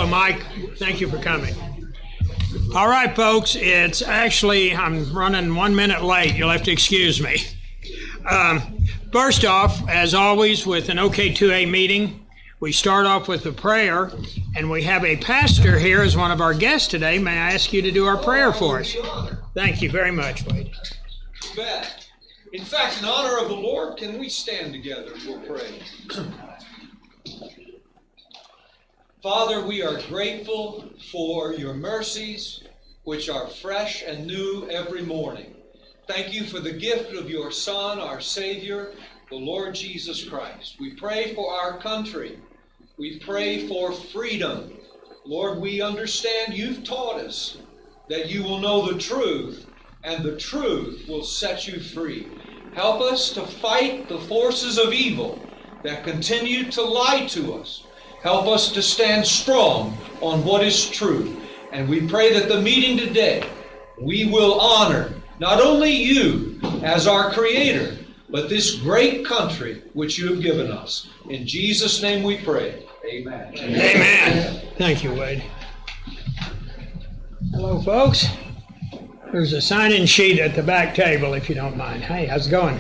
Hello, Mike. Thank you for coming. All right, folks, it's actually, I'm running 1 minute late. You'll have to excuse me. First off, as always, with an OK2A meeting, we start off with a prayer, and we have a pastor here as one of our guests today. May I ask you to do our prayer for us? Thank you very much, Wade. You bet. In fact, in honor of the Lord, can we stand together? We'll pray. Father, we are grateful for your mercies, which are fresh and new every morning. Thank you for the gift of your Son, our Savior, the Lord Jesus Christ. We pray for our country. We pray for freedom. Lord, we understand you've taught us that you will know the truth, and the truth will set you free. Help us to fight the forces of evil that continue to lie to us. Help us to stand strong on what is true. And we pray that the meeting today, we will honor not only you as our Creator, but this great country which you have given us. In Jesus' name we pray. Amen. Amen. Thank you, Wade. Hello, folks. There's a sign-in sheet at the back table, if you don't mind. Hey, how's it going?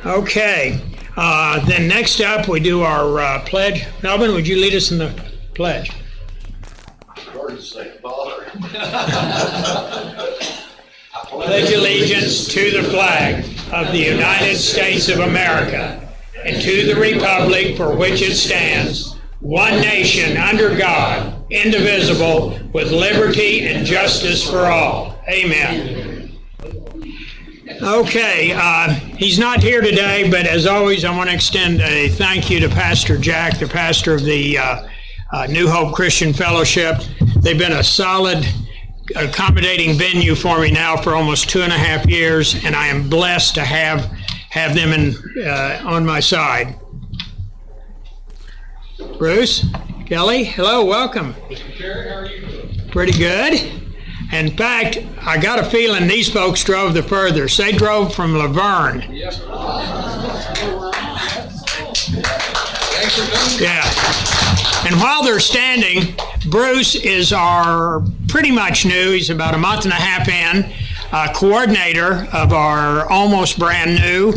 Okay. Then next up, we do our pledge. Melvin, would you lead us in the pledge? Lord's sake, Father. I pledge allegiance to the flag of the United States of America and to the republic for which it stands, one nation under God, indivisible, with liberty and justice for all. Amen. Okay, he's not here today, but as always, I want to extend a thank you to Pastor Jack, the pastor of the New Hope Christian Fellowship. They've been a solid, accommodating venue for me now for almost 2.5 years, and I am blessed to have them on my side. Bruce, Kelly, hello, welcome. Mr. Terry, how are you doing? Pretty good. In fact, I got a feeling these folks drove the furthest. They drove from Laverne. Yep. Thanks for coming. Yeah. And while they're standing, Bruce is our pretty much new, he's about a month and a half in, coordinator of our almost brand new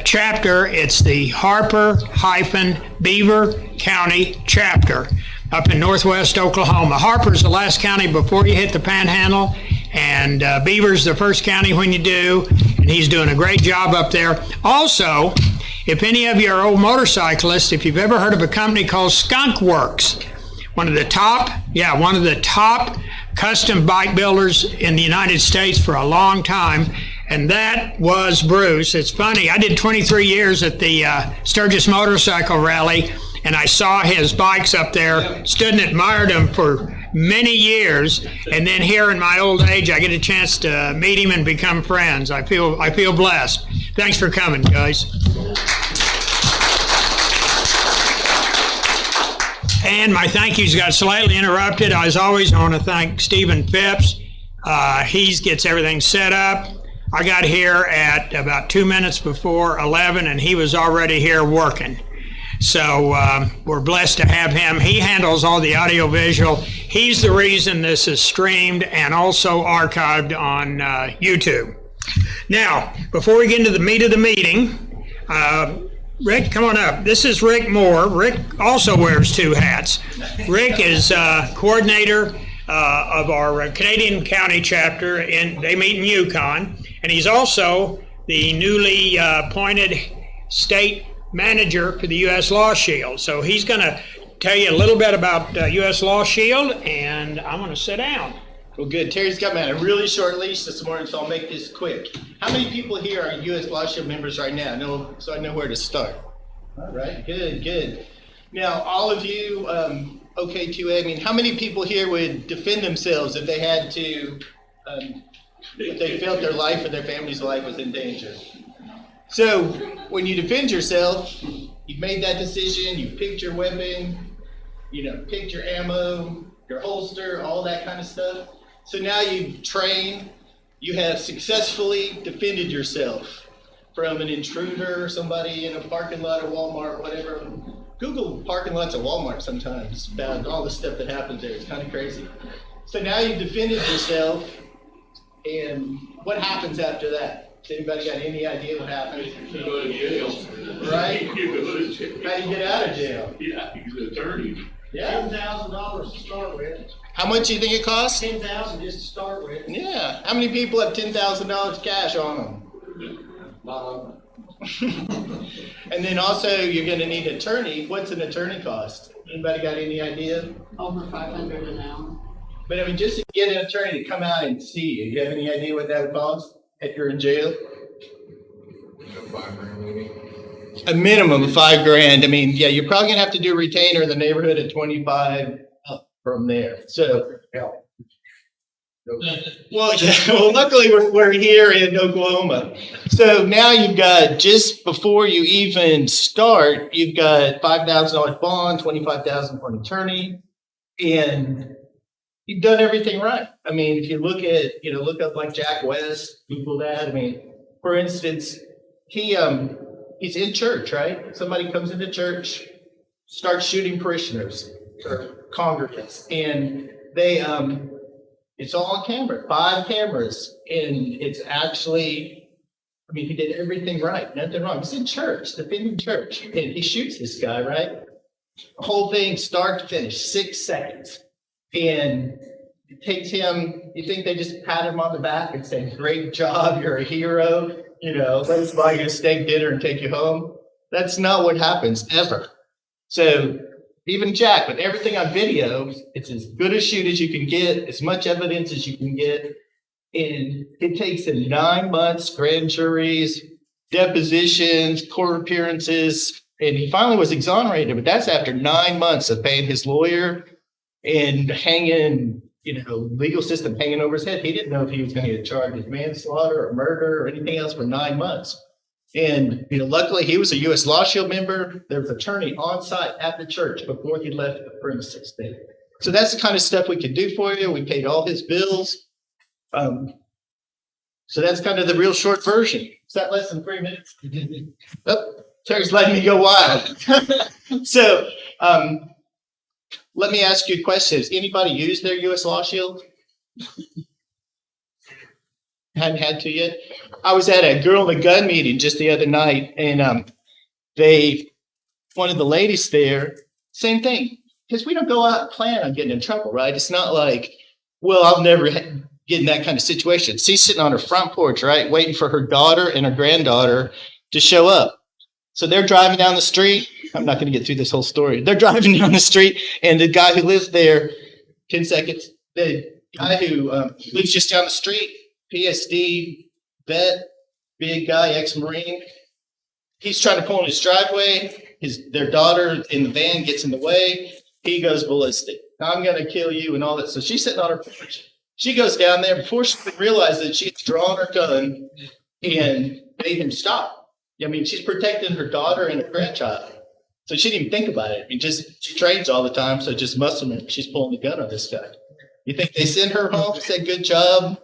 chapter. It's the Harper-Beaver County chapter up in northwest Oklahoma. Harper's the last county before you hit the Panhandle, and Beaver's the first county when you do, and he's doing a great job up there. Also, if any of you are old motorcyclists, if you've ever heard of a company called Skunk Works, one of the top custom bike builders in the United States for a long time, and that was Bruce. It's funny, I did 23 years at the Sturgis Motorcycle Rally, and I saw his bikes up there, stood and admired them for many years, and then here in my old age, I get a chance to meet him and become friends. I feel blessed. Thanks for coming, guys. And my thank yous got slightly interrupted. As always, I want to thank Stephen Phipps. He gets everything set up. I got here at about 2 minutes before 11, and he was already here working. So we're blessed to have him. He handles all the audio-visual. He's the reason this is streamed and also archived on YouTube. Now, before we get into the meat of the meeting, Rick, come on up. This is Rick Moore. Rick also wears two hats. Rick is coordinator of our Canadian County chapter, and they meet in Yukon. And he's also the newly appointed state manager for the U.S. Law Shield. So he's going to tell you a little bit about U.S. Law Shield, and I'm going to sit down. Well, good. Terry's got me on a really short leash this morning, so I'll make this quick. How many people here are U.S. Law Shield members right now? So I know where to start. All right, good. Now, all of you, OK2A, I mean, how many people here would defend themselves if they had to, if they felt their life or their family's life was in danger? So when you defend yourself, you've made that decision, you picked your weapon, picked your ammo, your holster, all that kind of stuff. So now you've trained, you have successfully defended yourself from an intruder, somebody in a parking lot of Walmart, whatever, Google parking lots at Walmart sometimes about all the stuff that happens there. It's kind of crazy. So now you've defended yourself, and what happens after that? Has anybody got any idea what happens? You go to jail. Right? You go to jail. How do you get out of jail? Yeah, he's an attorney. Yeah. $10,000 to start with. How much do you think it costs? $10,000 just to start with. Yeah. How many people have $10,000 cash on them? And then also you're going to need an attorney. What's an attorney cost? Anybody got any idea? Over $500 an hour. But I mean, just to get an attorney to come out and see you, you have any idea what that would cost if you're in jail? A minimum of $5,000. I mean, yeah, you're probably gonna have to do a retainer in the neighborhood of 25 up from there. So, well, yeah, well, luckily we're here in Oklahoma. So now you've got, just before you even start, you've got $5,000 bond, $25,000 for an attorney, and you've done everything right. I mean, if you look at, look up like Jack West, Google that. I mean, for instance, he's in church, right? Somebody comes into church, starts shooting parishioners or congregants, and they, it's all on camera, 5 cameras, and it's actually, I mean, he did everything right, nothing wrong. He's in church, defending church, and he shoots this guy, right? The whole thing, start to finish, 6 seconds. And it takes him, you think they just pat him on the back and say, great job, you're a hero, let's buy you a steak dinner and take you home. That's not what happens ever. So even Jack, with everything on video, it's as good a shoot as you can get, as much evidence as you can get. And it takes him 9 months, grand juries, depositions, court appearances, and he finally was exonerated, but that's after 9 months of paying his lawyer and hanging, legal system hanging over his head. He didn't know if he was going to get charged with manslaughter or murder or anything else for 9 months. And, luckily he was a U.S. Law Shield member. There was an attorney on site at the church before he left the premises. So that's the kind of stuff we could do for you. We paid all his bills. So that's kind of the real short version. Is that less than 3 minutes? Oh, Terry's letting me go wild. So, let me ask you a question. Has anybody used their U.S. Law Shield? Hadn't had to yet. I was at a Girl in the Gun meeting just the other night, and one of the ladies there, same thing, because we don't go out and plan on getting in trouble, right? It's not like, well, I'll never get in that kind of situation. She's sitting on her front porch, right, waiting for her daughter and her granddaughter to show up. So they're driving down the street. I'm not going to get through this whole story. They're driving down the street, and the guy who lives there, 10 seconds, the guy who lives just down the street, PSD, vet, big guy, ex-Marine, he's trying to pull in his driveway. Their daughter in the van gets in the way. He goes ballistic. I'm going to kill you and all that. So she's sitting on her porch. She goes down there before she realizes that she's drawn her gun and made him stop. I mean, she's protecting her daughter and her grandchild. So she didn't even think about it. I mean, she trains all the time, so just muscle memory. She's pulling the gun on this guy. You think they send her home, said good job?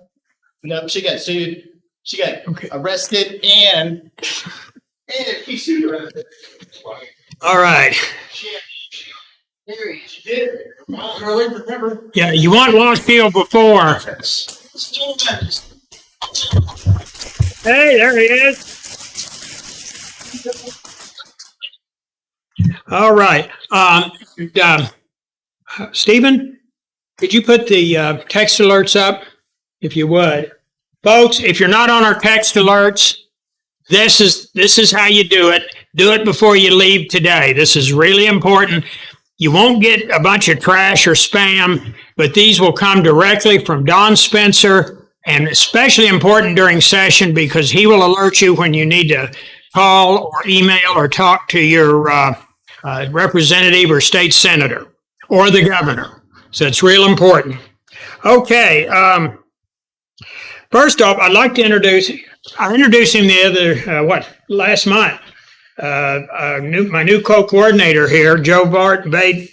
No, she got sued. She got arrested and he sued her. All right. She did. Yeah, you want Lost Field before. Hey, there he is. All right. Stephen, could you put the text alerts up, if you would? Folks, if you're not on our text alerts, this is how you do it. Do it before you leave today. This is really important. You won't get a bunch of trash or spam, but these will come directly from Don Spencer, and especially important during session because he will alert you when you need to call or email or talk to your representative or state senator or the governor. So it's real important. Okay. First off, I'd like to introduce him the last month. My new co-coordinator here, Joe Vaden,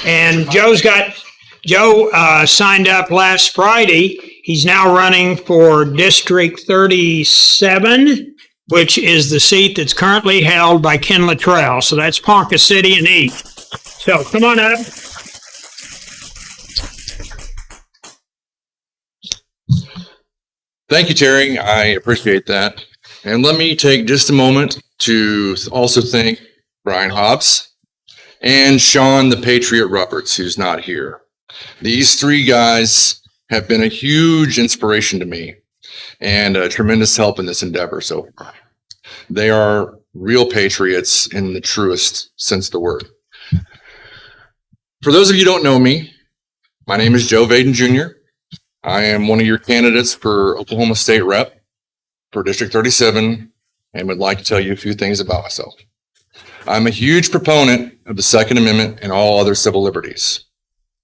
and Joe signed up last Friday. He's now running for District 37 which is the seat that's currently held by Ken Lutrell. So that's Ponca City and East. So come on up. Thank you, Terry. I appreciate that. And let me take just a moment to also thank Brian Hobbs and Sean the Patriot Roberts, who's not here. These three guys have been a huge inspiration to me and a tremendous help in this endeavor so far. They are real patriots in the truest sense of the word. For those of you who don't know me, my name is Joe Vaden Jr. I am one of your candidates for Oklahoma State Rep for District 37 and would like to tell you a few things about myself. I'm a huge proponent of the Second Amendment and all other civil liberties.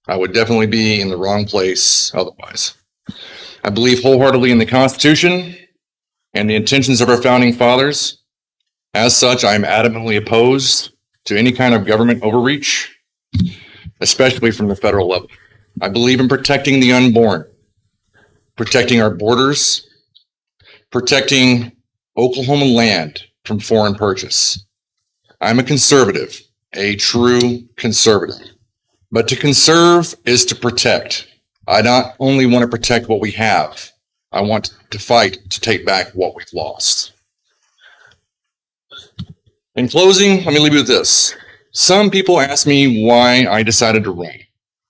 I would definitely be in the wrong place otherwise. I believe wholeheartedly in the Constitution and the intentions of our founding fathers. As such, I am adamantly opposed to any kind of government overreach, especially from the federal level. I believe in protecting the unborn, protecting our borders, protecting Oklahoma land from foreign purchase. I'm a conservative, a true conservative. But to conserve is to protect. I not only want to protect what we have, I want to fight to take back what we've lost. In closing, let me leave you with this. Some people ask me why I decided to run,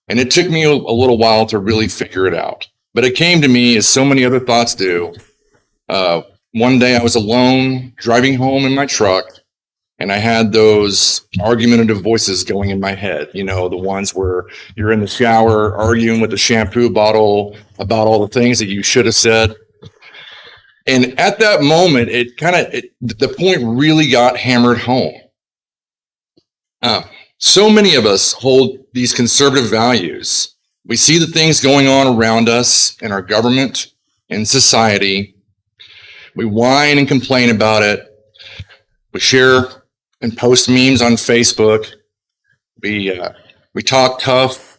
and it took me a little while to really figure it out. But it came to me as so many other thoughts do. One day I was alone driving home in my truck, and I had those argumentative voices going in my head. You know, the ones where you're in the shower arguing with the shampoo bottle about all the things that you should have said. And at that moment, the point really got hammered home. So many of us hold these conservative values. We see the things going on around us in our government, in society. We whine and complain about it. We share and post memes on Facebook. We talk tough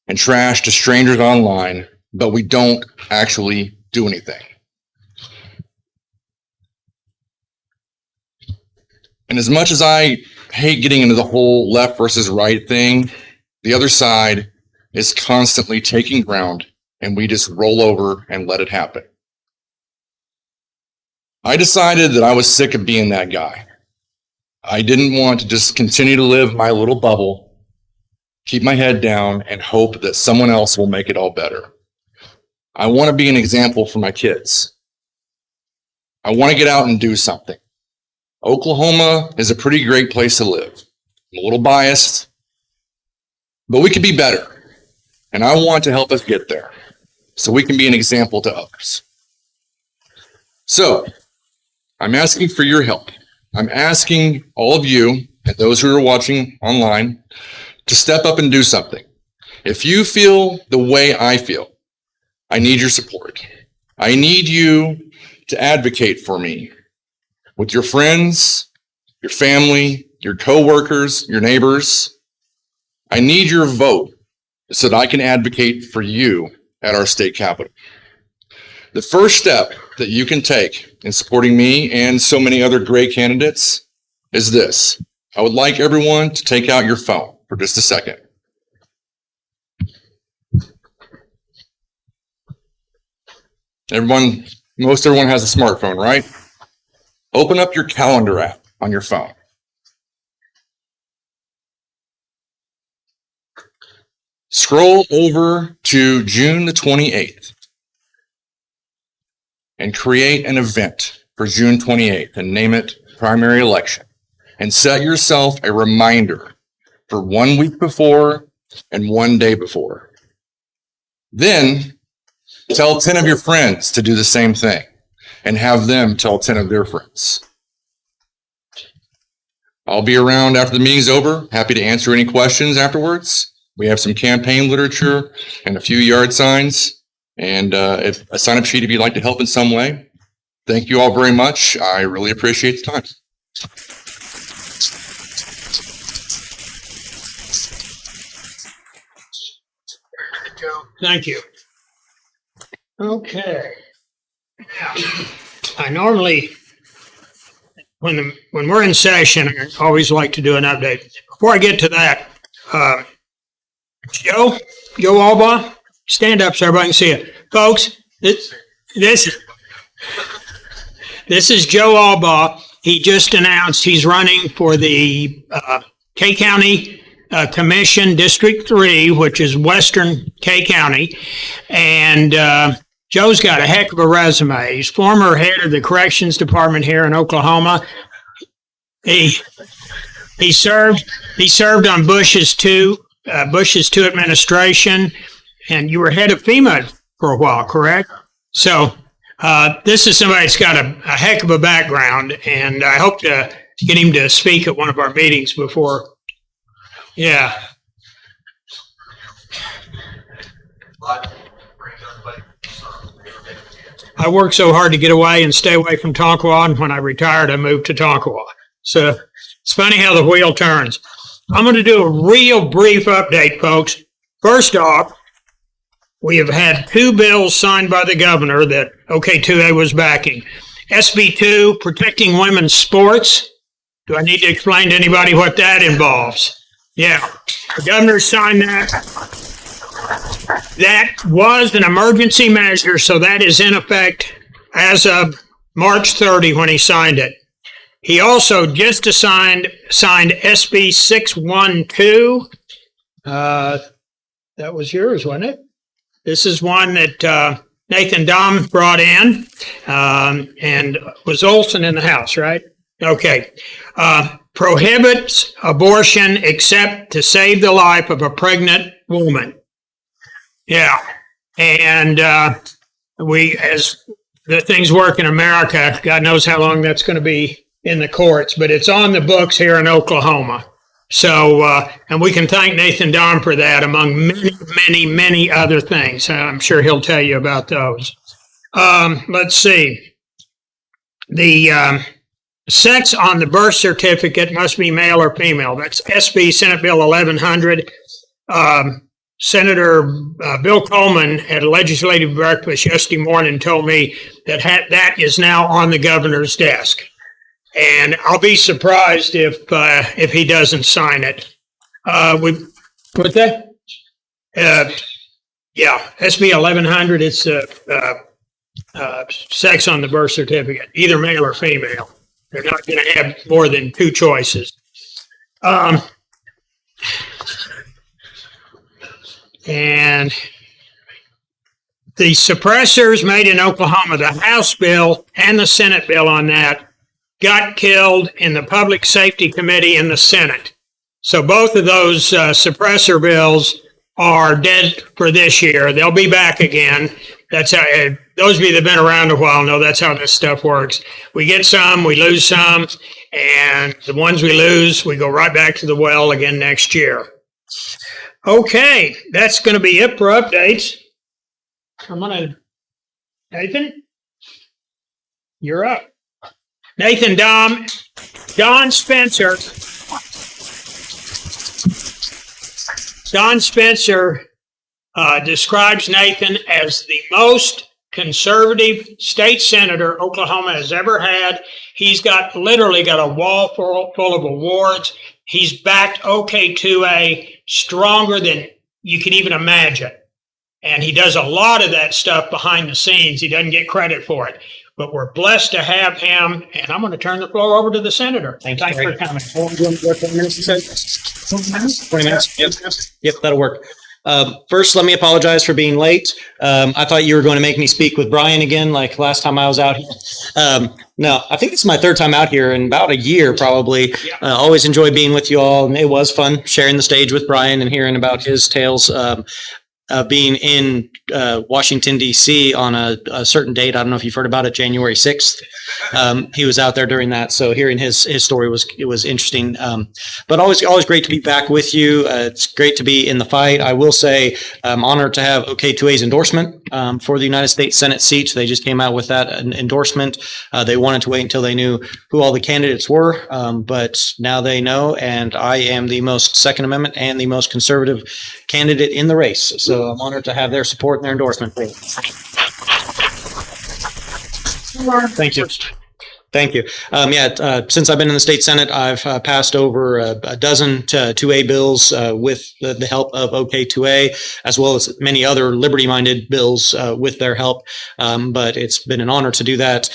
and trash to strangers online, but we don't actually do anything. And as much as I hate getting into the whole left versus right thing, the other side is constantly taking ground, and we just roll over and let it happen. I decided that I was sick of being that guy. I didn't want to just continue to live my little bubble, keep my head down, and hope that someone else will make it all better. I want to be an example for my kids. I want to get out and do something. Oklahoma is a pretty great place to live. I'm a little biased, but we could be better. And I want to help us get there so we can be an example to others. So I'm asking for your help. I'm asking all of you and those who are watching online to step up and do something. If you feel the way I feel, I need your support. I need you to advocate for me with your friends, your family, your coworkers, your neighbors. I need your vote so that I can advocate for you at our state capitol. The first step that you can take in supporting me and so many other great candidates is this. I would like everyone to take out your phone for just a second. Most everyone has a smartphone, right? Open up your calendar app on your phone. Scroll over to June the 28th and create an event for June 28th and name it primary election, and set yourself a reminder for 1 week before and 1 day before. Then tell 10 of your friends to do the same thing and have them tell 10 of their friends. I'll be around after the meeting's over, happy to answer any questions afterwards. We have some campaign literature and a few yard signs, and a sign-up sheet if you'd like to help in some way. Thank you all very much. I really appreciate the time. Thank you. Okay. Now, I normally when we're in session, I always like to do an update. Before I get to that, Joe Albaugh, stand up so everybody can see it. Folks, this is Joe Albaugh. He just announced he's running for the K County Commission, District 3, which is Western K County. And Joe's got a heck of a resume. He's former head of the Corrections Department here in Oklahoma. He served on Bush's 2 administration, and you were head of FEMA for a while, correct? So this is somebody that's got a heck of a background, and I hope to get him to speak at one of our meetings before. Yeah. I worked so hard to get away and stay away from Tonkawa, and when I retired, I moved to Tonkawa. So it's funny how the wheel turns. I'm going to do a real brief update, folks. First off, we have had 2 bills signed by the governor that OK2A was backing. SB 2, protecting women's sports. Do I need to explain to anybody what that involves? Yeah, the governor signed that. That was an emergency measure, so that is in effect as of March 30 when he signed it. He also just signed SB 612. That was yours, wasn't it? This is one that Nathan Dahm brought in, and was Olson in the House, right? Okay. Prohibits abortion except to save the life of a pregnant woman. Yeah. And as the things work in America, God knows how long that's going to be in the courts, but it's on the books here in Oklahoma. So, and we can thank Nathan Dahm for that, among many, many, many other things. I'm sure he'll tell you about those. Let's see. The sex on the birth certificate must be male or female. That's SB Senate Bill 1100. Senator Bill Coleman at a legislative breakfast yesterday morning told me that that is now on the governor's desk. And I'll be surprised if he doesn't sign it. What's that? Yeah, SB 1100. It's sex on the birth certificate, either male or female. They're not going to have more than 2 choices. And the suppressors made in Oklahoma, the House bill and the Senate bill on that, got killed in the Public Safety Committee in the Senate. So both of those suppressor bills are dead for this year. They'll be back again. That's how, those of you that have been around a while know that's how this stuff works. We get some, we lose some, and the ones we lose, we go right back to the well again next year. Okay, that's going to be it for updates. Nathan, you're up. Nathan Dahm, Don Spencer describes Nathan as the most conservative state senator Oklahoma has ever had. He's literally got a wall full of awards. He's backed OK2A stronger than you could even imagine. And he does a lot of that stuff behind the scenes. He doesn't get credit for it. But we're blessed to have him, and I'm going to turn the floor over to the senator. Thanks for coming. 20 minutes? Yep, that'll work. First, let me apologize for being late. I thought you were going to make me speak with Brian again, like last time I was out here. No, I think this is my 3rd time out here in about a year, probably. Always enjoy being with you all, and it was fun sharing the stage with Brian and hearing about his tales. Being in Washington, D.C. on a certain date. I don't know if you've heard about it, January 6th. He was out there during that. So hearing his story was interesting. But always great to be back with you. It's great to be in the fight. I will say I'm honored to have OK2A's endorsement for the United States Senate seat. They just came out with that endorsement. They wanted to wait until they knew who all the candidates were. But now they know, and I am the most Second Amendment and the most conservative candidate in the race. So I'm honored to have their support and their endorsement. Thank you. Thank you. Since I've been in the state Senate, I've passed over a dozen 2A bills with the help of OK2A, as well as many other liberty-minded bills with their help. But it's been an honor to do that.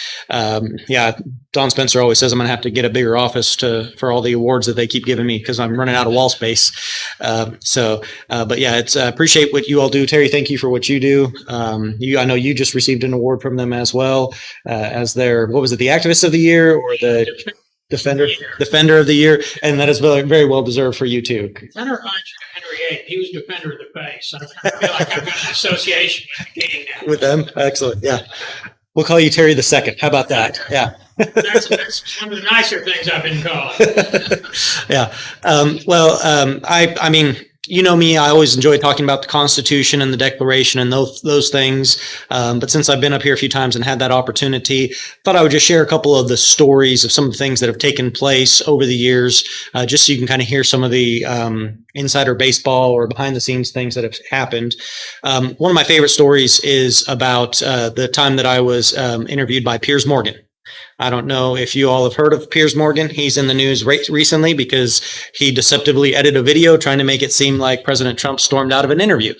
Don Spencer always says I'm going to have to get a bigger office for all the awards that they keep giving me because I'm running out of wall space. It's appreciate what you all do. Terry, thank you for what you do. I know you just received an award from them as well as their, what was it, the Activist of the Year or the Defender of the Year, and that is very, very well deserved for you too. That reminds me of Henry VIII. He was Defender of the Faith. So I feel like I've got an association with them. Excellent. Yeah. We'll call you Terry the Second. How about that? Yeah. That's one of the nicer things I've been called. Yeah. I mean, you know me, I always enjoy talking about the Constitution and the Declaration and those things. But since I've been up here a few times and had that opportunity, thought I would just share a couple of the stories of some of the things that have taken place over the years, just so you can kind of hear some of the insider baseball or behind the scenes things that have happened. One of my favorite stories is about the time that I was interviewed by Piers Morgan. I don't know if you all have heard of Piers Morgan. He's in the news recently because he deceptively edited a video trying to make it seem like President Trump stormed out of an interview.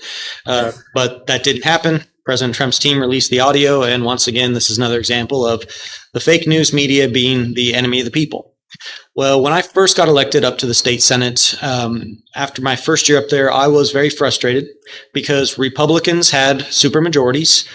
But that didn't happen. President Trump's team released the audio. And once again, this is another example of the fake news media being the enemy of the people. Well, when I first got elected up to the state Senate, after my first year up there, I was very frustrated because Republicans had supermajorities,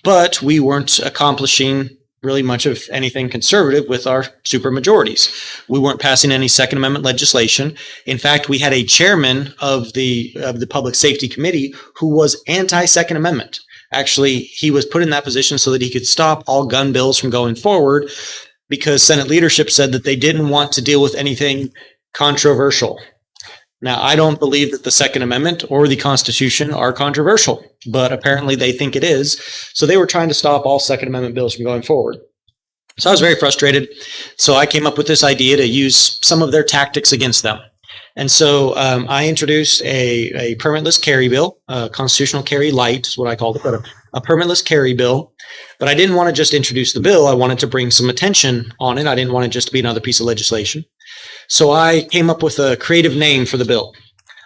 but we weren't accomplishing really much of anything conservative with our supermajorities. We weren't passing any Second Amendment legislation. In fact, we had a chairman of the Public Safety Committee who was anti-Second Amendment. Actually, he was put in that position so that he could stop all gun bills from going forward because Senate leadership said that they didn't want to deal with anything controversial. Now, I don't believe that the Second Amendment or the Constitution are controversial, but apparently they think it is. So they were trying to stop all Second Amendment bills from going forward. So I was very frustrated. So I came up with this idea to use some of their tactics against them. And so I introduced a permitless carry bill, a constitutional carry light is what I called it, but a permitless carry bill. But I didn't want to just introduce the bill. I wanted to bring some attention on it. I didn't want it just to be another piece of legislation. So I came up with a creative name for the bill.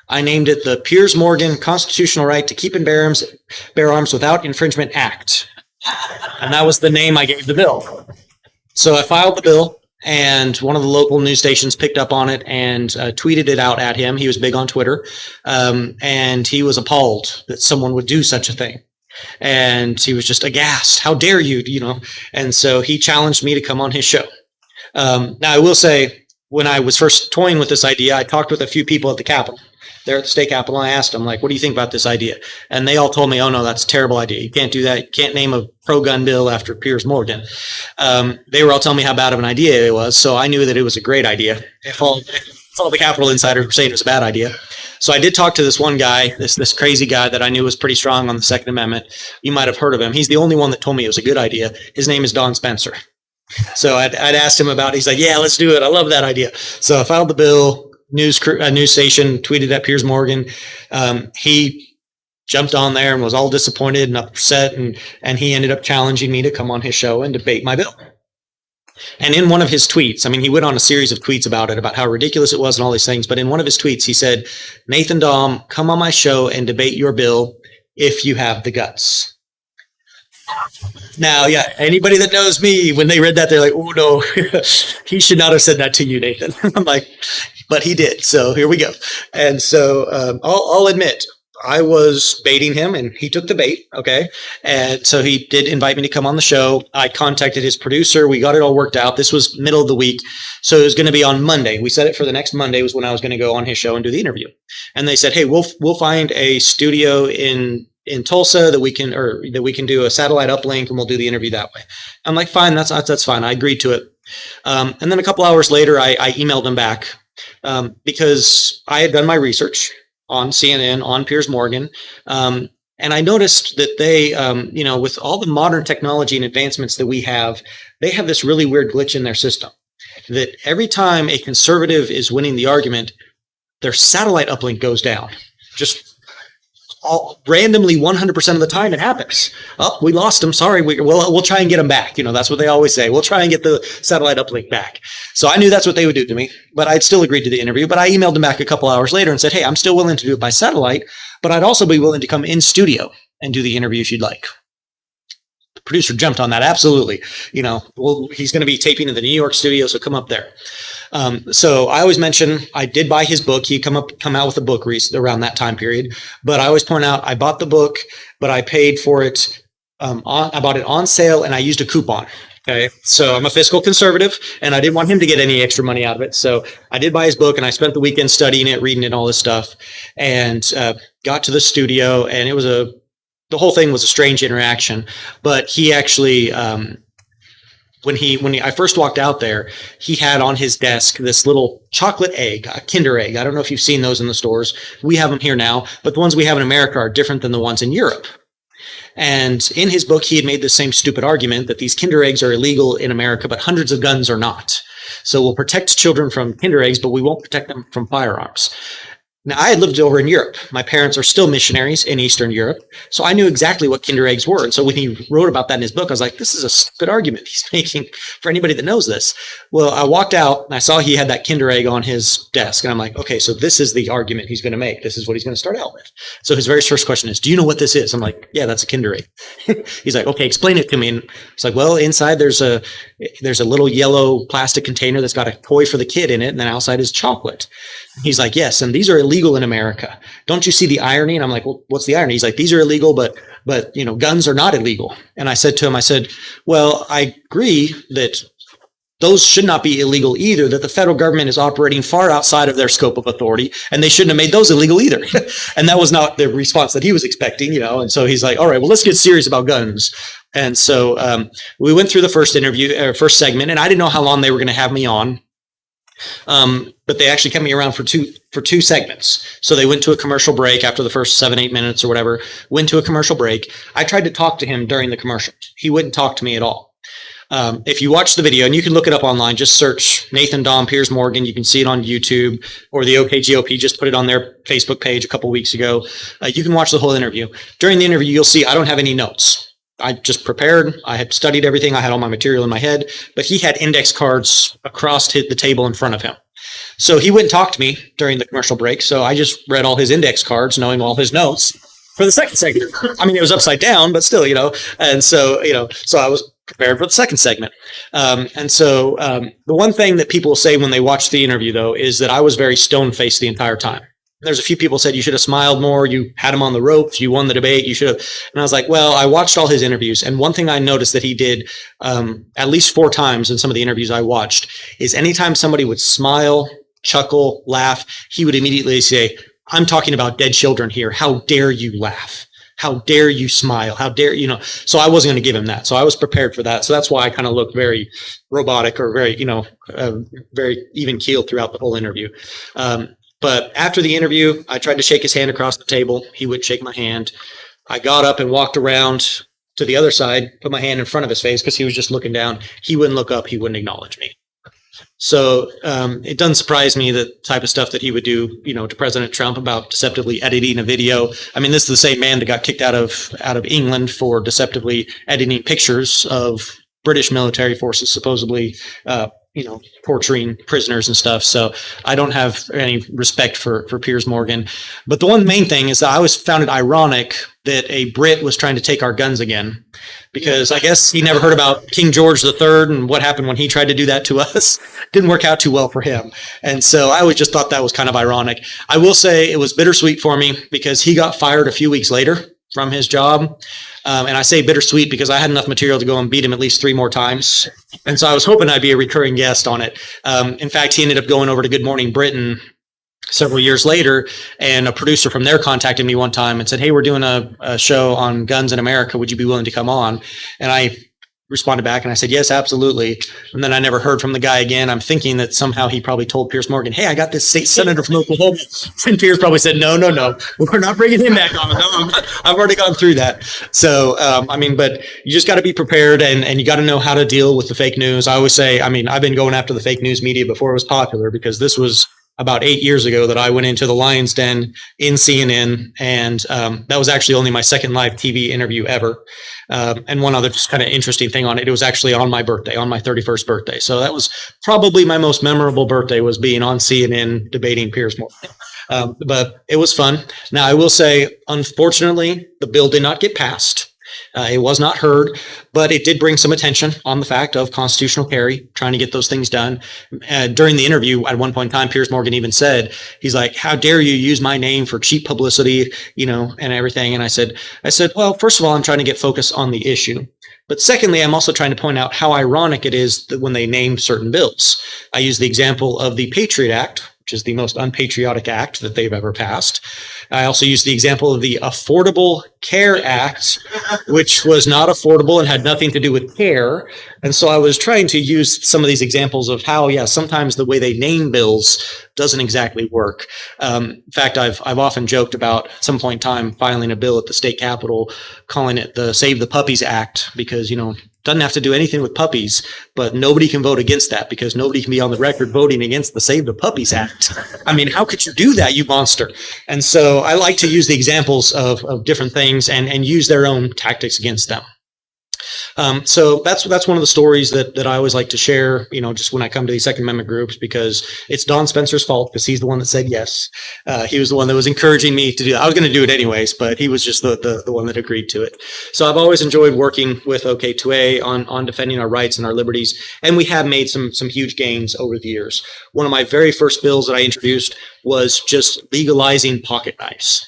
I named it the Piers Morgan Constitutional Right to Keep and Bear Arms Without Infringement Act. And that was the name I gave the bill. So I filed the bill, and one of the local news stations picked up on it and tweeted it out at him. He was big on Twitter, and he was appalled that someone would do such a thing. And he was just aghast. How dare you, And so he challenged me to come on his show. Now, I will say, when I was first toying with this idea, I talked with a few people at the Capitol. There at the state Capitol, I asked them, what do you think about this idea? And they all told me, oh, no, that's a terrible idea. You can't do that. You can't name a pro-gun bill after Piers Morgan. They were all telling me how bad of an idea it was, so I knew that it was a great idea. If all the Capitol insiders were saying it was a bad idea. So I did talk to this one guy, this crazy guy that I knew was pretty strong on the Second Amendment. You might have heard of him. He's the only one that told me it was a good idea. His name is Don Spencer. So I'd asked him about it. He's like, yeah, let's do it. I love that idea. So I filed the bill, news station tweeted at Piers Morgan. He jumped on there and was all disappointed and upset. And he ended up challenging me to come on his show and debate my bill. And in one of his tweets, he went on a series of tweets about it, about how ridiculous it was and all these things. But in one of his tweets, he said, Nathan Dahm, come on my show and debate your bill if you have the guts. Now, yeah, anybody that knows me, when they read that, they're like, oh, no, he should not have said that to you, Nathan. I'm like, but he did. So here we go. And so I'll admit, I was baiting him and he took the bait. Okay. And so he did invite me to come on the show. I contacted his producer. We got it all worked out. This was middle of the week. So it was going to be on Monday. We set it for the next Monday was when I was going to go on his show and do the interview. And they said, hey, we'll find a studio in Tulsa that we can do a satellite uplink and we'll do the interview that way. I'm like, fine, that's fine. I agreed to it. And then a couple hours later, I emailed him back because I had done my research on CNN, on Piers Morgan. And I noticed that they, with all the modern technology and advancements that we have, they have this really weird glitch in their system that every time a conservative is winning the argument, their satellite uplink goes down. Just randomly 100% of the time it happens. Oh, we lost them. Sorry. We'll try and get them back. That's what they always say. We'll try and get the satellite uplink back. So I knew that's what they would do to me, but I'd still agreed to the interview. But I emailed them back a couple hours later and said, hey, I'm still willing to do it by satellite, but I'd also be willing to come in studio and do the interview if you'd like. The producer jumped on that. Absolutely. Well, he's going to be taping in the New York studio, so come up there. So I always mention I did buy his book. He come out with a book around that time period. But I always point out I bought the book, but I paid for it. I bought it on sale and I used a coupon. Okay, so I'm a fiscal conservative and I didn't want him to get any extra money out of it. So I did buy his book and I spent the weekend studying it, reading it, all this stuff, and got to the studio, and the whole thing was a strange interaction. But he actually. When I first walked out there, he had on his desk this little chocolate egg, a Kinder egg. I don't know if you've seen those in the stores. We have them here now, but the ones we have in America are different than the ones in Europe. And in his book, he had made the same stupid argument that these Kinder eggs are illegal in America, but hundreds of guns are not. So we'll protect children from Kinder eggs, but we won't protect them from firearms. Now, I had lived over in Europe. My parents are still missionaries in Eastern Europe, so I knew exactly what Kinder eggs were. And so when he wrote about that in his book, I was like, this is a stupid argument he's making for anybody that knows this. Well, I walked out and I saw he had that Kinder egg on his desk. And I'm like, okay, so this is the argument he's going to make. This is what he's going to start out with. So his very first question is, do you know what this is? I'm like, yeah, that's a Kinder egg. He's like, okay, explain it to me. And it's like, well, inside there's a little yellow plastic container that's got a toy for the kid in it. And then outside is chocolate. He's like, yes, and these are illegal in America. Don't you see the irony? And I'm like, well, what's the irony? He's like, these are illegal, but guns are not illegal. And I said to him, well, I agree that those should not be illegal either, that the federal government is operating far outside of their scope of authority, and they shouldn't have made those illegal either. And that was not the response that he was expecting, And so he's like, all right, well, let's get serious about guns. And so we went through the first segment, and I didn't know how long they were going to have me on. But they actually kept me around for two segments. So they went to a commercial break after the first 7-8 minutes or whatever, went to a commercial break. I tried to talk to him during the commercial. He wouldn't talk to me at all. If you watch the video, and you can look it up online, just search Nathan Dahm, Piers Morgan. You can see it on YouTube, or the OKGOP just put it on their Facebook page a couple weeks ago. You can watch the whole interview. During the interview, you'll see I don't have any notes. I just prepared. I had studied everything. I had all my material in my head, but he had index cards across the table in front of him. So he wouldn't talk to me during the commercial break. So I just read all his index cards, knowing all his notes for the second segment. I mean, it was upside down, but still, and so, so I was prepared for the second segment. And so the one thing that people say when they watch the interview, though, is that I was very stone-faced the entire time. There's a few people said you should have smiled more. You had him on the ropes. You won the debate. You should have. And I was like, well, I watched all his interviews. And one thing I noticed that he did at least 4 times in some of the interviews I watched is anytime somebody would smile, chuckle, laugh, he would immediately say, I'm talking about dead children here. How dare you laugh? How dare you smile? How dare, so I wasn't going to give him that. So I was prepared for that. So that's why I kind of looked very robotic or very, very even keeled throughout the whole interview. But after the interview, I tried to shake his hand across the table. He wouldn't shake my hand. I got up and walked around to the other side, put my hand in front of his face because he was just looking down. He wouldn't look up. He wouldn't acknowledge me. So it doesn't surprise me the type of stuff that he would do, to President Trump about deceptively editing a video. I mean, this is the same man that got kicked out of England for deceptively editing pictures of British military forces supposedly torturing prisoners and stuff. So I don't have any respect for Piers Morgan. But the one main thing is that I always found it ironic that a Brit was trying to take our guns again, because I guess he never heard about King George III and what happened when he tried to do that to us. Didn't work out too well for him. And so I always just thought that was kind of ironic. I will say it was bittersweet for me because he got fired a few weeks later from his job. And I say bittersweet because I had enough material to go and beat him at least 3 more times. And so I was hoping I'd be a recurring guest on it. In fact, he ended up going over to Good Morning Britain several years later, and a producer from there contacted me one time and said, hey, we're doing a show on guns in America. Would you be willing to come on? And I responded back and I said, yes, absolutely. And then I never heard from the guy again. I'm thinking that somehow he probably told Piers Morgan, hey, I got this state senator from Oklahoma. And Piers probably said, no, we're not bringing him back on. No, I've already gone through that. So, but you just got to be prepared and you got to know how to deal with the fake news. I always say, I've been going after the fake news media before it was popular because this was about 8 years ago that I went into the Lion's Den in CNN, and that was actually only my second live TV interview ever. And one other just kind of interesting thing on it, it was actually on my birthday, on my 31st birthday. So that was probably my most memorable birthday, was being on CNN debating Piers Morgan. But it was fun. Now, I will say, unfortunately, the bill did not get passed. It was not heard, but it did bring some attention on the fact of constitutional carry, trying to get those things done. During the interview, at one point in time, Piers Morgan even said, he's like, "How dare you use my name for cheap publicity, and everything." And I said, well, first of all, I'm trying to get focus on the issue. But secondly, I'm also trying to point out how ironic it is that when they name certain bills. I use the example of the Patriot Act, which is the most unpatriotic act that they've ever passed. I also used the example of the Affordable Care Act, which was not affordable and had nothing to do with care. And so I was trying to use some of these examples of how, sometimes the way they name bills doesn't exactly work. In fact, I've often joked about at some point in time filing a bill at the state capitol, calling it the Save the Puppies Act, because, doesn't have to do anything with puppies, but nobody can vote against that because nobody can be on the record voting against the Save the Puppies Act. I mean, how could you do that, you monster? And so I like to use the examples of different things and use their own tactics against them. So that's one of the stories that I always like to share, just when I come to these Second Amendment groups, because it's Don Spencer's fault, because he's the one that said yes. He was the one that was encouraging me to do that. I was going to do it anyways, but he was just the one that agreed to it. So I've always enjoyed working with OK2A on defending our rights and our liberties, and we have made some huge gains over the years. One of my very first bills that I introduced was just legalizing pocket knives.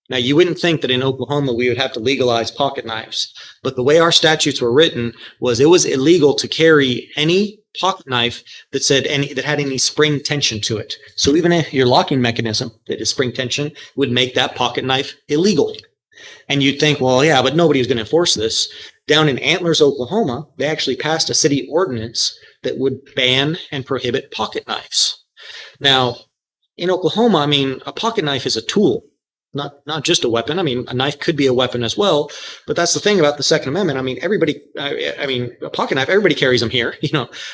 Now, you wouldn't think that in Oklahoma we would have to legalize pocket knives, but the way our statutes were written was it was illegal to carry any pocket knife that had any spring tension to it. So even if your locking mechanism that is spring tension would make that pocket knife illegal. And you'd think, well, yeah, but nobody was going to enforce this. Down in Antlers, Oklahoma, they actually passed a city ordinance that would ban and prohibit pocket knives. Now, in Oklahoma, a pocket knife is a tool. Not just a weapon. A knife could be a weapon as well, but that's the thing about the Second Amendment. A pocket knife, everybody carries them here,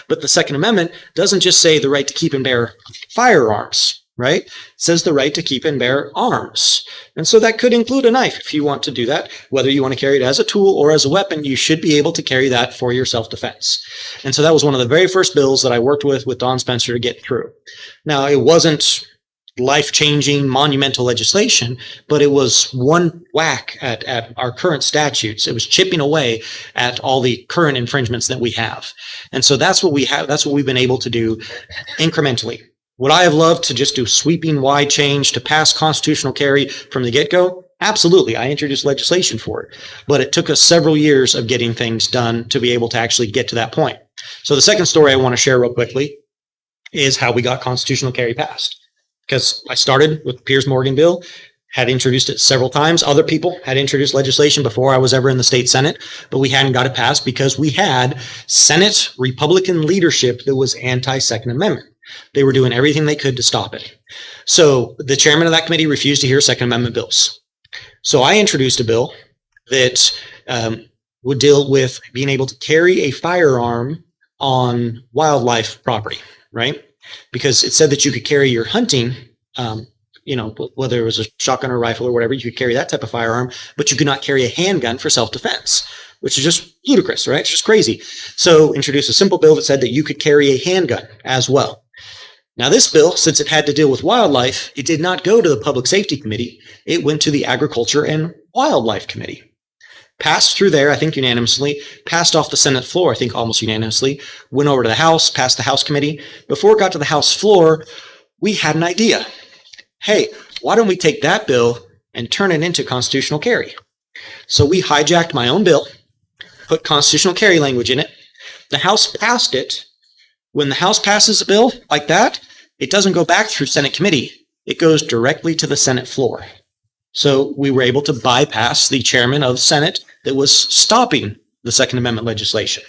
but the Second Amendment doesn't just say the right to keep and bear firearms, right? It says the right to keep and bear arms. And so that could include a knife if you want to do that. Whether you want to carry it as a tool or as a weapon, you should be able to carry that for your self-defense. And so that was one of the very first bills that I worked with Don Spencer to get through. Now, it wasn't life-changing, monumental legislation, but it was one whack at our current statutes. It was chipping away at all the current infringements that we have. And so that's what we have. That's what we've been able to do incrementally. Would I have loved to just do sweeping wide change to pass constitutional carry from the get-go? Absolutely. I introduced legislation for it, but it took us several years of getting things done to be able to actually get to that point. So the second story I want to share real quickly is how we got constitutional carry passed. Because I started with the Piers Morgan bill, had introduced it several times. Other people had introduced legislation before I was ever in the state Senate, but we hadn't got it passed because we had Senate Republican leadership that was anti-Second Amendment. They were doing everything they could to stop it. So the chairman of that committee refused to hear Second Amendment bills. So I introduced a bill that would deal with being able to carry a firearm on wildlife property, right? Because it said that you could carry your hunting, whether it was a shotgun or rifle or whatever, you could carry that type of firearm, but you could not carry a handgun for self-defense, which is just ludicrous, right? It's just crazy. So introduce a simple bill that said that you could carry a handgun as well. Now, this bill, since it had to deal with wildlife, it did not go to the Public Safety Committee. It went to the Agriculture and Wildlife Committee. Passed through there, I think unanimously, passed off the Senate floor, I think almost unanimously, went over to the House, passed the House committee. Before it got to the House floor, we had an idea. Hey, why don't we take that bill and turn it into constitutional carry? So we hijacked my own bill, put constitutional carry language in it. The House passed it. When the House passes a bill like that, it doesn't go back through Senate committee. It goes directly to the Senate floor. So we were able to bypass the chairman of the Senate that was stopping the Second Amendment legislation.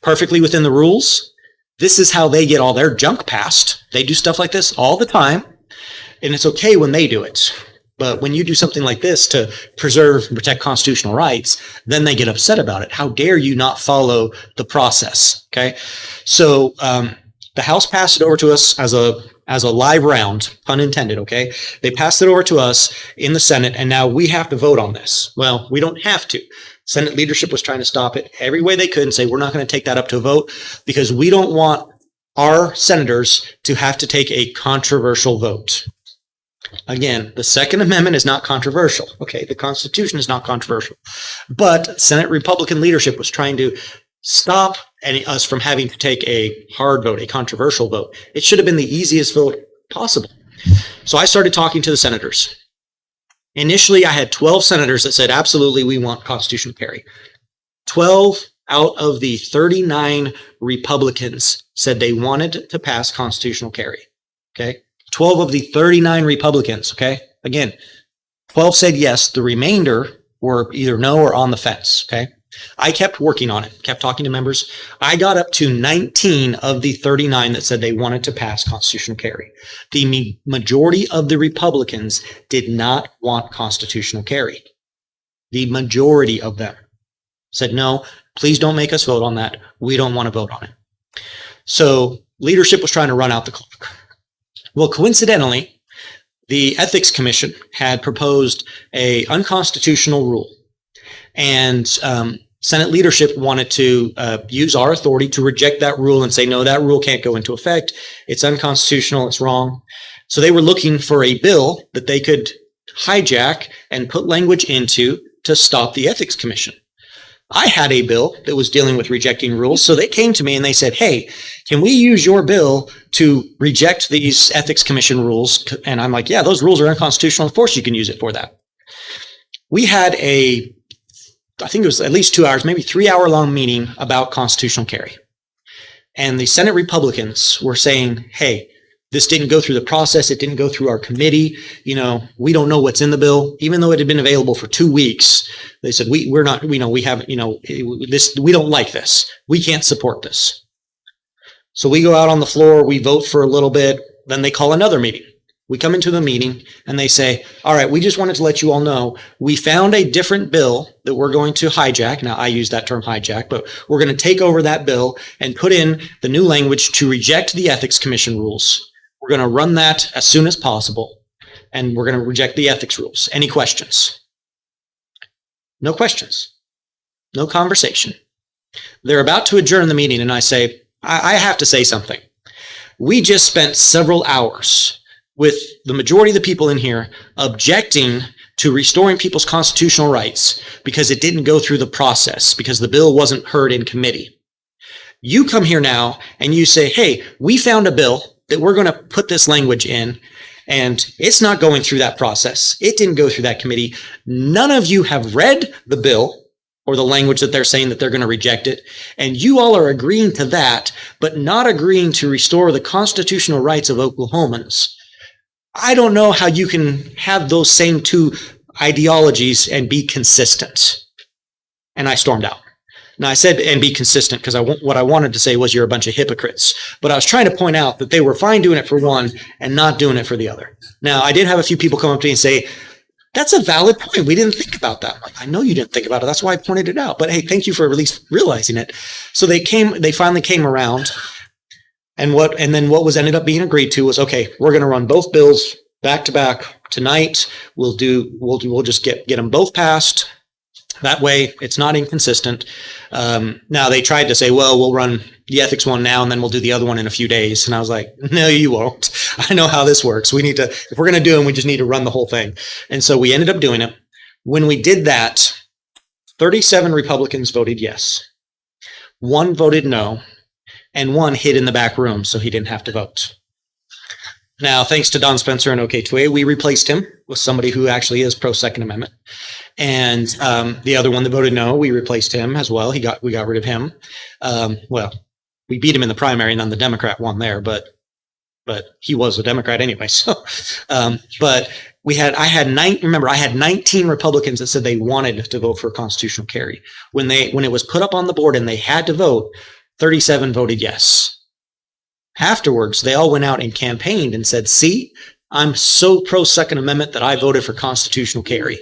Perfectly within the rules. This is how they get all their junk passed. They do stuff like this all the time, and it's okay when they do it. But when you do something like this to preserve and protect constitutional rights, then they get upset about it. How dare you not follow the process, okay? So The House passed it over to us as a live round, pun intended, okay? They passed it over to us in the Senate, and now we have to vote on this. Well, we don't have to. Senate leadership was trying to stop it every way they could and say, we're not going to take that up to a vote because we don't want our senators to have to take a controversial vote. Again, the Second Amendment is not controversial. Okay, the Constitution is not controversial. But Senate Republican leadership was trying to stop us from having to take a hard vote, a controversial vote. It should have been the easiest vote possible. So I started talking to the senators. Initially, I had 12 senators that said, absolutely, we want constitutional carry. 12 out of the 39 Republicans said they wanted to pass constitutional carry. Okay? 12 of the 39 Republicans, okay? Again, 12 said yes. The remainder were either no or on the fence, okay? I kept working on it, kept talking to members. I got up to 19 of the 39 that said they wanted to pass constitutional carry. The majority of the Republicans did not want constitutional carry. The majority of them said, no, please don't make us vote on that. We don't want to vote on it. So leadership was trying to run out the clock. Well, coincidentally, the Ethics Commission had proposed a unconstitutional rule. And Senate leadership wanted to use our authority to reject that rule and say, no, that rule can't go into effect. It's unconstitutional. It's wrong. So they were looking for a bill that they could hijack and put language into to stop the Ethics Commission. I had a bill that was dealing with rejecting rules. So they came to me and they said, hey, can we use your bill to reject these Ethics Commission rules? And I'm like, yeah, those rules are unconstitutional. Of course you can use it for that. We had I think it was at least 2 hours, maybe 3-hour-long meeting about constitutional carry. And the Senate Republicans were saying, hey, this didn't go through the process. It didn't go through our committee. You know, we don't know what's in the bill. Even though it had been available for 2 weeks, they said, we're not, we haven't, we don't like this. We can't support this. So we go out on the floor, we vote for a little bit, then they call another meeting. We come into the meeting and they say, all right, we just wanted to let you all know, we found a different bill that we're going to hijack. Now I use that term hijack, but we're going to take over that bill and put in the new language to reject the Ethics Commission rules. We're going to run that as soon as possible, and we're going to reject the ethics rules. Any questions? No questions. No conversation. They're about to adjourn the meeting, and I say, I have to say something. We just spent several hours with the majority of the people in here objecting to restoring people's constitutional rights because it didn't go through the process, because the bill wasn't heard in committee. You come here now and you say, hey, we found a bill that we're going to put this language in, and it's not going through that process. It didn't go through that committee. None of you have read the bill or the language that they're saying that they're going to reject it. And you all are agreeing to that, but not agreeing to restore the constitutional rights of Oklahomans. I don't know how you can have those same two ideologies and be consistent. And I stormed out. Now I said, and be consistent, because what I wanted to say was you're a bunch of hypocrites. But I was trying to point out that they were fine doing it for one and not doing it for the other. Now, I did have a few people come up to me and say, that's a valid point. We didn't think about that. I'm like, I know you didn't think about it. That's why I pointed it out. But hey, thank you for at least realizing it. So they finally came around. And then what was ended up being agreed to was, okay, we're going to run both bills back to back tonight. We'll just get them both passed. That way, it's not inconsistent. Now, they tried to say, well, we'll run the ethics one now, and then we'll do the other one in a few days. And I was like, no, you won't. I know how this works. If we're going to do them, we just need to run the whole thing. And so we ended up doing it. When we did that, 37 Republicans voted yes. 1 voted no, and 1 hid in the back room, so he didn't have to vote. Now, thanks to Don Spencer and OK2A, we replaced him with somebody who actually is pro-Second Amendment. And the other one that voted no, we replaced him as well. We got rid of him. We beat him in the primary, and then the Democrat won there, but he was a Democrat anyway. So, but I had 19 Republicans that said they wanted to vote for constitutional carry. When it was put up on the board and they had to vote, 37 voted yes. Afterwards, they all went out and campaigned and said, see, I'm so pro-Second Amendment that I voted for constitutional carry.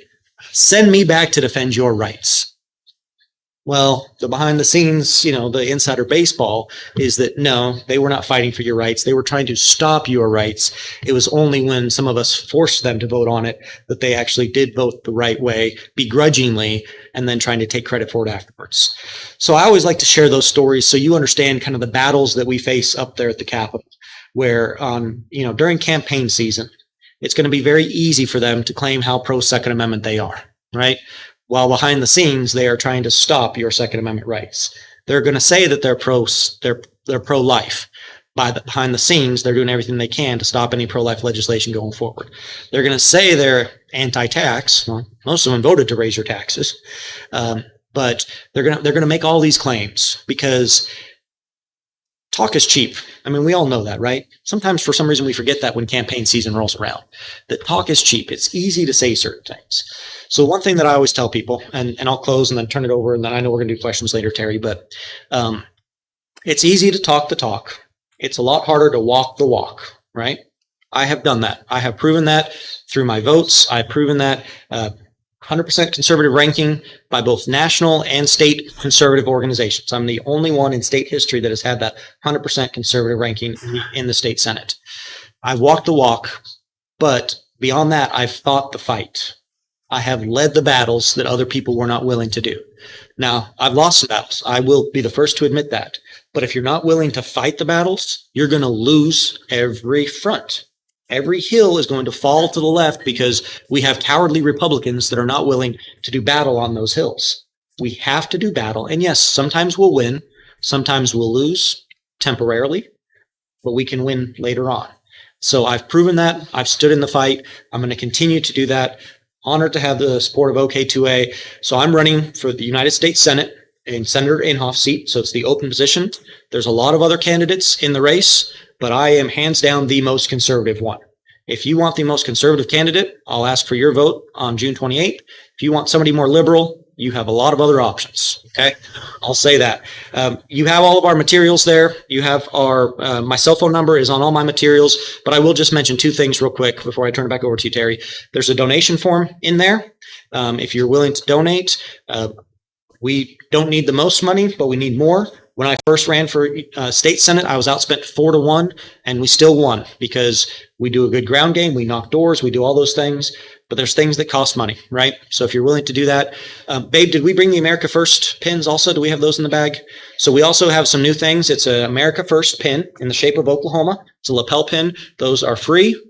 Send me back to defend your rights. Well, the behind the scenes, the insider baseball is that no, they were not fighting for your rights. They were trying to stop your rights. It was only when some of us forced them to vote on it that they actually did vote the right way, begrudgingly, and then trying to take credit for it afterwards. So I always like to share those stories so you understand kind of the battles that we face up there at the Capitol, where, during campaign season, it's going to be very easy for them to claim how pro Second Amendment they are, right? While behind the scenes, they are trying to stop your Second Amendment rights. They're going to say that they're pro-life. Behind the scenes, they're doing everything they can to stop any pro-life legislation going forward. They're going to say they're anti-tax. Well, most of them voted to raise your taxes, but they're going to make all these claims because talk is cheap. I mean, we all know that, right? Sometimes for some reason we forget that when campaign season rolls around, that talk is cheap. It's easy to say certain things. So one thing that I always tell people, and I'll close and then turn it over, and then I know we're going to do questions later, Terry, but it's easy to talk the talk. It's a lot harder to walk the walk, right? I have done that. I have proven that through my votes. I've proven that 100% conservative ranking by both national and state conservative organizations. I'm the only one in state history that has had that 100% conservative ranking in the state Senate. I've walked the walk, but beyond that, I've fought the fight. I have led the battles that other people were not willing to do. Now, I've lost the battles. I will be the first to admit that. But if you're not willing to fight the battles, you're going to lose every front. Every hill is going to fall to the left because we have cowardly Republicans that are not willing to do battle on those hills. We have to do battle. And yes, sometimes we'll win. Sometimes we'll lose temporarily, but we can win later on. So I've proven that. I've stood in the fight. I'm going to continue to do that. Honored to have the support of OK2A. So I'm running for the United States Senate in Senator Inhofe's seat. So it's the open position. There's a lot of other candidates in the race, but I am hands down the most conservative one. If you want the most conservative candidate, I'll ask for your vote on June 28th. If you want somebody more liberal, you have a lot of other options. Okay. I'll say that. You have all of our materials there. You have my cell phone number is on all my materials, but I will just mention two things real quick before I turn it back over to you, Terry. There's a donation form in there. If you're willing to donate, we don't need the most money, but we need more. When I first ran for state Senate, I was outspent 4-1, and we still won because we do a good ground game. We knock doors. We do all those things. But there's things that cost money, right? So if you're willing to do that, babe, did we bring the America First pins also? Do we have those in the bag? So we also have some new things. It's a America First pin in the shape of Oklahoma. It's a lapel pin. Those are free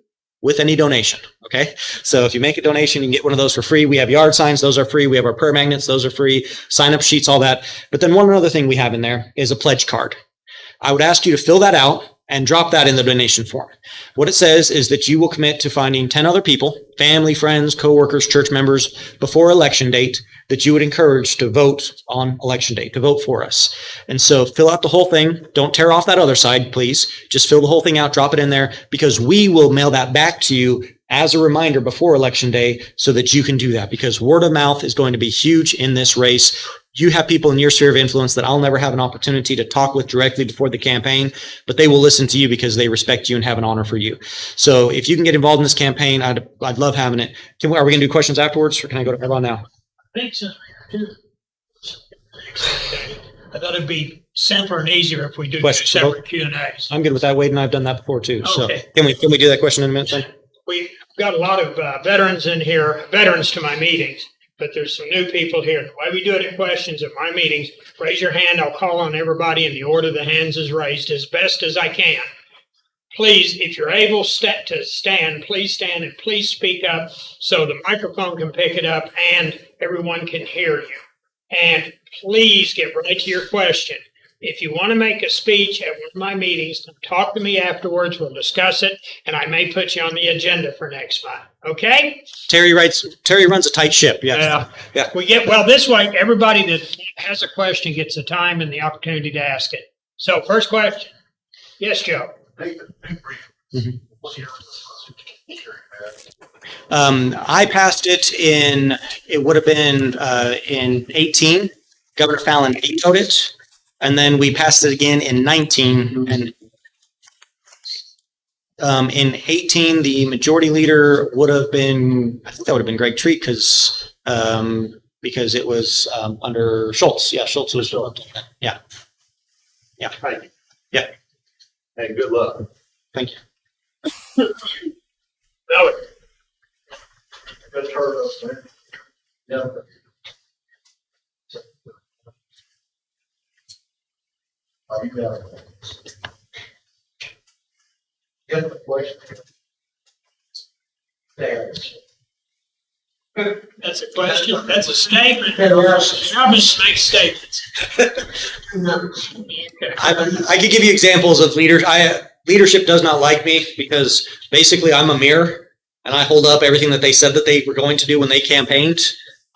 with any donation. Okay. So if you make a donation, you can get one of those for free. We have yard signs. Those are free. We have our prayer magnets. Those are free. Sign up sheets, all that. But then one other thing we have in there is a pledge card. I would ask you to fill that out and drop that in the donation form. What it says is that you will commit to finding 10 other people, family, friends, coworkers, church members, before election date that you would encourage to vote on election day, to vote for us. And so fill out the whole thing. Don't tear off that other side, please. Just fill the whole thing out, drop it in there, because we will mail that back to you as a reminder before election day so that you can do that, because word of mouth is going to be huge in this race. You have people in your sphere of influence that I'll never have an opportunity to talk with directly before the campaign, but they will listen to you because they respect you and have an honor for you. So if you can get involved in this campaign, I'd love having it. Are we going to do questions afterwards, or can I go to everyone now? Thanks. I thought it'd be simpler and easier if we do Questions? separate Q&As. I'm good with that, Wade, and I've done that before too. So Okay. can we do that question in a minute then? We've got a lot of veterans in here, veterans to my meetings, but there's some new people here. The way we do it at questions at my meetings, raise your hand. I'll call on everybody in the order the hands is raised as best as I can. Please, if you're able to stand, please stand and please speak up so the microphone can pick it up and everyone can hear you. And please get right to your question. If you want to make a speech at one of my meetings, talk to me afterwards. We'll discuss it, and I may put you on the agenda for next month. Okay? Terry runs a tight ship. Yes. Yeah. This way, everybody that has a question gets the time and the opportunity to ask it. So, first question. Yes, Joe. I passed it it would have been in 18. Governor Fallon vetoed it. And then we passed it again in 19. And in 18, the majority leader would have been, I think that would have been Greg Treat, because because it was under Schultz. Yeah, Schultz was. Yeah. Yeah. Thank you. Yeah. Hey, good luck. Thank you. Now, let's turn it up, man. Yeah. You got it. You have a question? There. That's a question. That's a statement. Travis makes statements. I could give you examples of leaders. Leadership does not like me because basically I'm a mirror and I hold up everything that they said that they were going to do when they campaigned.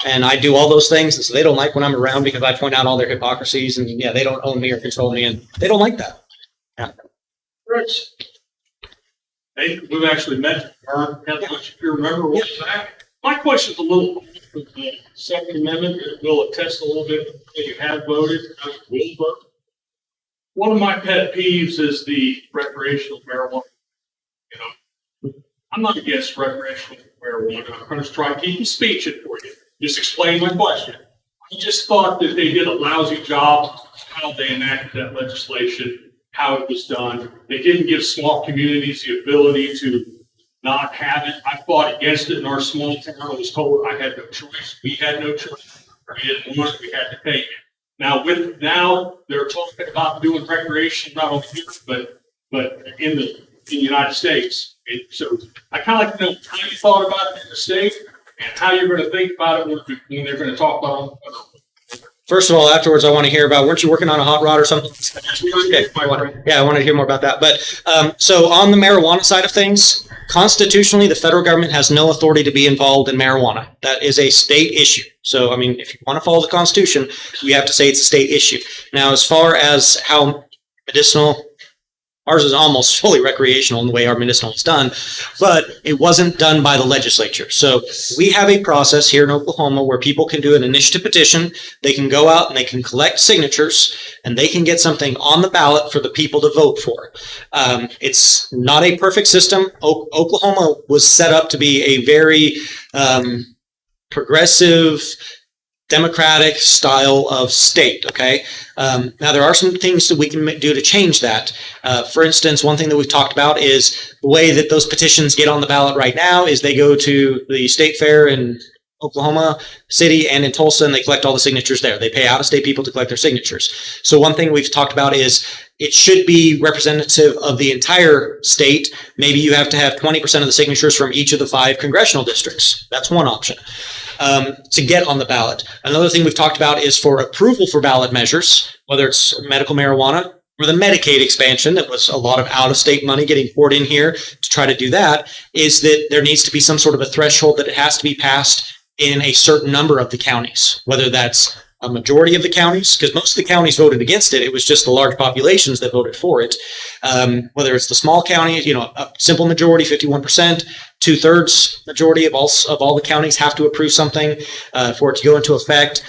And I do all those things. And so they don't like when I'm around because I point out all their hypocrisies and yeah, they don't own me or control me and they don't like that. Yeah. Rich. Hey, we've actually met, if you remember what was back. My question's a little, the Second Amendment will attest a little bit that you have voted, will vote. One of my pet peeves is the recreational marijuana. You know, I'm not against recreational marijuana. I'm going to try to keep the speech in for you. Just explain my question. I just thought that they did a lousy job how they enacted that legislation, how it was done. They didn't give small communities the ability to not have it. I fought against it in our small town. I was told I had no choice. We had no choice. We didn't want it. We had to take it. Now they're talking about doing recreation not only here but in the United States. And so I kind of like to know how you thought about it in the state and how you're going to think about it when they're going to talk about it. First of all, afterwards, I want to hear about, weren't you working on a hot rod or something? Okay. I want to hear more about that. But so on the marijuana side of things, constitutionally, the federal government has no authority to be involved in marijuana. That is a state issue. So, I mean, if you want to follow the Constitution, we have to say it's a state issue. Now, as far as how medicinal, ours is almost fully recreational in the way our medicinal is done, but it wasn't done by the legislature. So we have a process here in Oklahoma where people can do an initiative petition. They can go out and they can collect signatures and they can get something on the ballot for the people to vote for. It's not a perfect system. Oklahoma was set up to be a very progressive, democratic style of state, okay? Now, there are some things that we can do to change that. For instance, one thing that we've talked about is the way that those petitions get on the ballot right now is they go to the state fair in Oklahoma City and in Tulsa, and they collect all the signatures there. They pay out-of-state people to collect their signatures. So one thing we've talked about is it should be representative of the entire state. Maybe you have to have 20% of the signatures from each of the 5 congressional districts. That's one option. To get on the ballot. Another thing we've talked about is for approval for ballot measures, whether it's medical marijuana or the Medicaid expansion, that was a lot of out-of-state money getting poured in here to try to do that, is that there needs to be some sort of a threshold that it has to be passed in a certain number of the counties, whether that's a majority of the counties, because most of the counties voted against it. It was just the large populations that voted for it. Whether it's the small counties, a simple majority, 51%, 2/3 majority of all the counties have to approve something for it to go into effect.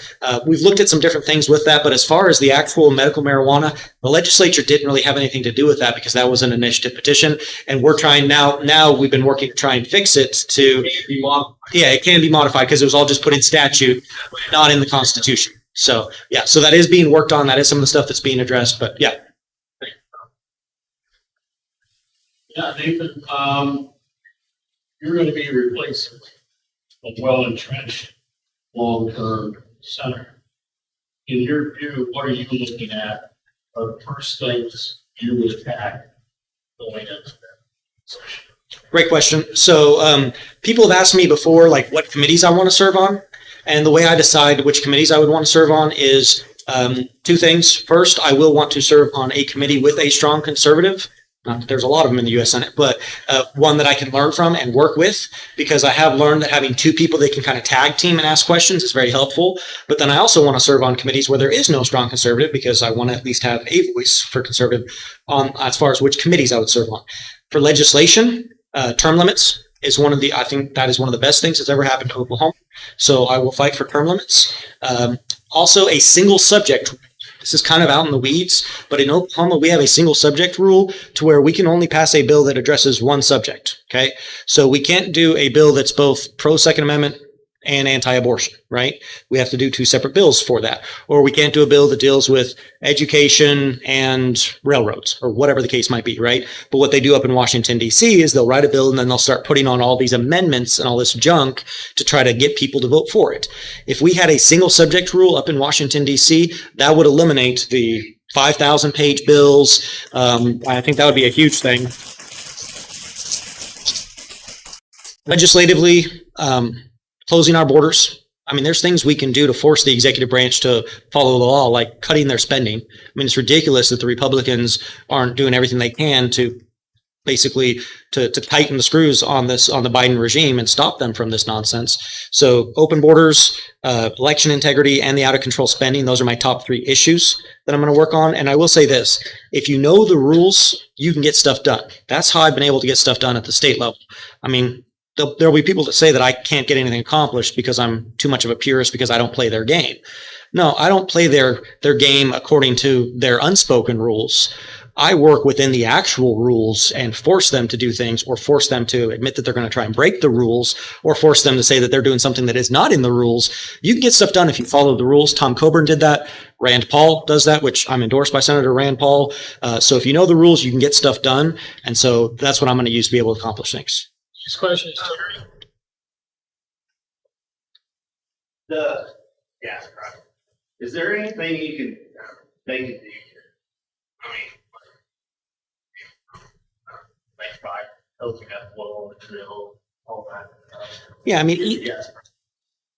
We've looked at some different things with that, but as far as the actual medical marijuana, the legislature didn't really have anything to do with that because that was an initiative petition, and we're trying now we've been working to try and fix it to, it can be modified because it was all just put in statute, not in the Constitution. So, so that is being worked on. That is some of the stuff that's being addressed, but Yeah, Nathan, you're going to be replacing a well-entrenched, long-term center. In your view, what are you looking at are the first things you would attack going into that? Great question. So people have asked me before, like what committees I want to serve on. And the way I decide which committees I would want to serve on is 2 things. First, I will want to serve on a committee with a strong conservative. Not that there's a lot of them in the U.S. Senate, but one that I can learn from and work with, because I have learned that having 2 people they can kind of tag team and ask questions is very helpful. But then I also want to serve on committees where there is no strong conservative, because I want to at least have a voice for conservative on as far as which committees I would serve on. For legislation, term limits is I think that is one of the best things that's ever happened to Oklahoma. So I will fight for term limits. Also, a single subject. This is kind of out in the weeds, but in Oklahoma, we have a single subject rule to where we can only pass a bill that addresses one subject. Okay. So we can't do a bill that's both pro Second Amendment and anti-abortion, right? We have to do two separate bills for that. Or we can't do a bill that deals with education and railroads or whatever the case might be, right? But what they do up in Washington, D.C. is they'll write a bill and then they'll start putting on all these amendments and all this junk to try to get people to vote for it. If we had a single subject rule up in Washington, D.C., that would eliminate the 5,000 page bills. I think that would be a huge thing. Legislatively, closing our borders. I mean, there's things we can do to force the executive branch to follow the law, like cutting their spending. I mean, it's ridiculous that the Republicans aren't doing everything they can to basically to tighten the screws on the Biden regime and stop them from this nonsense. So open borders, election integrity, and the out of control spending, those are my top three issues that I'm going to work on. And I will say this, if you know the rules, you can get stuff done. That's how I've been able to get stuff done at the state level. I mean, there'll be people that say that I can't get anything accomplished because I'm too much of a purist because I don't play their game. No, I don't play their game according to their unspoken rules. I work within the actual rules and force them to do things, or force them to admit that they're going to try and break the rules, or force them to say that they're doing something that is not in the rules. You can get stuff done if you follow the rules. Tom Coburn did that. Rand Paul does that, which I'm endorsed by Senator Rand Paul. So if you know the rules, you can get stuff done. And so that's what I'm going to use to be able to accomplish things. This question is Terry. Is there anything you can they can do? I mean, make fire, open up wall, drill, all that. Yeah, I mean,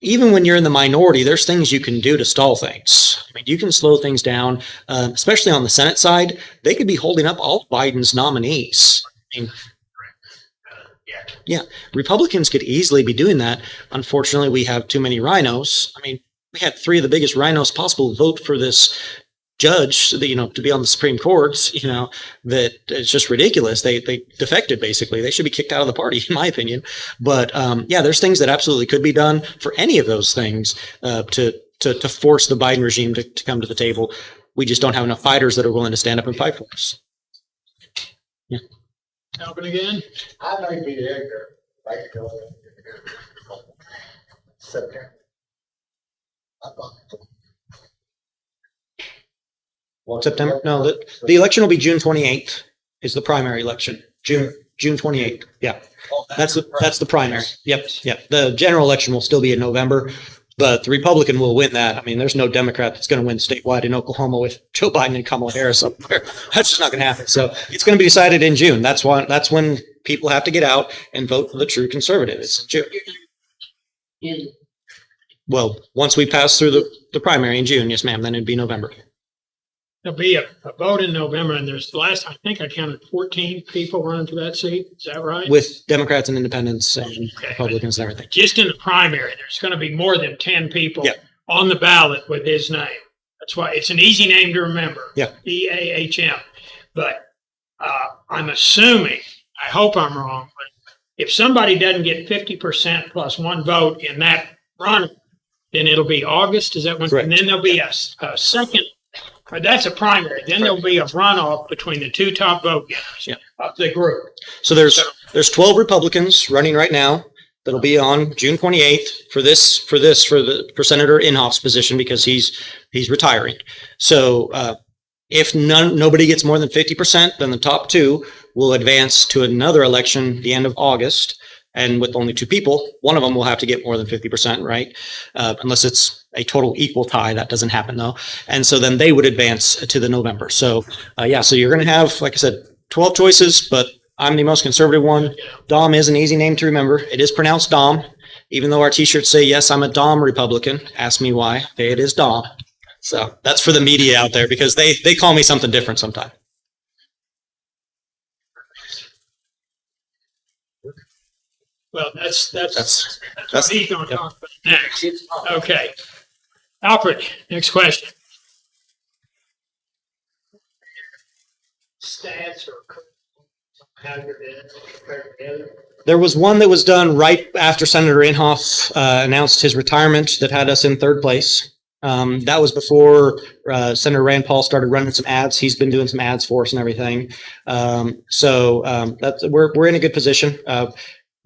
even when you're in the minority, there's things you can do to stall things. I mean, you can slow things down, especially on the Senate side. They could be holding up all Biden's nominees. I mean, yeah, Republicans could easily be doing that. Unfortunately, we have too many rhinos. I mean, we had three of the biggest rhinos possible vote for this judge, that, to be on the Supreme Courts, that it's just ridiculous. They defected, basically. They should be kicked out of the party, in my opinion. But yeah, there's things that absolutely could be done for any of those things to force the Biden regime to come to the table. We just don't have enough fighters that are willing to stand up and fight for us. Yeah. Alvin again? I might be there, like, September. September? No, the election will be June 28th is the primary election. June 28th. Yeah. That's the primary. Yep. The general election will still be in November, but the Republican will win that. I mean, there's no Democrat that's going to win statewide in Oklahoma with Joe Biden and Kamala Harris up there. That's just not going to happen. So it's going to be decided in June. That's when people have to get out and vote for the true conservative. It's June. Well, once we pass through the primary in June, yes, ma'am, then it'd be November. There'll be a vote in November, and there's I think I counted 14 people running for that seat. Is that right? With Democrats and independents and Republicans and everything. Just in the primary, there's going to be more than 10 people on the ballot with his name. That's why it's an easy name to remember. Yeah. EAHM. But I'm assuming, I hope I'm wrong, but if somebody doesn't get 50% plus one vote in that run, then it'll be August. Is that when? Correct. And then there'll be a second. That's a primary. Then there'll be a runoff between the two top vote getters of the group. So there's 12 Republicans running right now that'll be on June 28th for Senator Inhofe's position, because he's retiring. So if nobody gets more than 50%, then the top two will advance to another election the end of August. And with only two people, one of them will have to get more than 50%, right? Unless it's a total equal tie. That doesn't happen, though. And so then they would advance to the November. So, so you're going to have, like I said, 12 choices, but I'm the most conservative one. Dahm is an easy name to remember. It is pronounced Dahm, even though our T-shirts say, yes, I'm a Dahm Republican. Ask me why. Okay, it is Dahm. So that's for the media out there, because they call me something different sometimes. Well, that's what he's going to talk about next. Okay. Alfred, next question. Stats or how you're compared together? There was one that was done right after Senator Inhofe announced his retirement that had us in third place. That was before Senator Rand Paul started running some ads. He's been doing some ads for us and everything. So we're in a good position.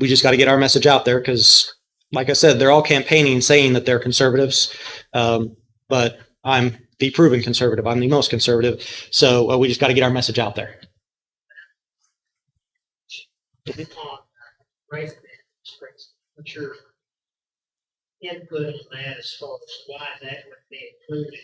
We just got to get our message out there, because like I said, they're all campaigning saying that they're conservatives, but I'm the proven conservative. I'm the most conservative. So we just got to get our message out there. Right. What's your input on that as far as why that would be included?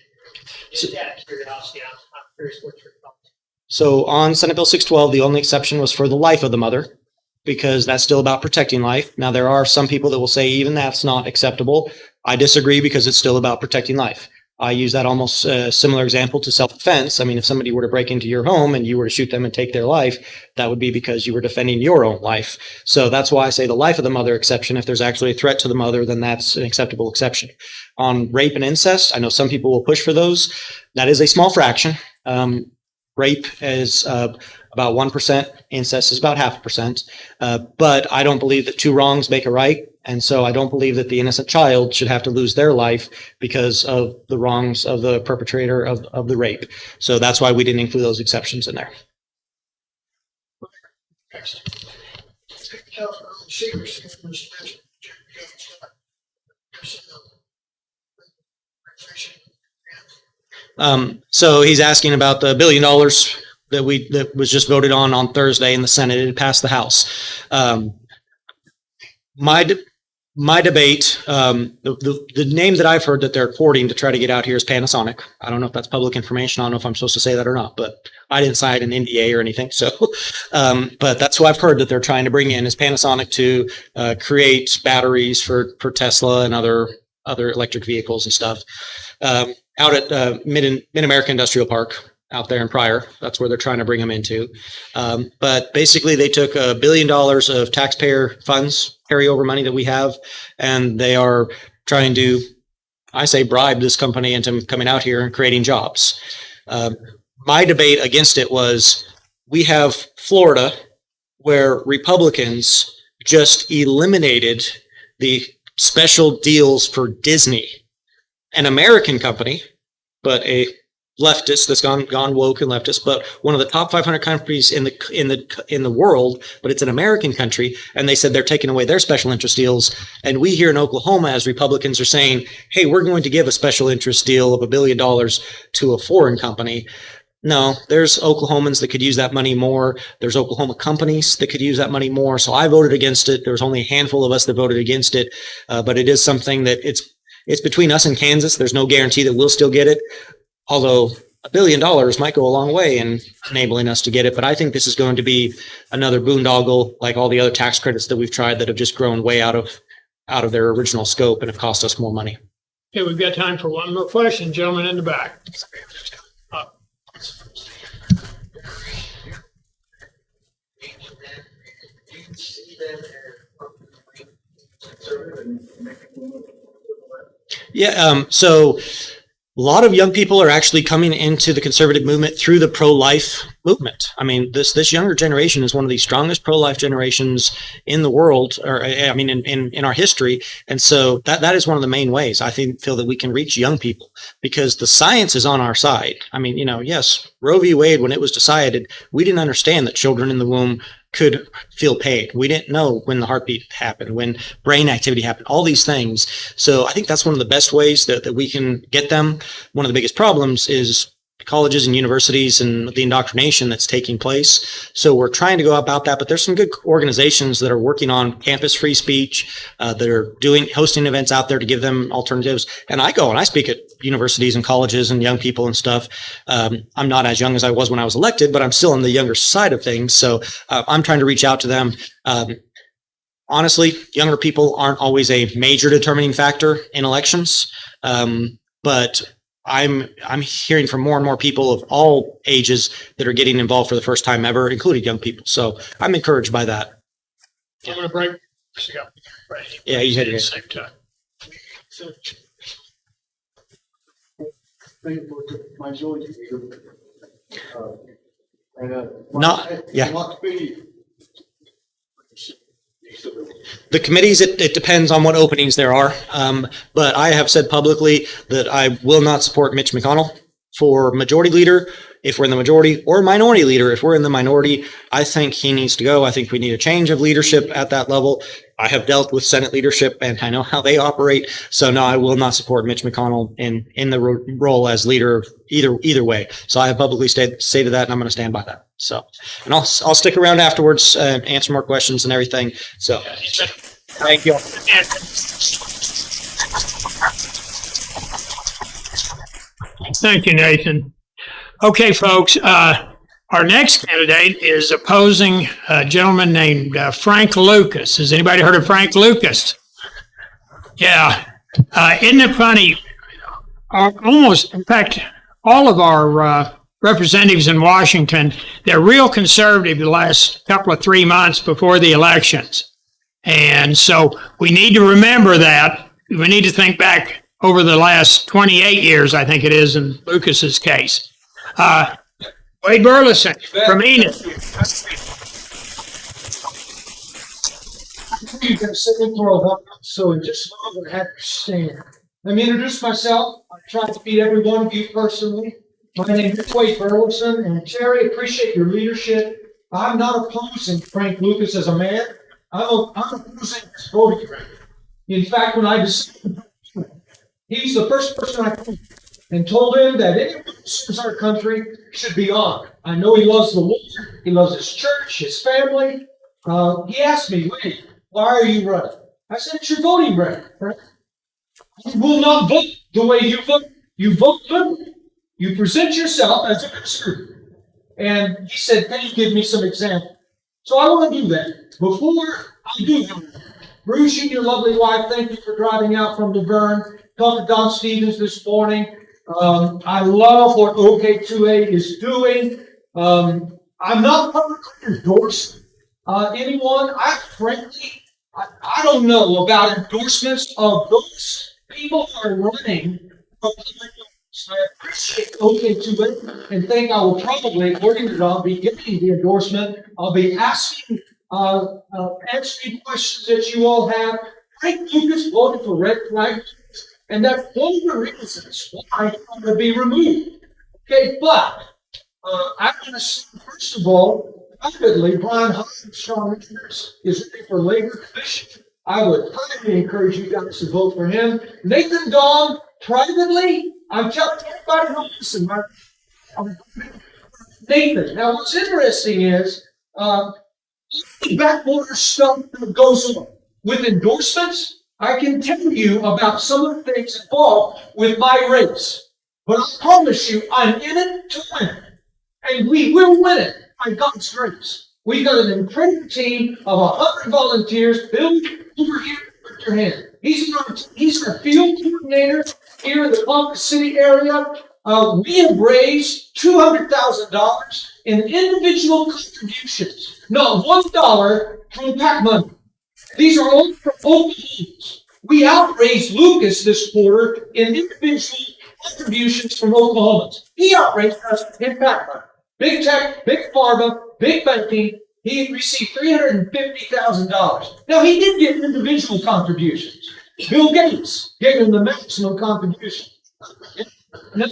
Just out of curiosity, I'm curious what your thoughts. So on Senate Bill 612, the only exception was for the life of the mother, because that's still about protecting life. Now, there are some people that will say even that's not acceptable. I disagree because it's still about protecting life. I use that almost similar example to self-defense. I mean, if somebody were to break into your home and you were to shoot them and take their life, that would be because you were defending your own life. So that's why I say the life of the mother exception. If there's actually a threat to the mother, then that's an acceptable exception. On rape and incest, I know some people will push for those. That is a small fraction. Rape is about 1%. Incest is about 0.5%. But I don't believe that two wrongs make a right. And so I don't believe that the innocent child should have to lose their life because of the wrongs of the perpetrator of the rape. So that's why we didn't include those exceptions in there. So he's asking about the $1 billion that was just voted on Thursday in the Senate. It passed the House. My debate, the name that I've heard that they're courting to try to get out here is Panasonic. I don't know if that's public information. I don't know if I'm supposed to say that or not, but I didn't sign an NDA or anything. So, but that's who I've heard that they're trying to bring in is Panasonic to create batteries for Tesla and other electric vehicles and stuff. Out at Mid-America Industrial Park out there in Pryor. That's where they're trying to bring them into. But basically they took $1 billion of taxpayer funds, carryover money that we have, and they are trying to, I say, bribe this company into coming out here and creating jobs. My debate against it was we have Florida where Republicans just eliminated the special deals for Disney, an American company, but a leftist that's gone woke and leftist, but one of the top 500 countries in the world, but it's an American country, and they said they're taking away their special interest deals. And we here in Oklahoma, as Republicans, are saying, hey, we're going to give a special interest deal of $1 billion to a foreign company. No, there's Oklahomans that could use that money more. There's Oklahoma companies that could use that money more. So I voted against it. There was only a handful of us that voted against it, but it is something that it's between us and Kansas. There's no guarantee that we'll still get it. Although $1 billion might go a long way in enabling us to get it. But I think this is going to be another boondoggle like all the other tax credits that we've tried that have just grown way out of their original scope and have cost us more money. Okay, we've got time for one more question. Gentleman in the back. Yeah, so a lot of young people are actually coming into the conservative movement through the pro-life movement. I mean, this younger generation is one of the strongest pro-life generations in the world, or I mean, in our history. And so that is one of the main ways I feel that we can reach young people, because the science is on our side. I mean, yes, Roe v. Wade, when it was decided, we didn't understand that children in the womb could feel pain. We didn't know when the heartbeat happened, when brain activity happened, all these things. So I think that's one of the best ways that we can get them. One of the biggest problems is colleges and universities and the indoctrination that's taking place. So we're trying to go about that, but there's some good organizations that are working on campus free speech, that are hosting events out there to give them alternatives. And I go and I speak at universities and colleges and young people and stuff. I'm not as young as I was when I was elected, but I'm still on the younger side of things. So I'm trying to reach out to them. Honestly, younger people aren't always a major determining factor in elections. But I'm hearing from more and more people of all ages that are getting involved for the first time ever, including young people. So I'm encouraged by that. I'm going to break. Yeah, you hit it. At the same time. The committees, it depends on what openings there are. But I have said publicly that I will not support Mitch McConnell for majority leader. if we're in the majority, or minority leader if we're in the minority. I think he needs to go. I think we need a change of leadership at that level. I have dealt with Senate leadership and I know how they operate. So no, I will not support Mitch McConnell in the role as leader either way. So I have publicly stated that, and I'm going to stand by that. So, and I'll stick around afterwards and answer more questions and everything. So thank you. Thank you, Nathan. Okay, folks, our next candidate is opposing a gentleman named Frank Lucas. Has anybody heard of Frank Lucas? Yeah. Isn't it funny? In fact, all of our representatives in Washington, they're real conservative the last couple of 3 months before the elections. And so we need to remember that. We need to think back over the last 28 years, I think it is, in Lucas's case. Wade Burleson from Inhofe. You've been sitting for a while, so in just a moment, I have to stand. Let me introduce myself. I try to meet every one of you personally. My name is Wade Burleson, and Terry, appreciate your leadership. I'm not opposing Frank Lucas as a man. I'm opposing his voting record. In fact, when I decided, he's the first person I called and told him that anyone who serves our country should be honored. I know he loves the Lord, he loves his church, his family. He asked me, Wade, why are you running? I said, it's your voting record, right? You will not vote the way you vote. You vote liberally. You present yourself as a conservative. And he said, can you give me some examples? So I want to do that. Before I do that, Bruce, you and your lovely wife, thank you for driving out from Laverne. Talked to Don Stevens this morning. I love what OK2A is doing. I'm not publicly endorsing anyone. I don't know about endorsements of those people who are running for public office. I appreciate OK2A and think I will probably, according to Dahm, be getting the endorsement. I'll be asking, answering questions that you all have. Frank Lucas voted for red flag. And that's one of the reasons why I'm going to be removed. Okay, but I'm going to say, first of all, privately, Brian Huff and Sean Richards is running for Labor Commission. I would highly encourage you guys to vote for him. Nathan Dahm, privately, I'm telling everybody who listens, Nathan. Now, what's interesting is backwater stuff that goes on with endorsements. I can tell you about some of the things involved with my race. But I promise you, I'm in it to win it. And we will win it by God's grace. We've got an incredible team of 100 volunteers. Bill, over here, put your hand. He's our field coordinator here in the Columbus City area. We have raised $200,000 in individual contributions. Not $1 from PAC money. These are all from Oklahomans. We outraised Lucas this quarter in individual contributions from Oklahomans. He outraised us in PAC money. Big tech, big pharma, big banking. He received $350,000. Now, he did get individual contributions. Bill Gates gave him the maximum contribution. Now,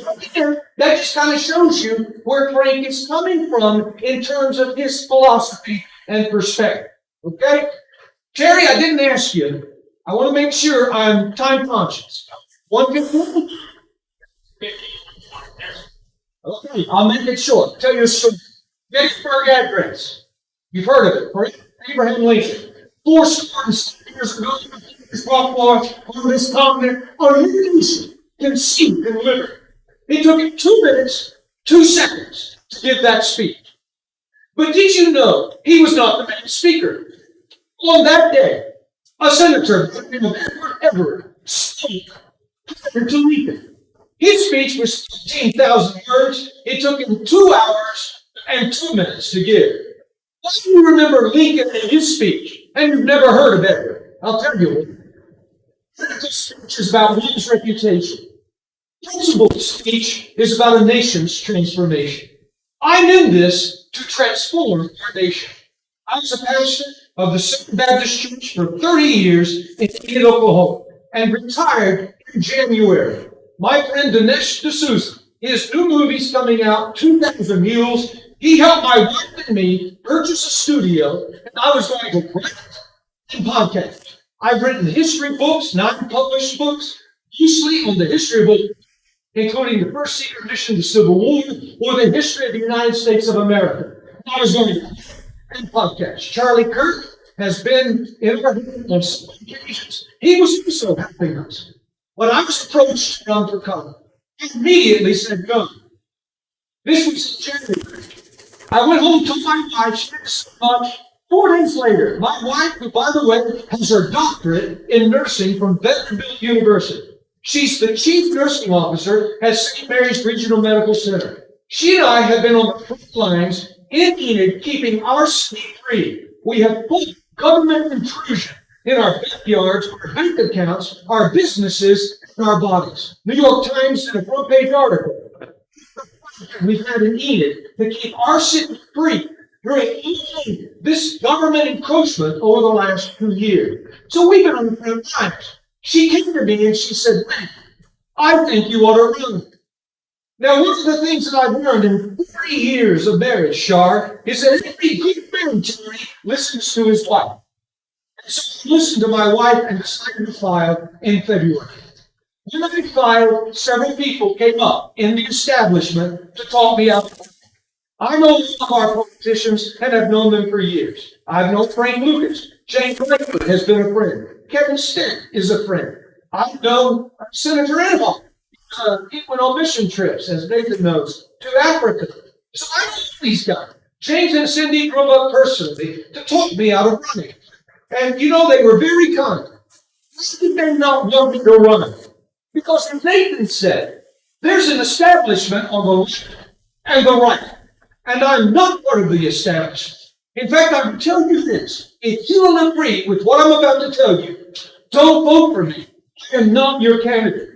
that just kind of shows you where Frank is coming from in terms of his philosophy and perspective. Okay? Terry, I didn't ask you. I want to make sure I'm time conscious. 1:15? Okay, I'll make it short. Tell you a story. Gettysburg Address. You've heard of it, right? Abraham Lincoln. 4 years ago, his brought forth on this continent a new nation conceived and delivered. It took him 2 minutes, 2 seconds to give that speech. But did you know he was not the main speaker? On that day, a senator by the name of Edward Everett spoke to Lincoln. His speech was 15,000 words. It took him 2 hours and 2 minutes to give. Why do you remember Lincoln and his speech, and you've never heard of Everett? I'll tell you. This speech is about one's reputation. Principled speech is about a nation's transformation. I'm in this to transform our nation. I was a pastor of the Second Baptist Church for 30 years in Oklahoma and retired in January. My friend Dinesh D'Souza, His new movie's coming out, 2,000 Mules. He helped my wife and me purchase a studio, and I was going to write and podcast. I've written history books, non-published books, usually on the history of books, including the first secret mission to the Civil War or the history of the United States of America. I was going to and podcast. Charlie Kirk has been in our home on some occasions. He was also helping us. When I was approached to run for Congress, I immediately said no. This was in January. I went home to my wife. She did so much. 4 days later, my wife, who, by the way, has her doctorate in nursing from Vanderbilt University. She's the chief nursing officer at St. Mary's Regional Medical Center. She and I have been on the front lines in Enid, keeping our city free. We have full government intrusion in our backyards, our bank accounts, our businesses, and our bodies. New York Times did a front-page article. We've had in Enid to keep our city free during this government encroachment over the last 2 years. So we've been on the front lines. She came to me and she said, "Man, I think you ought to run." Now, one of the things that I've learned in 40 years of marriage, Shar, is that every good military listens to his wife. And so I listened to my wife and decided to file in February. When I filed, several people came up in the establishment to talk me out. I know some of our politicians and have known them for years. I've known Frank Lucas. Jane Lakewood has been a friend. Kevin Stitt is a friend. I've known Senator Inhofe. He went on mission trips, as Nathan knows, to Africa. So I know these guys. James and Cindy drove up personally to talk me out of running. And you know, they were very kind. Why did they not want me to run? Because as Nathan said, there's an establishment on the left and the right. And I'm not part of the establishment. In fact, I will tell you this. If you will agree with what I'm about to tell you, don't vote for me. I am not your candidate.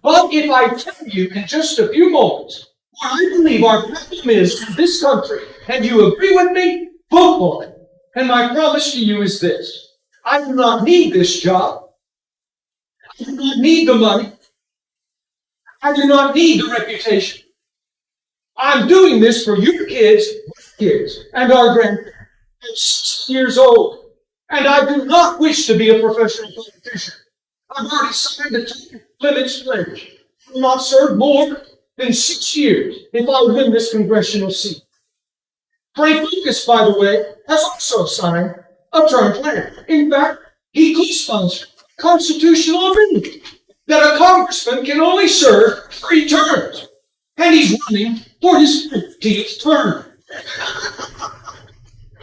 But if I tell you in just a few moments what I believe our problem is in this country, and you agree with me, vote for it. And my promise to you is this. I do not need this job. I do not need the money. I do not need the reputation. I'm doing this for your kids, and our grandparents. I'm 6 years old, and I do not wish to be a professional politician. I've already signed a limits pledge. I will not serve more than 6 years if I win this congressional seat. Frank Lucas, by the way, has also signed a term plan. In fact, he co-sponsored a constitutional amendment that a congressman can only serve 3 terms. And he's running for his 15th term.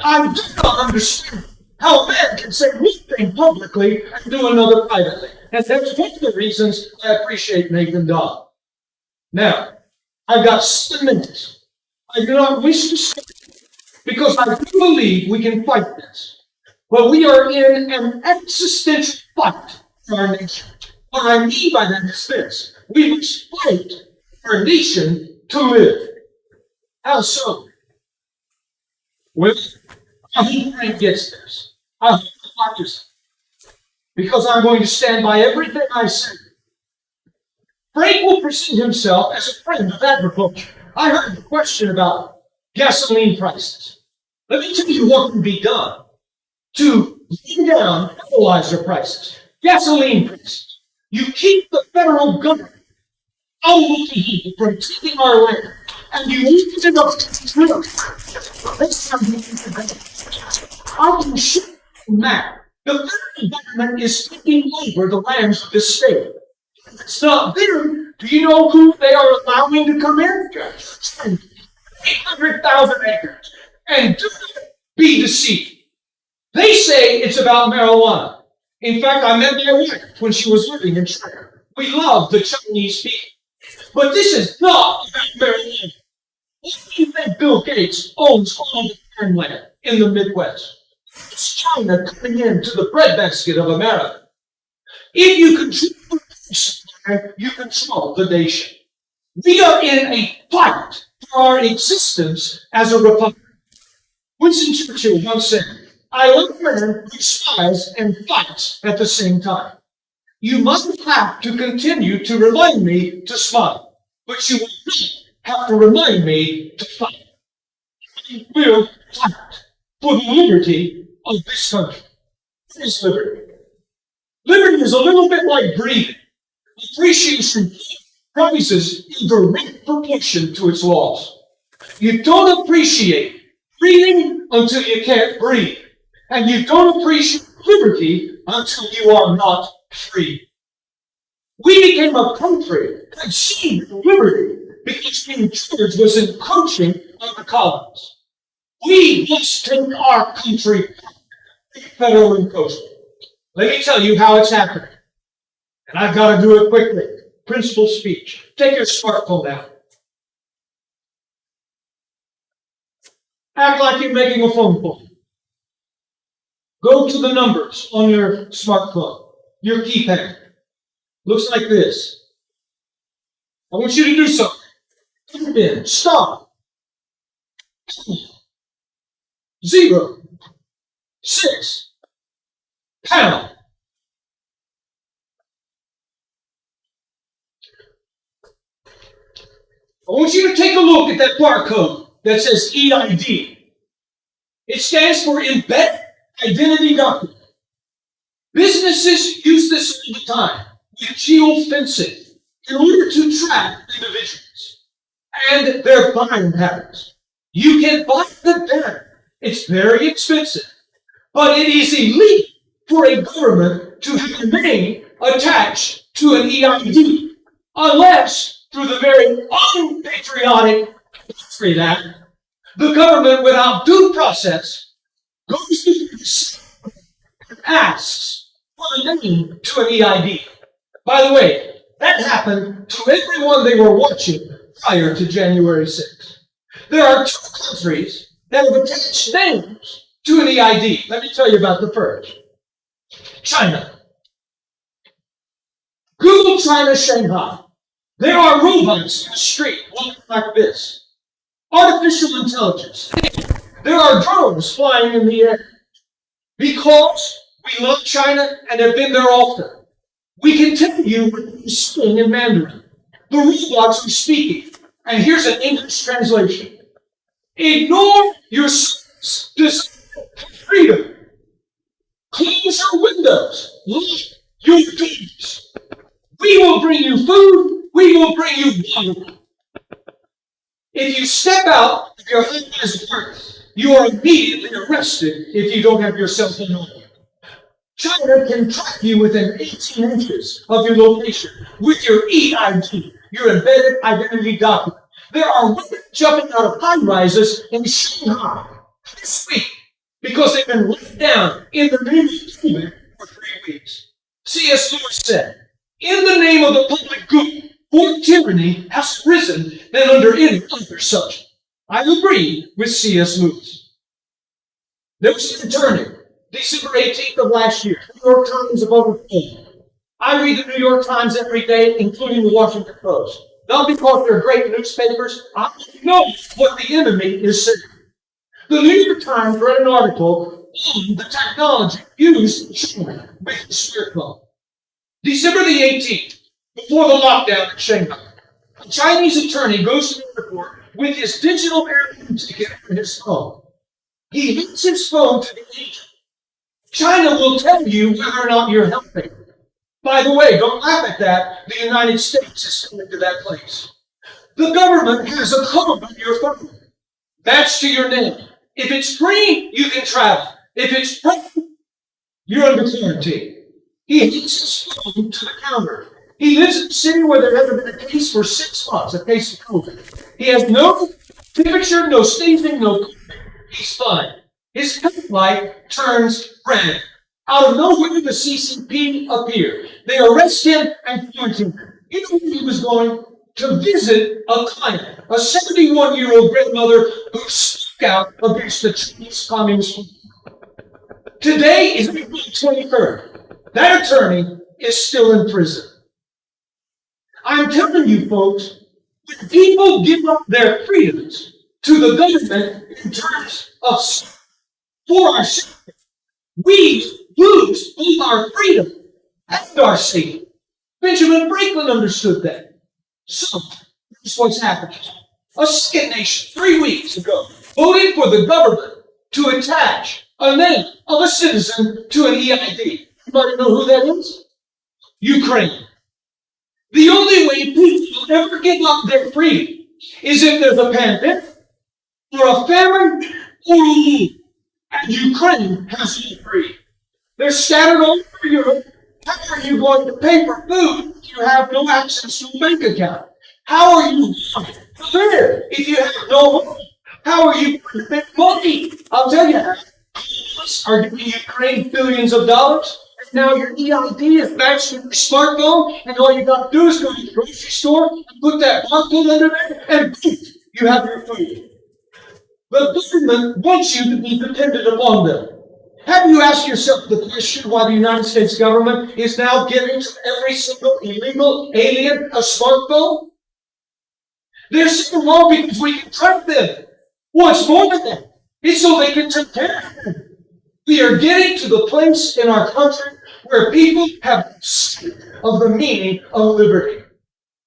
I do not understand how a man can say one thing publicly and do another privately. And that's one of the reasons I appreciate Nathan Dahm. Now, I've got 7 minutes. I do not wish to say because I do believe we can fight this. But we are in an existential fight for our nation. What I mean by that is this. We must fight for our nation to live. How so? Well, I hope Frank gets this. I hope he watches it. Because I'm going to stand by everything I say. Frank will present himself as a friend of agriculture. I heard the question about gasoline prices. Let me tell you what can be done to bring down fertilizer prices, gasoline prices. You keep the federal government out of the heat from taking our land, and you lift it up to the I can show you map. The federal government is taking over the lands of this state. If it's not them, do you know who they are allowing to come in? 800,000 acres. And do not be deceived. They say it's about marijuana. In fact, I met my wife when she was living in China. We love the Chinese people. But this is not about marijuana. Why do you think Bill Gates owns all the farmland in the Midwest? It's China coming into the breadbasket of America. If you control the supply, you control the nation. We are in a fight for our existence as a republic. Winston Churchill once said, I love a man who smiles and fights at the same time. You must have to continue to remind me to smile. but you will not have to remind me to fight. I will fight for the liberty of this country. What is liberty? Liberty is a little bit like breathing. Appreciation rises in direct proportion to its laws. You don't appreciate breathing until you can't breathe. And you don't appreciate liberty until you are not free. We became a country that achieved liberty because King George was encroaching on the colonies. We must take our country back, federal encroachment. Let me tell you how it's happening. And I've got to do it quickly. Principal speech. Take your smartphone out. Act like you're making a phone call. Go to the numbers on your smartphone, your keypad. Looks like this. I want you to do something. Type in, stop. 0, 6, pound. I want you to take a look at that barcode that says EID. It stands for Embedded Identity Document. Businesses use this all the time with geofencing in order to track individuals and their buying habits. You can buy the data. It's very expensive, but it is illegal for a government to have a name attached to an EID unless, through the very unpatriotic Patriot Act, the government, without due process, goes to the and asks for a name to an EID. By the way, that happened to everyone they were watching prior to January 6th. There are 2 countries that have attached names to an EID. Let me tell you about the first. China. Google China, Shanghai. There are robots in the street walking like this. Artificial intelligence. There are drones flying in the air. Because we love China and have been there often, we can tell you what they're saying in Mandarin. The robots are speaking. And here's an English translation. Ignore your desire for freedom. Close your windows. Lock your doors. We will bring you food. We will bring you water. If you step out of your husband's work, you are immediately arrested if you don't have your cell phone on you. China can track you within 18 inches of your location with your EID, your embedded identity document. There are women jumping out of high-rises in Shanghai this week because they've been let down in the name of COVID for 3 weeks. C.S. Lewis said, in the name of the public good, more tyranny has risen than under any other subject. I agree with C.S. Lewis. There was an attorney, December 18th of last year, New York Times above overflowing. I read the New York Times every day, including the Washington Post. Not because they're great newspapers, I know what the enemy is saying. The New York Times read an article on the technology used in China with the smartphone. December the 18th, before the lockdown in Shanghai, a Chinese attorney goes to the airport with his digital airline ticket on his phone. He hands his phone to the agent. China will tell you whether or not you're healthy. By the way, don't laugh at that. The United States is coming to that place. The government has a code on your phone. That's to your name. If it's green, you can travel. If it's purple, you're under quarantine. He hands his phone to the counter. He lives in a city where there hasn't been a case for 6 months, a case of COVID. He has no temperature, no sneezing, no COVID. He's fine. His health light turns red. Out of nowhere, the CCP appeared. They arrest him and quarantine him. You know where he was going? To visit a client, a 71-year-old grandmother who spoke out against the Chinese Communist Party. Today is April 23rd. That attorney is still in prison. I'm telling you, folks, when people give up their freedoms to the government in terms of for our safety, we lose both our freedom and our safety. Benjamin Franklin understood that. So, Here's what's happening. A second nation 3 weeks ago voted for the government to attach a name of a citizen to an EID. Anybody know who that is? Ukraine. The only way people will ever give up their freedom is if there's a pandemic, or a famine, or a war. And Ukraine has no freedom. They're scattered all over Europe. How are you going to pay for food if you have no access to a bank account? How are you going to live if you have no home? How are you going to make money? I'll tell you how. Are giving Ukraine billions of dollars. And now your EID is matched with your smartphone, and all you got to do is go to the grocery store and put that barcode under there, and boom, you have your food. The government wants you to be dependent upon them. Have you asked yourself the question why the United States government is now giving to every single illegal alien a smartphone? They're so wrong because we can track them. What's more than that? It's so they can take care of them. We are getting to the place in our country where people have sight of the meaning of liberty.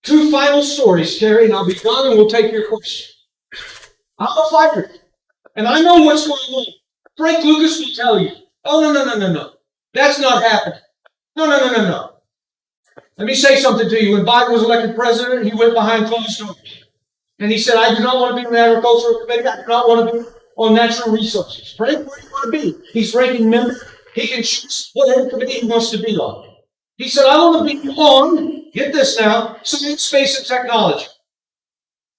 2 final stories, Terry, and I'll be done and we'll take your question. I'm a fighter, and I know what's going on. Frank Lucas will tell you, oh, no. That's not happening. No. Let me say something to you. When Biden was elected president, he went behind closed doors. And he said, I do not want to be on the agricultural committee. I do not want to be on natural resources. Frank, where do you want to be? He's ranking member. He can choose whatever committee he wants to be on. He said, I want to be on, get this now, science, space, and technology.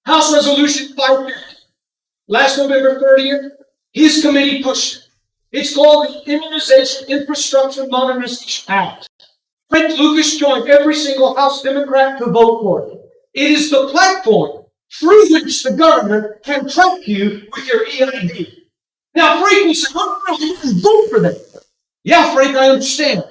House Resolution 550. Last November 30th, his committee pushed it. It's called the Immunization Infrastructure Modernization Act. Frank Lucas joined every single House Democrat to vote for it. It is the platform through which the government can track you with your EID. Now, Frank will say, no, you didn't vote for that. Yeah, Frank, I understand.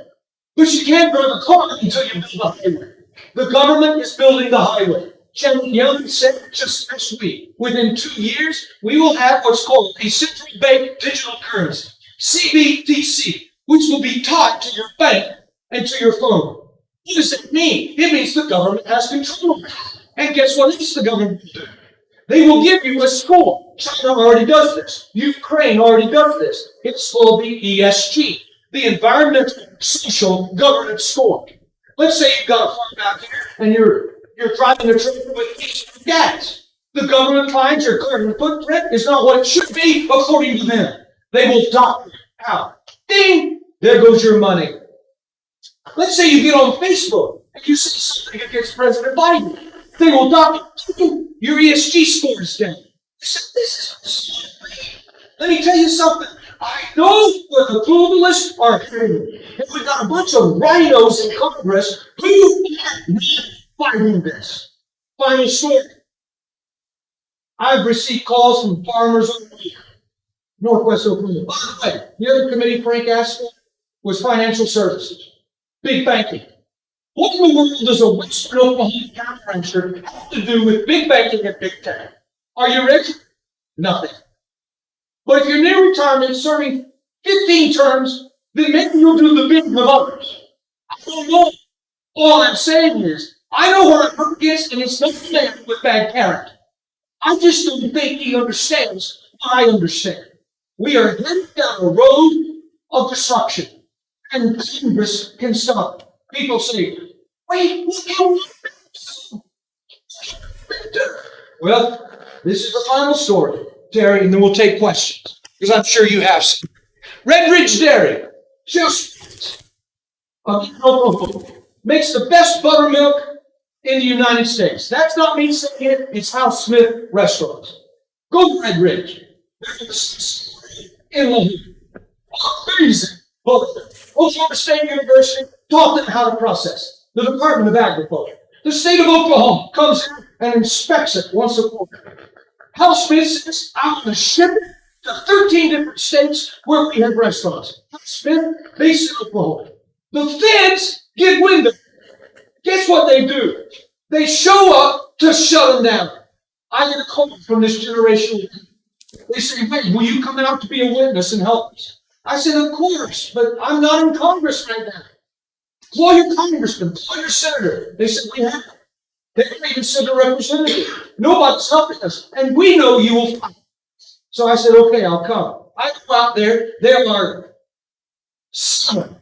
But you can't drive a car until you build a highway. The government is building the highway. Chairman Young said just last week, within 2 years, we will have what's called a central bank digital currency, CBDC, which will be tied to your bank and to your phone. What does that mean? It means the government has control of it. And guess what else the government will do? They will give you a score. China already does this. Ukraine already does this. It's called the ESG, the Environmental Social Governance Score. Let's say you've got a farm out here and you're driving a trailer with gas. The government finds your carbon footprint is not what it should be according to them. They will dock you out. Ding! There goes your money. Let's say you get on Facebook and you say something against President Biden. They will dock you. Your ESG score is down. Let me tell you something. I know what the globalists are doing. And we've got a bunch of rhinos in Congress who are not fighting this. Final story. I've received calls from farmers over here, Northwest Oklahoma. By the way, the other committee Frank asked for was financial services, big banking. What in the world does a Western Oklahoma county rancher have to do with big banking and big tech? Are you ready? Nothing. But if you're near retirement serving 15 terms, then maybe you'll do the bidding of others. I don't know. All I'm saying is, I know what I'm up against, and it's not a man with bad character. I just don't think he understands what I understand. We are headed down a road of destruction, and Congress can stop it. People say, wait, what can we do? Well, this is the final story, Terry, and then we'll take questions, because I'm sure you have some. Red Ridge Dairy, just makes the best buttermilk in the United States. That's not me saying it, it's House Smith Restaurants. Go to Red Ridge. In Lahore. Amazing. Oklahoma State University taught them how to process. The Department of Agriculture. The state of Oklahoma comes in and inspects it once a quarter. House Smith says, I'm going to ship it to 13 different states where we have restaurants. House Smith, based in Oklahoma. The feds get wind of it. Guess what they do? They show up to shut them down. I get a call from this generation. They say, hey, will you come out to be a witness and help us? I said, of course, but I'm not in Congress right now. Call your congressman, call your senator. They said, we have. They don't even send a representative. Nobody's helping us. And we know you will fight. So I said, okay, I'll come. I go out there. There are 7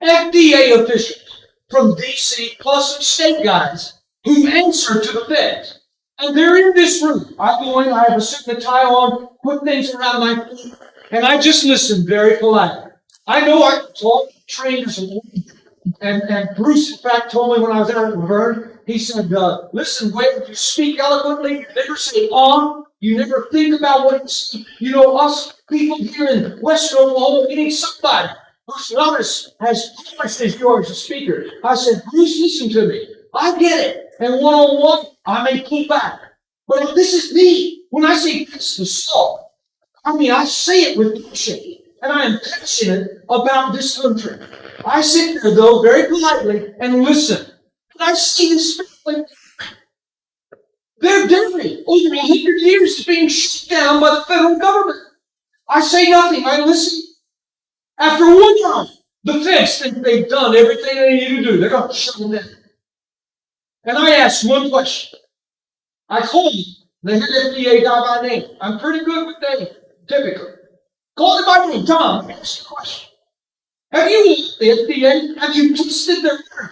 FDA officials from D.C. plus some state guys who answer to the feds. And they're in this room. I go in, I have a suit and a tie on, put things around my feet, and I just listen very politely. I know I can talk, trained as a lawyer. And Bruce, in fact, told me when I was out at Laverne, he said, listen, Wade, you speak eloquently, you never say on, you never think about what you say. You know, us people here in Western Oklahoma, we need somebody who's not as polished as yours, a speaker. I said, Bruce, listen to me. I get it. And one-on-one, I may pull back. But this is me. When I say it's the salt, I mean, I say it with passion. And I am passionate about this country. I sit there, though, very politely and listen. And I see this family. Their dairy, over 100 years, is being shut down by the federal government. I say nothing. I listen. After one time, the feds think they've done everything they need to do. They're going to shut them down. And I asked one question. I called the head FDA guy by name. I'm pretty good with names, typically. Called him by name. Dahm, I asked the question. Have you looked at the FDA? Have you twisted their word?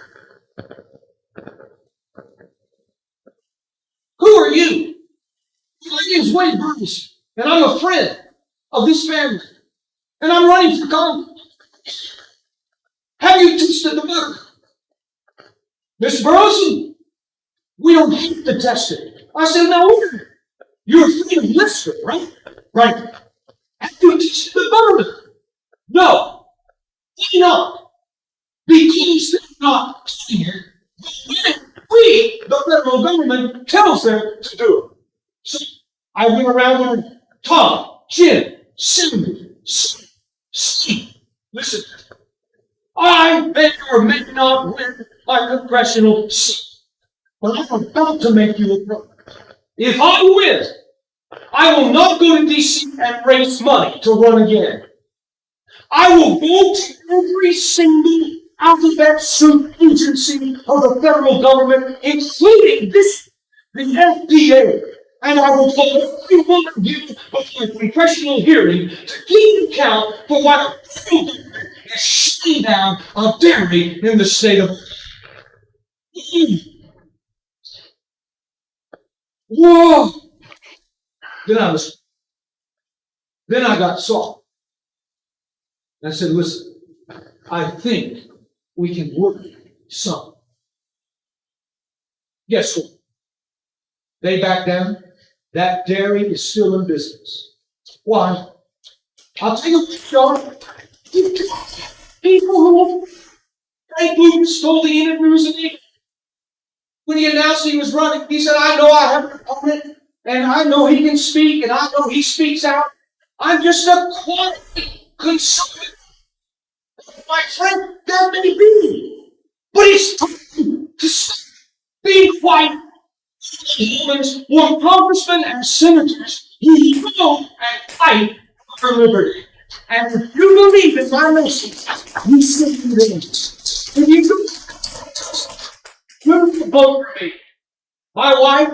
Who are you? My name is Wade Burleson, and I'm a friend of this family. And I'm running for Congress. Have you twisted the word? Mr. Burleson, we don't have to test it. I said, now wait a minute. You're afraid of Lister, right? Right. Have you tested the government? No. Why not? Because they're not clear. We, the federal government, tells them to do it. So I went around the room. Tom, Jim, Cindy, Steve, listen. I may or may not win my congressional seat, but I'm about to make you a promise. If I win, I will not go to D.C. and raise money to run again. I will go to every single alphabet soup agency of the federal government, including the FDA, and I will call every one of you before a congressional hearing to keep account for what the federal government is shutting down a dairy in the state of. Whoa! Then I got soft. I said, listen, I think we can work some. Guess what? They back down. That dairy is still in business. Why? I'll tell you what, John. People who Frank Lucas told the Enid News and Eagle. When he announced he was running, he said, I know I have an opponent, and I know he can speak, and I know he speaks out. I'm just a quiet consultant. My friend, that may be. But it's time to stop being quiet. Humans want congressmen and senators who go and fight for liberty. And if you believe in my message, you should be there. If you do, vote for me. My wife,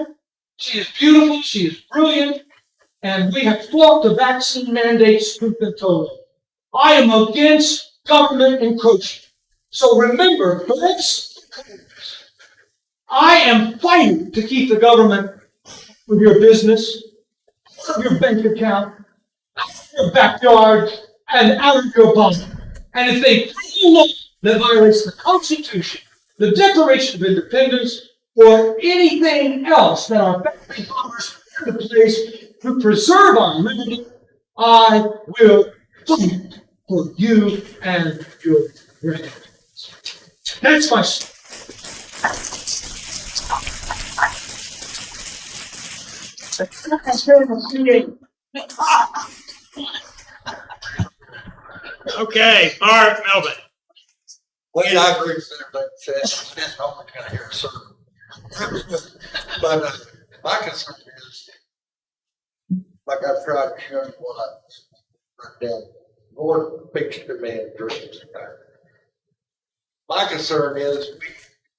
she is beautiful, she is brilliant, and we have fought the vaccine mandates tooth and toe. I am against government encroachment. So remember, folks, I am fighting to keep the government with your business, your bank account, your backyard, and out of your body. And if they bring a law that violates the Constitution, the Declaration of Independence, or anything else that our founding fathers put into place to preserve our liberty, I will fight for you and your grandkids. That's my story. Okay, Mark Melvin. Wade, I agree with everything you said. I'm only kind of here to serve. But my concern is, like I've tried to show you what I wrote down, more picture demand versus time. My concern is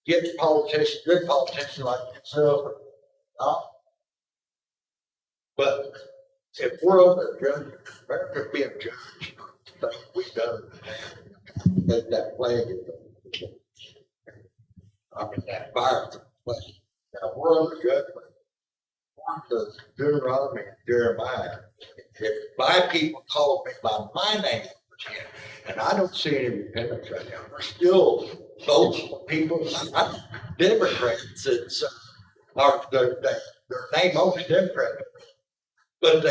get politicians, good politicians like yourself. But if we're over judge, there could be a judge. Thing we've done that flag is that fire flag. Now we're under judgment. The Deuteronomy and Jeremiah. If my people call me by my name, and I don't see any repentance right now. We're still those people. Democrats that are their name on the Democrat, but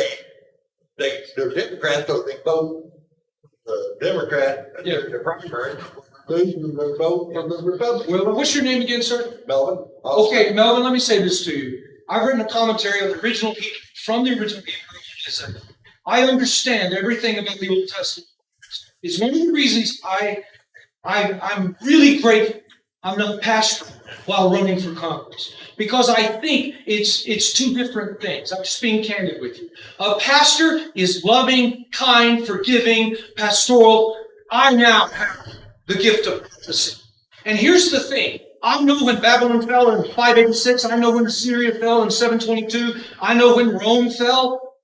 they're Democrats, so they vote Democrat in the primary. Losing their vote for the Republican. Well, what's your name again, sir? Melvin. Okay, Melvin, let me say this to you. I've written a commentary on the original Hebrew, from the original Hebrew. I understand everything about the Old Testament. It's one of the reasons I'm really grateful I'm not a pastor while running for Congress. Because I think it's two different things. I'm just being candid with you. A pastor is loving, kind, forgiving, pastoral. I now have the gift of prophecy. And here's the thing. I know when Babylon fell in 586. I know when Assyria fell in 722. I know when Rome fell,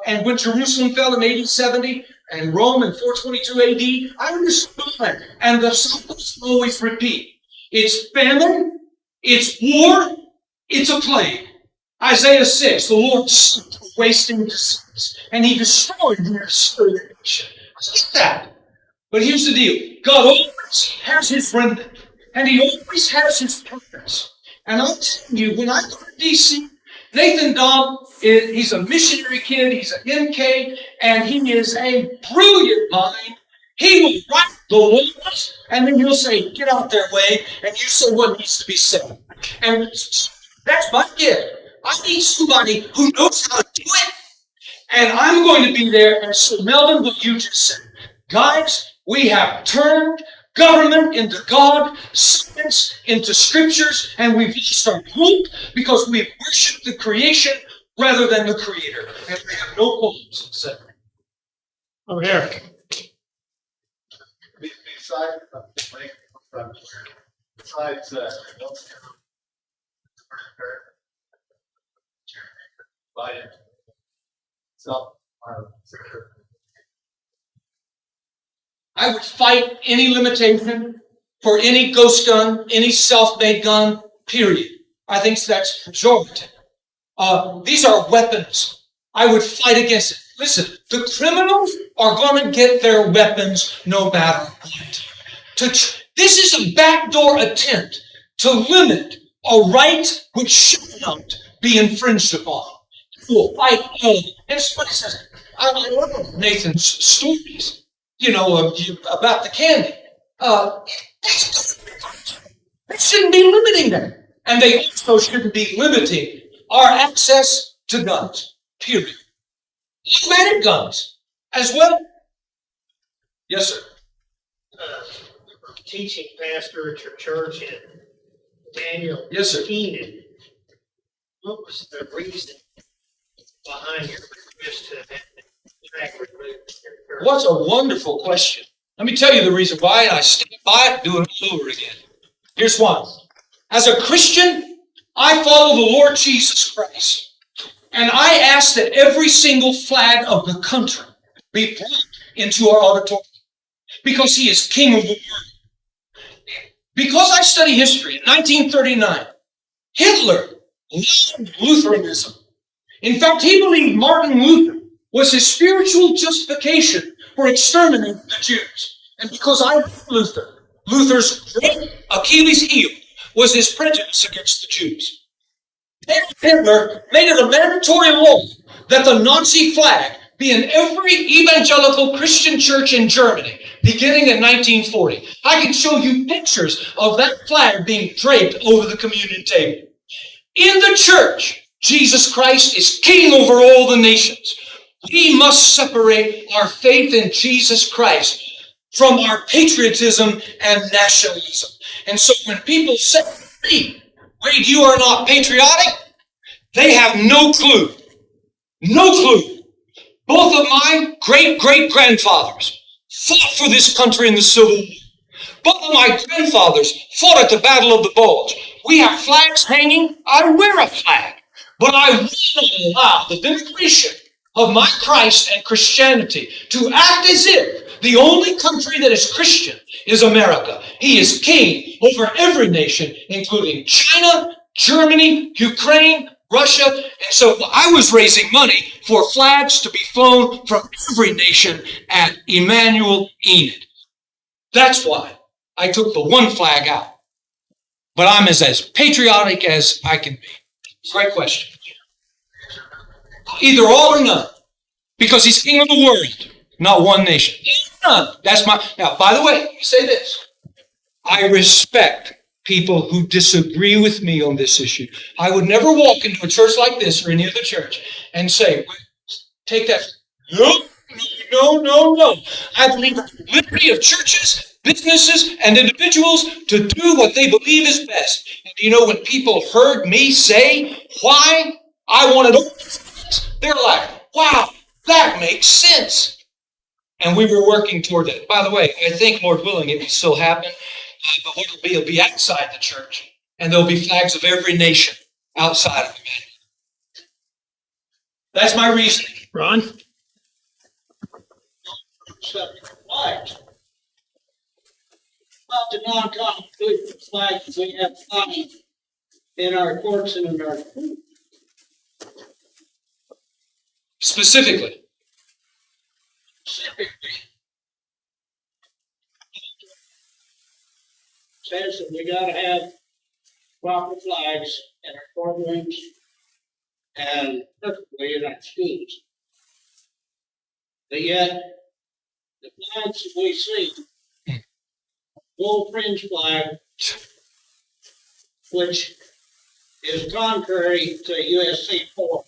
and when Jerusalem fell in 8070, and Rome in 422 AD. I understand that. And the cycles always repeat. It's famine, it's war, it's a plague. Isaiah 6, the Lord sent a wasting disease, and he destroyed the Assyrian nation. I get that. But here's the deal. God always has his remnant. And he always has his purpose. And I'll tell you, when I go to D.C., Nathan Dahm, he's a missionary kid, he's an MK, and he is a brilliant mind. He will write the laws, and then he'll say, get out their way, and you say what needs to be said. And that's my gift. I need somebody who knows how to do it. And I'm going to be there and say, Melvin, what you just said. Guys, we have turned government into God, science into scriptures, and we've lost our hope because we've worshipped the creation rather than the Creator. And we have no homes, etc. Over here. Besides Vaden, I would fight any limitation for any ghost gun, any self-made gun, period. I think that's pejorative. These are weapons. I would fight against it. Listen, the criminals are going to get their weapons no matter what. This is a backdoor attempt to limit a right which should not be infringed upon. We'll fight all. And somebody says, I love Nathan's stories, about the candy. They shouldn't be limiting that. And they also shouldn't be limiting our access to guns, period. Automatic guns as well. Yes, sir. Teaching pastor at your church in Daniel. Yes, sir. Keenan. What was the reason behind your request to have the track removed? What's a wonderful question. Let me tell you the reason why, and I stand by it, do it all over again. Here's one. As a Christian, I follow the Lord Jesus Christ. And I ask that every single flag of the country be brought into our auditorium because he is king of the world. Because I study history, in 1939, Hitler loved Lutheranism. In fact, he believed Martin Luther was his spiritual justification for exterminating the Jews. And because I love Luther, Luther's great Achilles heel was his prejudice against the Jews. Hitler made it a mandatory law that the Nazi flag be in every evangelical Christian church in Germany, beginning in 1940. I can show you pictures of that flag being draped over the communion table. In the church, Jesus Christ is king over all the nations. We must separate our faith in Jesus Christ from our patriotism and nationalism. And so when people say, Wade, you are not patriotic, they have no clue. No clue. Both of my great-great-grandfathers fought for this country in the Civil War. Both of my grandfathers fought at the Battle of the Bulge. We have flags hanging. I wear a flag. But I will not allow the denigration of my Christ and Christianity to act as if the only country that is Christian is America. He is king over every nation, including China, Germany, Ukraine, Russia. And so I was raising money for flags to be flown from every nation at Emmanuel Enid. That's why I took the one flag out. But I'm as patriotic as I can be. Great question. Either all or none. Because he's king of the world, not one nation. None. That's my... Now, by the way, let me say this. I respect people who disagree with me on this issue. I would never walk into a church like this or any other church and say, take that. No. I believe in the liberty of churches, businesses, and individuals to do what they believe is best. And you know, when people heard me say why I wanted all these things, they're like, wow, that makes sense. And we were working toward that. By the way, I think, Lord willing, it will still happen. But what it'll be outside the church. And there'll be flags of every nation outside of Emmanuel. That's my reasoning. Ron? Flags. About the non-constitutional flags we have flying in our courts and in our schools. Specifically. Says that we gotta have proper flags in our courtrooms and particularly in our schools. But yet, the flags that we see, full fringe flag, which is contrary to USC 4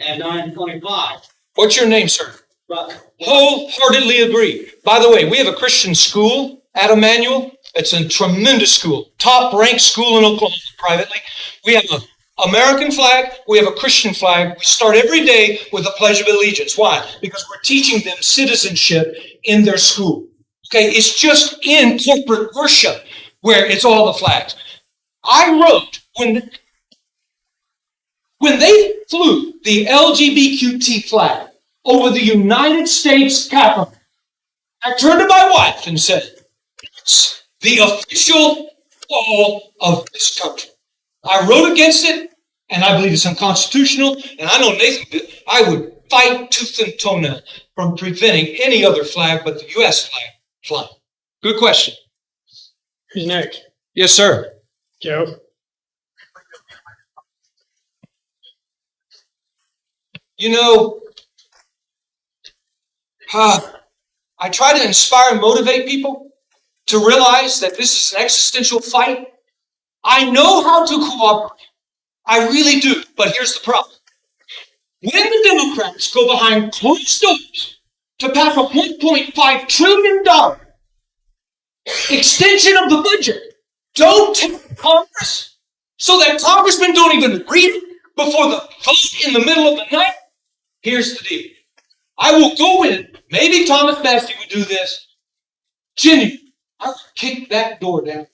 and 925. What's your name, sir? But Wholeheartedly agree. By the way, we have a Christian school at Emmanuel. It's a tremendous school, top-ranked school in Oklahoma privately. We have an American flag. We have a Christian flag. We start every day with a Pledge of Allegiance. Why? Because we're teaching them citizenship in their school. Okay, it's just in corporate worship where it's all the flags. I wrote, when they flew the LGBTQ flag over the United States Capitol, I turned to my wife and said, it's the official flag of this country. I wrote against it, and I believe it's unconstitutional, and I know Nathan, I would fight tooth and toenail from preventing any other flag but the U.S. flag flying. Good question. Who's next? Yes, sir. Joe? You know, I try to inspire and motivate people to realize that this is an existential fight. I know how to cooperate. I really do. But here's the problem. When the Democrats go behind closed doors to pass a $1.5 trillion extension of the budget, don't tell Congress so that congressmen don't even read it before the vote in the middle of the night. Here's the deal. I will go in, maybe Thomas Massey would do this. Genuinely, I would kick that door down.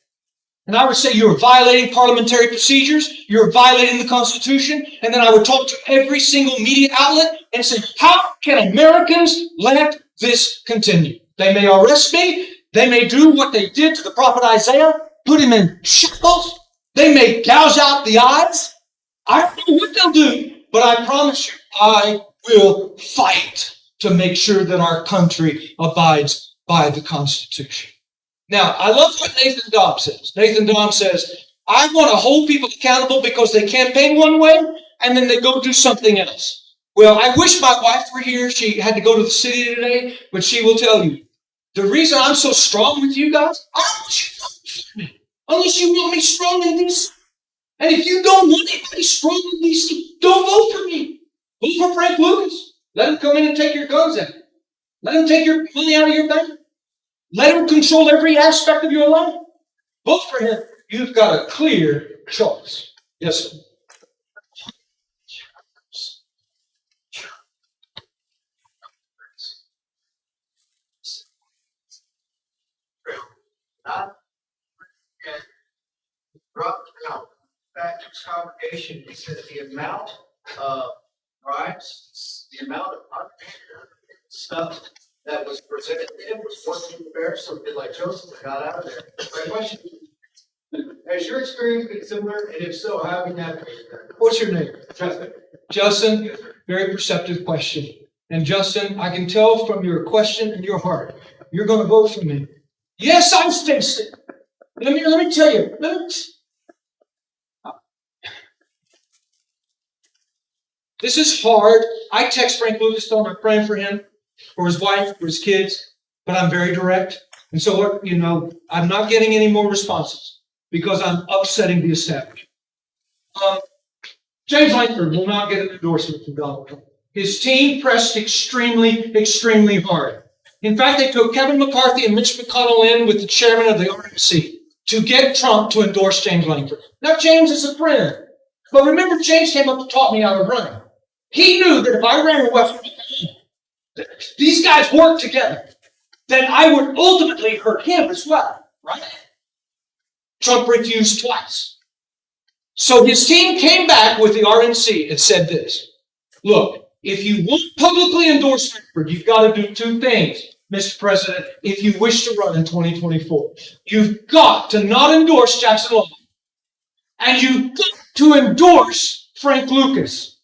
And I would say, you're violating parliamentary procedures, you're violating the Constitution, and then I would talk to every single media outlet and say, how can Americans let this continue? They may arrest me, they may do what they did to the prophet Isaiah, put him in shackles, they may gouge out the eyes. I don't know what they'll do, but I promise you, I will fight to make sure that our country abides by the Constitution. Now, I love what Nathan Dahm says. Nathan Dahm says, I want to hold people accountable because they campaign one way and then they go do something else. Well, I wish my wife were here. She had to go to the city today, but she will tell you, the reason I'm so strong with you guys, I don't want you to vote for me unless you want me strong in DC. And if you don't want anybody strong in DC, don't vote for me. Vote for Frank Lucas. Let him come in and take your guns out. Let him take your money out of your bank. Let him control every aspect of your life. Vote for him. You've got a clear choice. Yes, sir. I this congregation, he said the amount of bribes, the amount of stuff that was presented to him was working fair, so he did like Joseph got out of there. My question is, has your experience been similar? And if so, how have you navigated that? What's your name? Justin. Justin, very perceptive question. And Justin, I can tell from your question and your heart, you're going to vote for me. Yes, I faced it. Let me tell you. This is hard. I text Frank Lucas, telling I'm praying for him, for his wife, for his kids, but I'm very direct. And so what, I'm not getting any more responses because I'm upsetting the establishment. James Langford will not get an endorsement from Donald Trump. His team pressed extremely, extremely hard. In fact, they took Kevin McCarthy and Mitch McConnell in with the chairman of the RNC to get Trump to endorse James Langford. Now, James is a friend. But remember, James came up and taught me how to run. He knew that if I ran in West Virginia, these guys worked together, then I would ultimately hurt him as well, right? Trump refused twice. So his team came back with the RNC and said this: look, if you want publicly endorse Langford, you've got to do two things, Mr. President, if you wish to run in 2024. You've got to not endorse Jackson Law, and you've got to endorse Frank Lucas,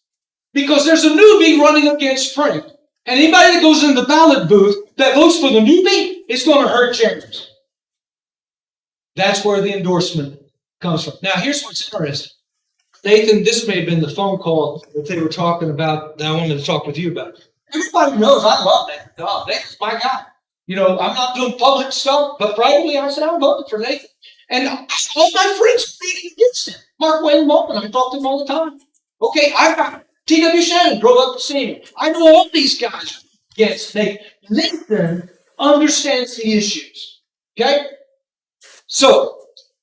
because there's a newbie running against Frank. And anybody that goes in the ballot booth that votes for the newbie is going to hurt James. That's where the endorsement comes from. Now, here's what's interesting. Nathan, this may have been the phone call that they were talking about that I wanted to talk with you about. Everybody knows I love Nathan. Oh, Nathan's my guy. I'm not doing public stuff, but privately I said I'm voting for Nathan. And all my friends are voting against him. Mark Wayne Malton, I talk to him all the time. Okay, I've got T.W. Shannon drove up to see me. I know all these guys against Nathan. Nathan understands the issues. Okay? So,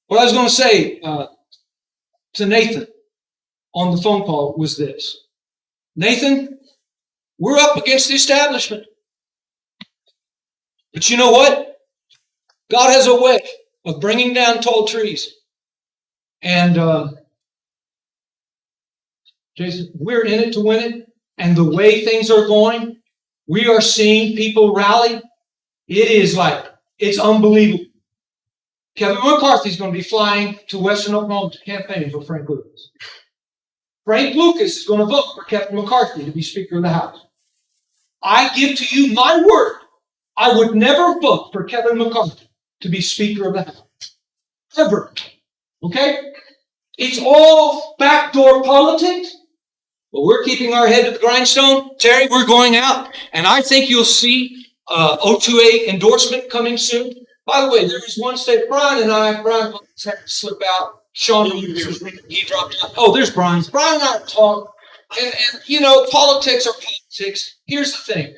what I was going to say to Nathan on the phone call was this: Nathan, we're up against the establishment. But you know what? God has a way of bringing down tall trees. And Jason, we're in it to win it. And the way things are going, we are seeing people rally. It is it's unbelievable. Kevin McCarthy's going to be flying to Western Oklahoma to campaign for Frank Lucas. Frank Lucas is going to vote for Kevin McCarthy to be Speaker of the House. I give to you my word, I would never vote for Kevin McCarthy to be Speaker of the House. Ever. Okay? It's all backdoor politics, but we're keeping our head to the grindstone. Terry, we're going out, and I think you'll see OK2A endorsement coming soon. By the way, there was one state, Brian had to slip out. Sean, he dropped out. Oh, there's Brian. Brian and I talk, and politics are politics. Here's the thing.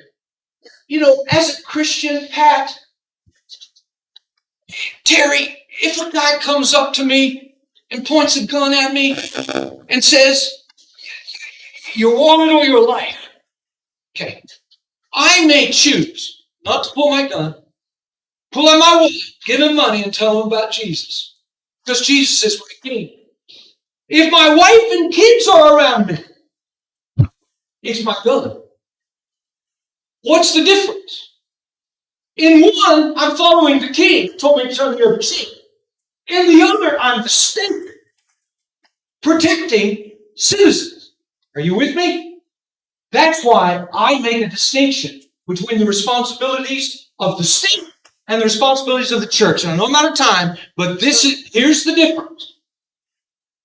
As a Christian, Pat, Terry, if a guy comes up to me and points a gun at me and says, "You're wanted or your life," okay, I may choose not to pull my gun, pull out my wallet, give him money, and tell him about Jesus. Because Jesus is my king. If my wife and kids are around me, it's my gun. What's the difference? In one, I'm following the king, told me to turn the other cheek. In the other, I'm the state, protecting citizens. Are you with me? That's why I make a distinction between the responsibilities of the state and the responsibilities of the church. And I know I'm out of time, but here's the difference.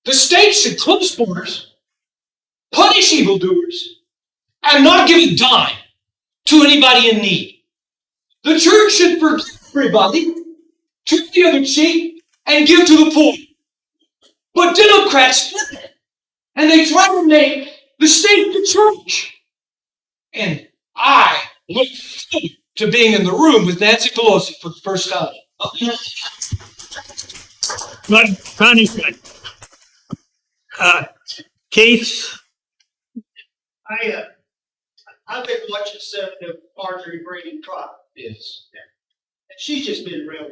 The state should close borders, punish evildoers, and not give a dime to anybody in need. The church should forgive everybody, turn the other cheek, and give to the poor. But Democrats split it, and they try to make the state the church. And I look forward to being in the room with Nancy Pelosi for the first time. But punishment. Keith? I've been watching Senator Marjorie Brady trial. Yes. And she's just been real.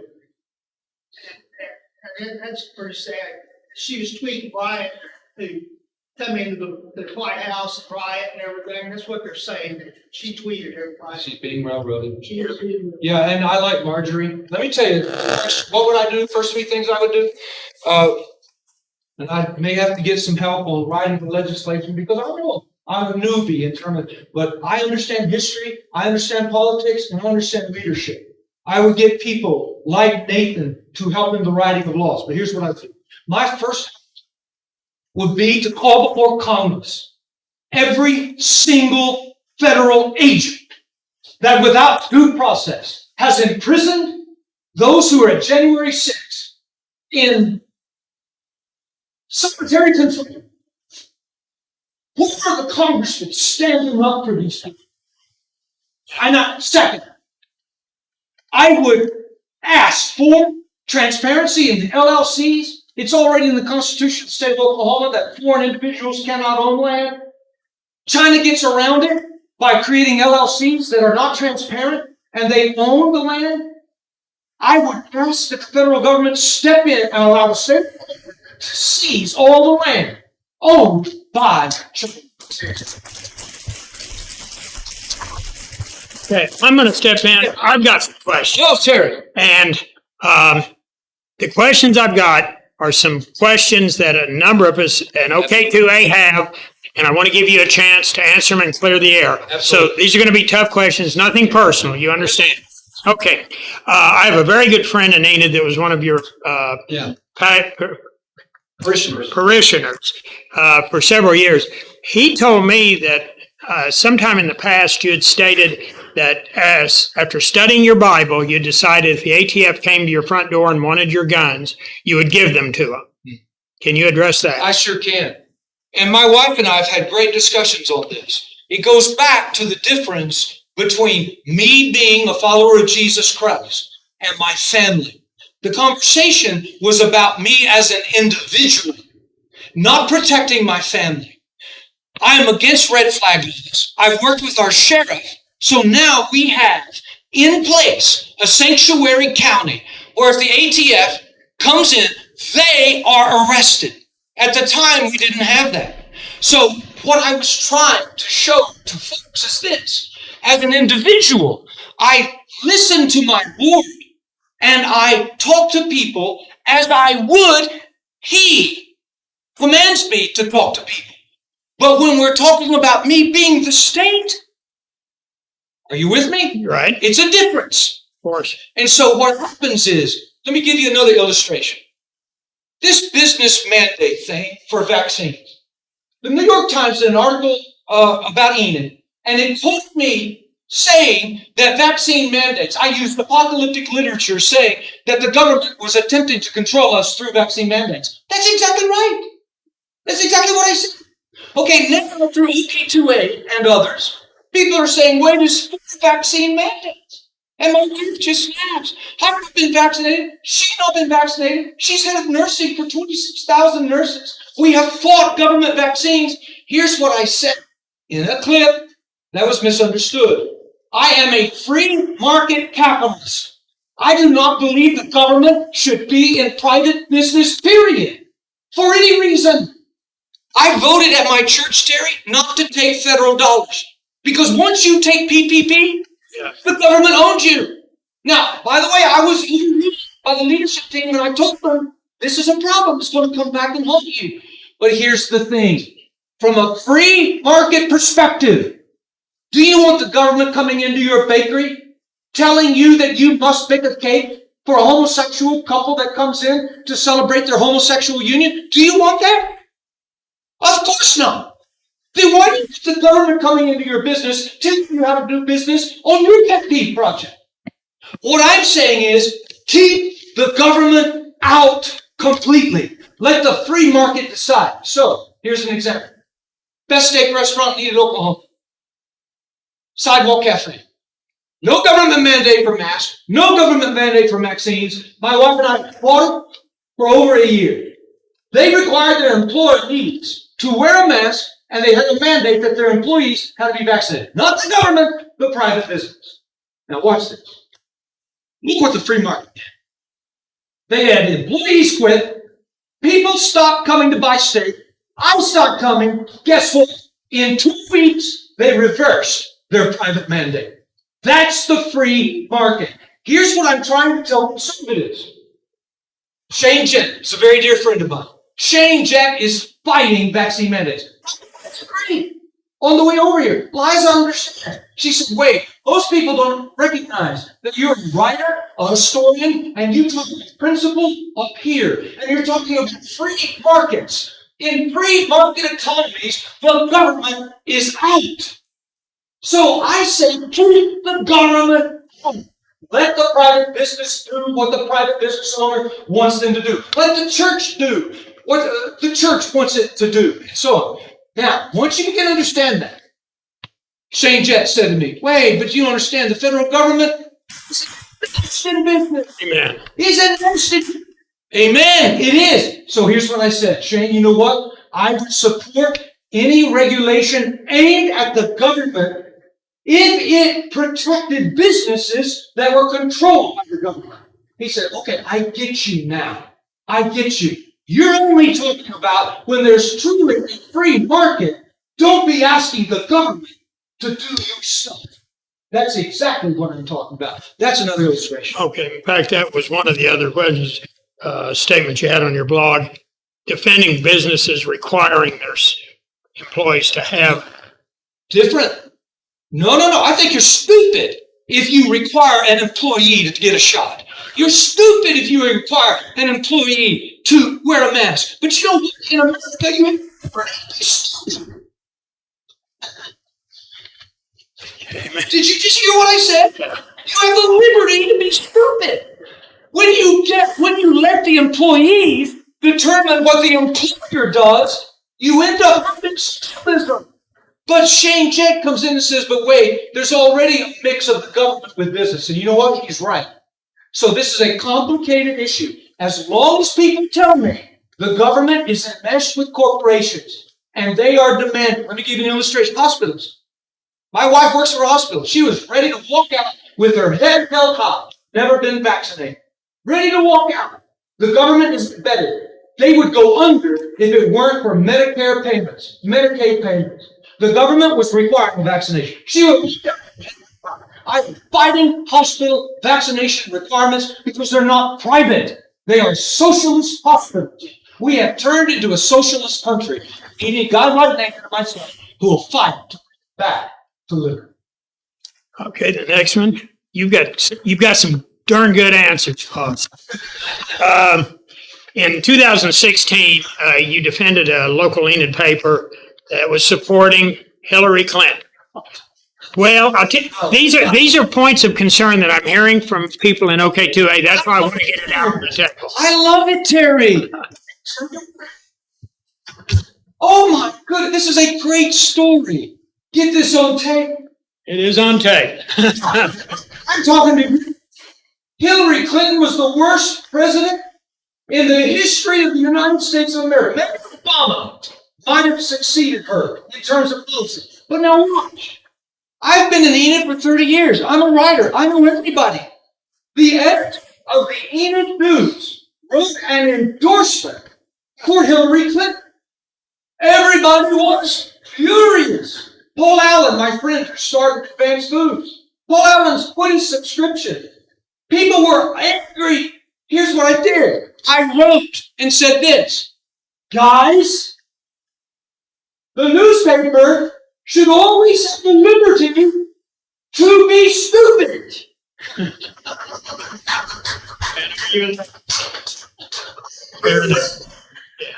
And that's pretty sad. She was tweeting Brian who come into the White House and riot and everything. That's what they're saying. She tweeted everybody. She's being railroaded. She is being- Yeah, and I like Marjorie. Let me tell you, what would I do? First three things I would do. And I may have to get some help on writing the legislation because I don't know. I'm a newbie in terms of, but I understand history, I understand politics, and I understand leadership. I would get people like Nathan to help in the writing of laws. But here's what I do. My first would be to call before Congress every single federal agent that without due process has imprisoned those who were at January 6th in solitary confinement. Who are the congressmen standing up for these people? Second, I would ask for transparency in the LLCs. It's already in the Constitution of the state of Oklahoma that foreign individuals cannot own land. China gets around it by creating LLCs that are not transparent and they own the land. I would ask that the federal government step in and allow the state to seize all the land owned by China. Okay, I'm going to step in. I've got some questions. Oh, Terry. And the questions I've got are some questions that a number of us and OK2A have, and I want to give you a chance to answer them and clear the air. Absolutely. So these are going to be tough questions, nothing personal, you understand? Okay. I have a very good friend in Enid that was one of your parishioners for several years. He told me that sometime in the past you had stated that after studying your Bible, you decided if the ATF came to your front door and wanted your guns, you would give them to them. Can you address that? I sure can. And my wife and I have had great discussions on this. It goes back to the difference between me being a follower of Jesus Christ and my family. The conversation was about me as an individual, not protecting my family. I am against red flag laws. I've worked with our sheriff. So now we have in place a sanctuary county where if the ATF comes in, they are arrested. At the time, we didn't have that. So what I was trying to show to folks is this. As an individual, I listen to my board and I talk to people as I would. He commands me to talk to people. But when we're talking about me being the state, are you with me? Right. It's a difference. Of course. And so what happens is, let me give you another illustration. This business mandate thing for vaccines. The New York Times did an article about Enid, and it quoted me saying that vaccine mandates, I used apocalyptic literature saying that the government was attempting to control us through vaccine mandates. That's exactly right. That's exactly what I said. Okay, now through OK2A and others, people are saying, wait, is vaccine mandates? And my wife just laughs. Have you been vaccinated? She's not been vaccinated. She's head of nursing for 26,000 nurses. We have fought government vaccines. Here's what I said in a clip that was misunderstood. I am a free market capitalist. I do not believe the government should be in private business, period. For any reason. I voted at my church, Terry, not to take federal dollars. Because once you take PPP, the government owns you. Now, by the way, I was overruled by the leadership team and I told them, this is a problem. It's going to come back and haunt you. But here's the thing. From a free market perspective, do you want the government coming into your bakery telling you that you must bake a cake for a homosexual couple that comes in to celebrate their homosexual union? Do you want that? Of course not. Then why do you want the government coming into your business telling you how to do business on your pet peeve project? What I'm saying is keep the government out completely. Let the free market decide. So here's an example. Best steak restaurant in Enid, Oklahoma. Sidewalk Cafe. No government mandate for masks. No government mandate for vaccines. My wife and I fought it for over a year. They required their employees to wear a mask, and they had a mandate that their employees had to be vaccinated. Not the government, the private business. Now watch this. Look what the free market did. They had employees quit. People stopped coming to buy steak. I stopped coming. Guess what? In 2 weeks, they reversed their private mandate. That's the free market. Here's what I'm trying to tell conservatives. Shane Jett is a very dear friend of mine. Shane Jett is fighting vaccine mandates. That's great. On the way over here, Liza understands. She said, wait, most people don't recognize that you're a writer, a historian, and you talk about principles up here. And you're talking about free markets. In free market economies, the government is out. So I say, keep the government out. Let the private business do what the private business owner wants them to do. Let the church do what the church wants it to do, and so on. Now, once you begin to understand that, Shane Jett said to me, wait, but you don't understand, the federal government is invested in business. Amen. Is invested. Amen. It is. So here's what I said. Shane, you know what? I would support any regulation aimed at the government if it protected businesses that were controlled by the government. He said, okay, I get you now. I get you. You're only talking about when there's truly a free market. Don't be asking the government to do your stuff. That's exactly what I'm talking about. That's another illustration. Okay. In fact, that was one of the other questions, statements you had on your blog. Defending businesses requiring their employees to have. Different. No. I think you're stupid if you require an employee to get a shot. You're stupid if you require an employee to wear a mask. But you know what? In America, you're stupid. Did you just hear what I said? You have the liberty to be stupid. When you let the employees determine what the employer does, you end up having stupidism. But Shane Jett comes in and says, but wait, there's already a mix of the government with business. And you know what? He's right. So this is a complicated issue. As long as people tell me the government is enmeshed with corporations and they are demanding, let me give you an illustration, hospitals. My wife works for a hospital. She was ready to walk out with her head held high, never been vaccinated. Ready to walk out. The government is embedded. They would go under if it weren't for Medicare payments, Medicaid payments. The government was requiring vaccination. She would. I'm fighting hospital vaccination requirements because they're not private. They are socialist hospitals. We have turned into a socialist country. You need God like Nathan and myself who will fight to bring back to liberty. Okay, the next one. You've got some darn good answers, folks. In 2016, you defended a local Enid paper that was supporting Hillary Clinton. Well, these are points of concern that I'm hearing from people in OK2A. That's why I want to get it out of the table. I love it, Terry. Oh my goodness, this is a great story. Get this on tape. It is on tape. I'm talking to you. Hillary Clinton was the worst president in the history of the United States of America. Maybe Obama might have succeeded her in terms of policy. But now watch. I've been in Enid for 30 years. I'm a writer. I know everybody. The editor of the Enid News wrote an endorsement for Hillary Clinton. Everybody was furious. Paul Allen, my friend who started Advanced Foods. Paul Allen's quit his subscription. People were angry. Here's what I did. I wrote and said this. Guys, the newspaper should always have the liberty to be stupid.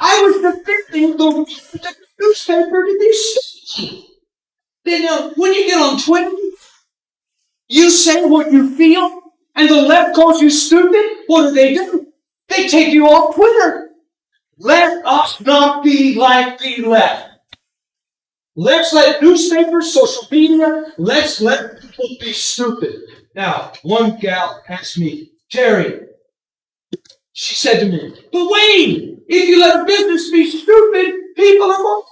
I was defending the newspaper to be stupid. Then when you get on Twitter, you say what you feel, and the left calls you stupid. What do? They take you off Twitter. Let us not be like the left. Let's let newspapers, social media, let's let people be stupid. Now, one gal asked me, Terry, she said to me, but wait, if you let business be stupid, people are more.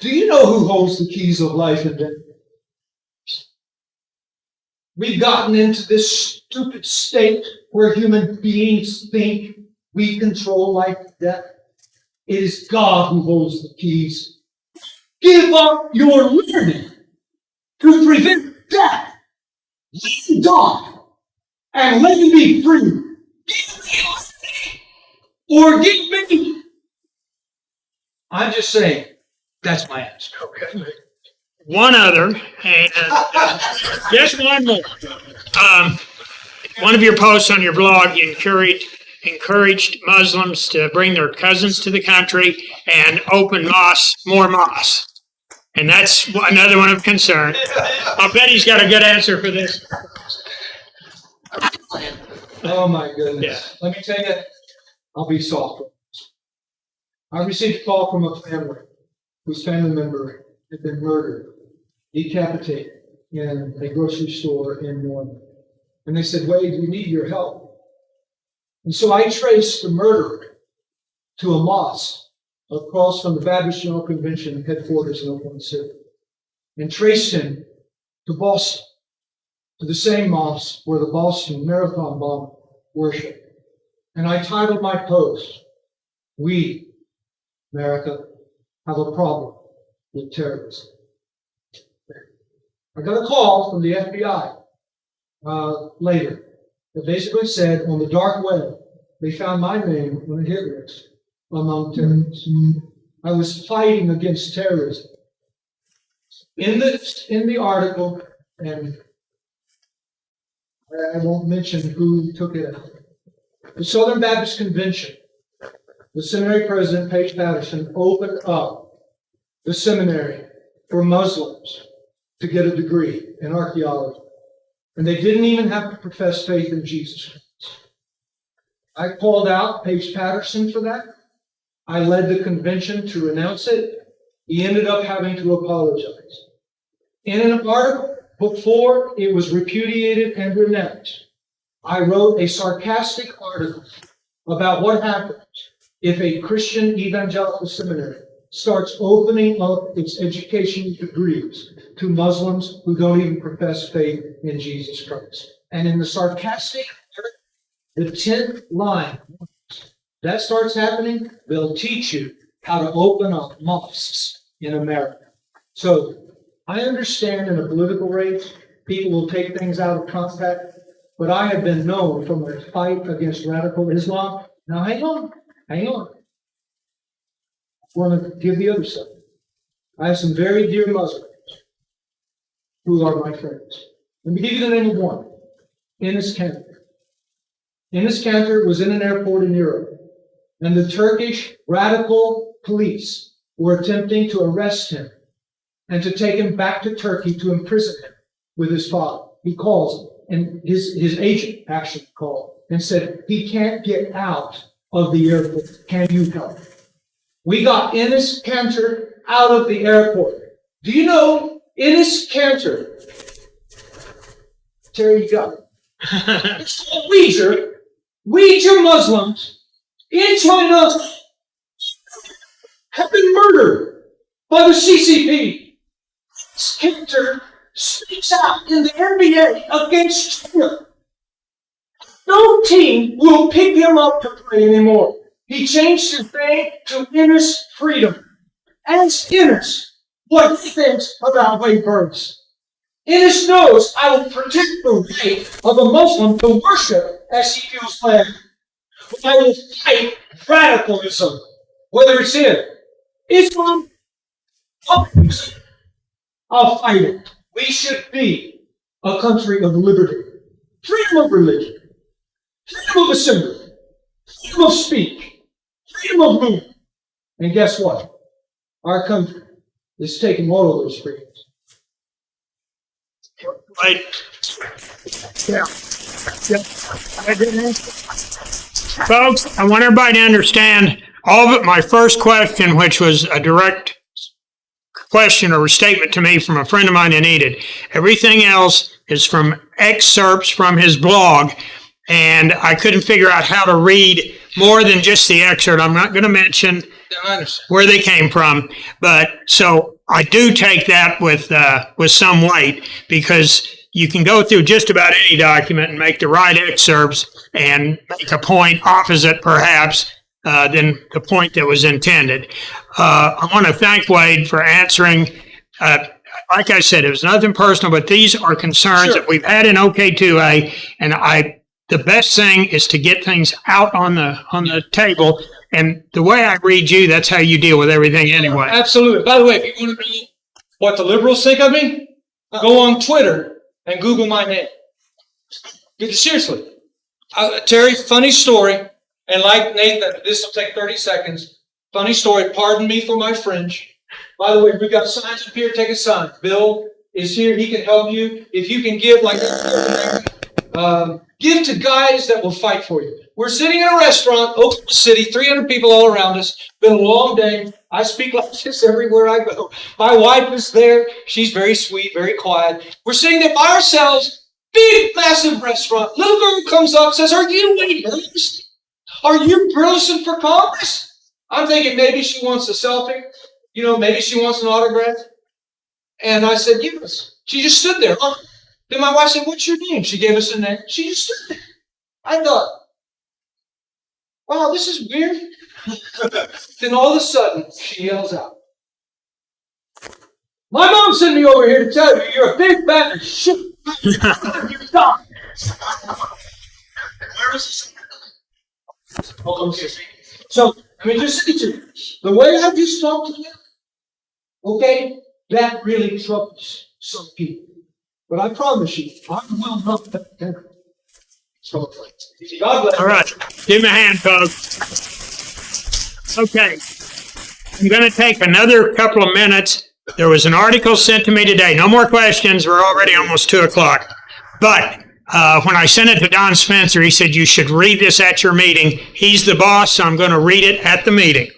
Do you know who holds the keys of life and death? We've gotten into this stupid state where human beings think we control life and death. It is God who holds the keys. Give up your liberty to prevent death. Let me die and let me be free. Give me liberty or give me. I'm just saying, that's my answer. Okay. One other, and just one more. One of your posts on your blog, you encouraged Muslims to bring their cousins to the country and open more mosques. And that's another one of concern. I'll bet he's got a good answer for this. Oh my goodness. Yeah. Let me tell you, I'll be soft. I received a call from a family whose family member had been murdered, decapitated in a grocery store in Norman. And they said, Wade, we need your help. And so I traced the murderer to a mosque across from the Baptist General Convention headquarters in Oklahoma City, and traced him to Boston, to the same mosque where the Boston Marathon bomber worshiped. And I titled my post, "We, America, have a problem with terrorism." I got a call from the FBI later that basically said on the dark web, they found my name on a hit list among terrorists. I was fighting against terrorism. In the article, and I won't mention who took it out, the Southern Baptist Convention, the seminary president, Paige Patterson, opened up the seminary for Muslims to get a degree in archaeology. And they didn't even have to profess faith in Jesus Christ. I called out Paige Patterson for that. I led the convention to renounce it. He ended up having to apologize. In an article before it was repudiated and renounced, I wrote a sarcastic article about what happens if a Christian evangelical seminary starts opening up its educational degrees to Muslims who don't even profess faith in Jesus Christ. And in the sarcastic, the 10th line, that starts happening, they'll teach you how to open up mosques in America. So I understand in a political race, people will take things out of context, but I have been known from a fight against radical Islam. Now hang on. I want to give the other side. I have some very dear Muslims who are my friends. Let me give you the name of one. Enes Kanter. Enes Kanter was in an airport in Europe, and the Turkish radical police were attempting to arrest him and to take him back to Turkey to imprison him with his father. He calls, and his agent actually called and said, he can't get out of the airport. Can you help? We got Enes Kanter out of the airport. Do you know Enes Kanter? Terry, you got it. It's called Uyghur Muslims in China have been murdered by the CCP. Enes Kanter speaks out in the NBA against China. No team will pick him up to play anymore. He changed his name to Enes Freedom. Ask Enes what he thinks about Wade Burleson. Enes knows I will protect the right of a Muslim to worship as he feels led. I will fight radicalism, whether it's in Islam, populism. I'll fight it. We should be a country of liberty, freedom of religion, freedom of assembly, freedom of speech, freedom of movement. And guess what? Our country is taking all of those freedoms. Right. Yeah. I didn't answer. Folks, I want everybody to understand all but my first question, which was a direct question or a statement to me from a friend of mine in Enid. Everything else is from excerpts from his blog, and I couldn't figure out how to read more than just the excerpt. I'm not going to mention where they came from, but so I do take that with some weight, because you can go through just about any document and make the right excerpts and make a point opposite, perhaps, than the point that was intended. I want to thank Wade for answering. Like I said, it was nothing personal, but these are concerns that we've had in OK2A, and the best thing is to get things out on the table. And the way I read you, that's how you deal with everything anyway. Absolutely. By the way, if you want to know what the liberals think of me, go on Twitter and Google my name. Seriously. Terry, funny story. And like Nathan, this will take 30 seconds. Funny story. Pardon me for my fringe. By the way, we've got signs up here. Take a sign. Bill is here. He can help you. If you can give, like, give to guys that will fight for you. We're sitting in a restaurant, Oklahoma City, 300 people all around us. Been a long day. I speak like this everywhere I go. My wife is there. She's very sweet, very quiet. We're sitting there by ourselves. Big, massive restaurant. Little girl comes up and says, "Are you Wade Burleson? Are you Burleson for Congress?" I'm thinking maybe she wants a selfie. You know, maybe she wants an autograph. And I said, "Yes." She just stood there. Then my wife said, "What's your name?" She gave us a name. She just stood there. I thought, wow, this is weird. Then all of a sudden, she yells out, "My mom sent me over here to tell you you're a big fat shit. You're done." Where was this? So, I mean, just say to you, the way I just talked to you, okay, that really troubles some people. But I promise you, I will not let that. God bless. All right. Give me a hand, folks. Okay. I'm going to take another couple of minutes. There was an article sent to me today. No more questions. We're already almost 2 o'clock. But when I sent it to Don Spencer, he said, "You should read this at your meeting." He's the boss, so I'm going to read it at the meeting.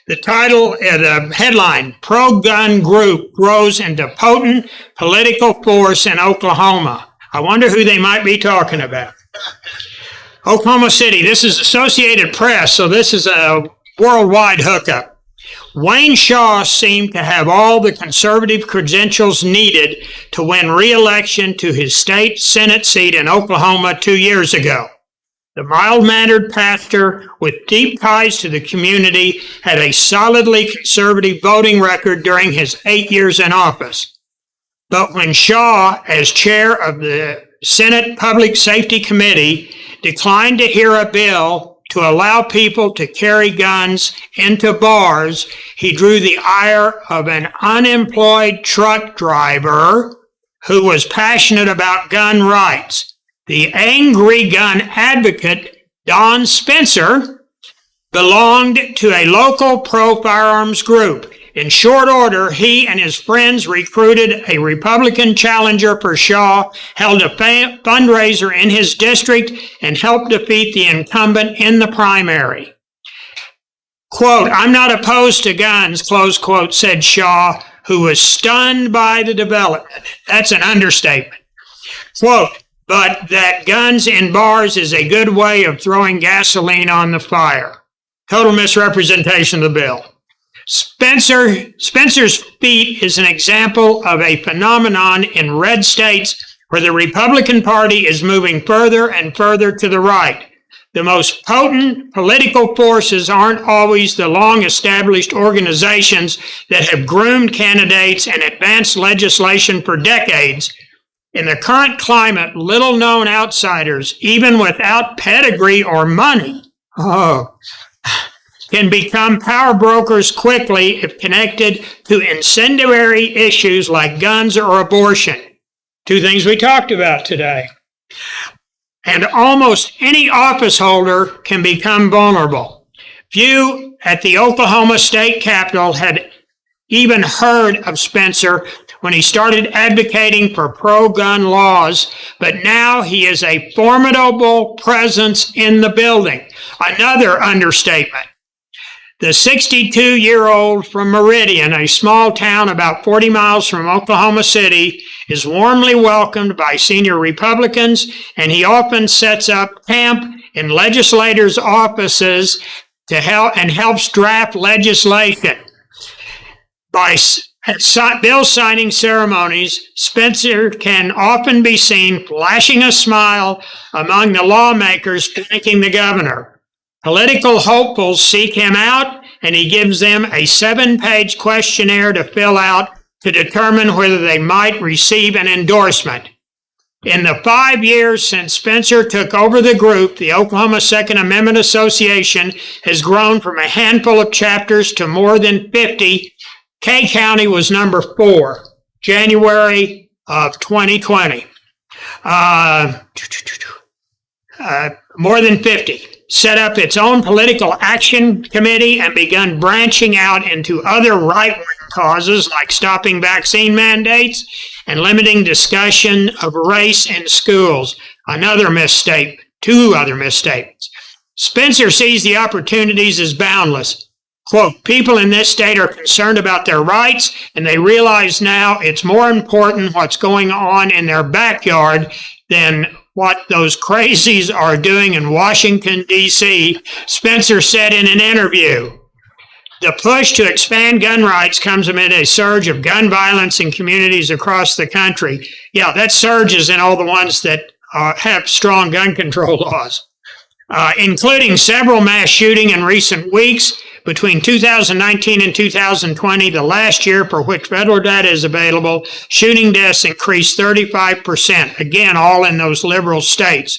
The title, the headline, "Pro-Gun Group Grows into Potent Political Force in Oklahoma." I wonder who they might be talking about. Oklahoma City, this is Associated Press, so this is a worldwide hookup. Wayne Shaw seemed to have all the conservative credentials needed to win re-election to his state Senate seat in Oklahoma 2 years ago. The mild-mannered pastor with deep ties to the community had a solidly conservative voting record during his 8 years in office. But when Shaw, as chair of the Senate Public Safety Committee, declined to hear a bill to allow people to carry guns into bars, he drew the ire of an unemployed truck driver who was passionate about gun rights. The angry gun advocate, Don Spencer, belonged to a local pro-firearms group. In short order, he and his friends recruited a Republican challenger for Shaw, held a fundraiser in his district, and helped defeat the incumbent in the primary. Quote, "I'm not opposed to guns," close quote, said Shaw, who was stunned by the development. That's an understatement. Quote, "But that guns in bars is a good way of throwing gasoline on the fire." Total misrepresentation of the bill. Spencer's feat is an example of a phenomenon in red states where the Republican Party is moving further and further to the right. The most potent political forces aren't always the long-established organizations that have groomed candidates and advanced legislation for decades. In the current climate, little-known outsiders, even without pedigree or money, can become power brokers quickly if connected to incendiary issues like guns or abortion. 2 things we talked about today. And almost any office holder can become vulnerable. Few at the Oklahoma State Capitol had even heard of Spencer when he started advocating for pro-gun laws, but now he is a formidable presence in the building. Another understatement. The 62-year-old from Meridian, a small town about 40 miles from Oklahoma City, is warmly welcomed by senior Republicans, and he often sets up camp in legislators' offices to help and helps draft legislation. By At bill signing ceremonies, Spencer can often be seen flashing a smile among the lawmakers thanking the governor. Political hopefuls seek him out, and he gives them a 7-page questionnaire to fill out to determine whether they might receive an endorsement. In the 5 years since Spencer took over the group, the Oklahoma Second Amendment Association has grown from a handful of chapters to more than 50. K County was number 4, January of 2020. More than 50. Set up its own political action committee and begun branching out into other right-wing causes like stopping vaccine mandates and limiting discussion of race in schools. Another misstatement. 2 other misstatements. Spencer sees the opportunities as boundless. Quote, people in this state are concerned about their rights, and they realize now it's more important what's going on in their backyard than what those crazies are doing in Washington, D.C., Spencer said in an interview. The push to expand gun rights comes amid a surge of gun violence in communities across the country. Yeah, that surge is in all the ones that have strong gun control laws, including several mass shootings in recent weeks. Between 2019 and 2020, the last year for which federal data is available, shooting deaths increased 35%, again, all in those liberal states.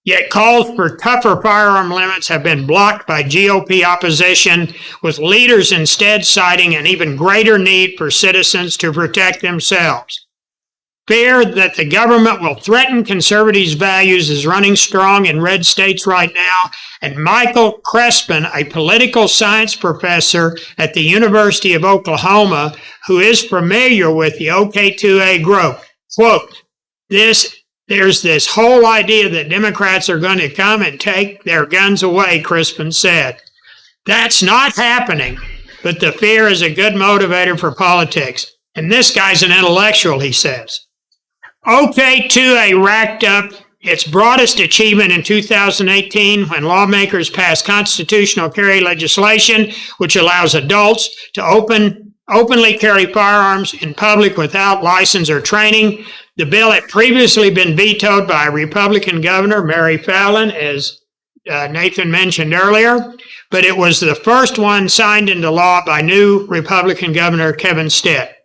Yet calls for tougher firearm limits have been blocked by GOP opposition, with leaders instead citing an even greater need for citizens to protect themselves. Fear that the government will threaten conservatives' values is running strong in red states right now, and Michael Crespin, a political science professor at the University of Oklahoma, who is familiar with the OK2A group, quote, there's this whole idea that Democrats are going to come and take their guns away, Crispin said. That's not happening, but the fear is a good motivator for politics. And this guy's an intellectual, he says. OK2A racked up its broadest achievement in 2018 when lawmakers passed constitutional carry legislation which allows adults to openly carry firearms in public without license or training. The bill had previously been vetoed by a Republican governor, Mary Fallin, as Nathan mentioned earlier, but it was the first one signed into law by new Republican Governor Kevin Stitt.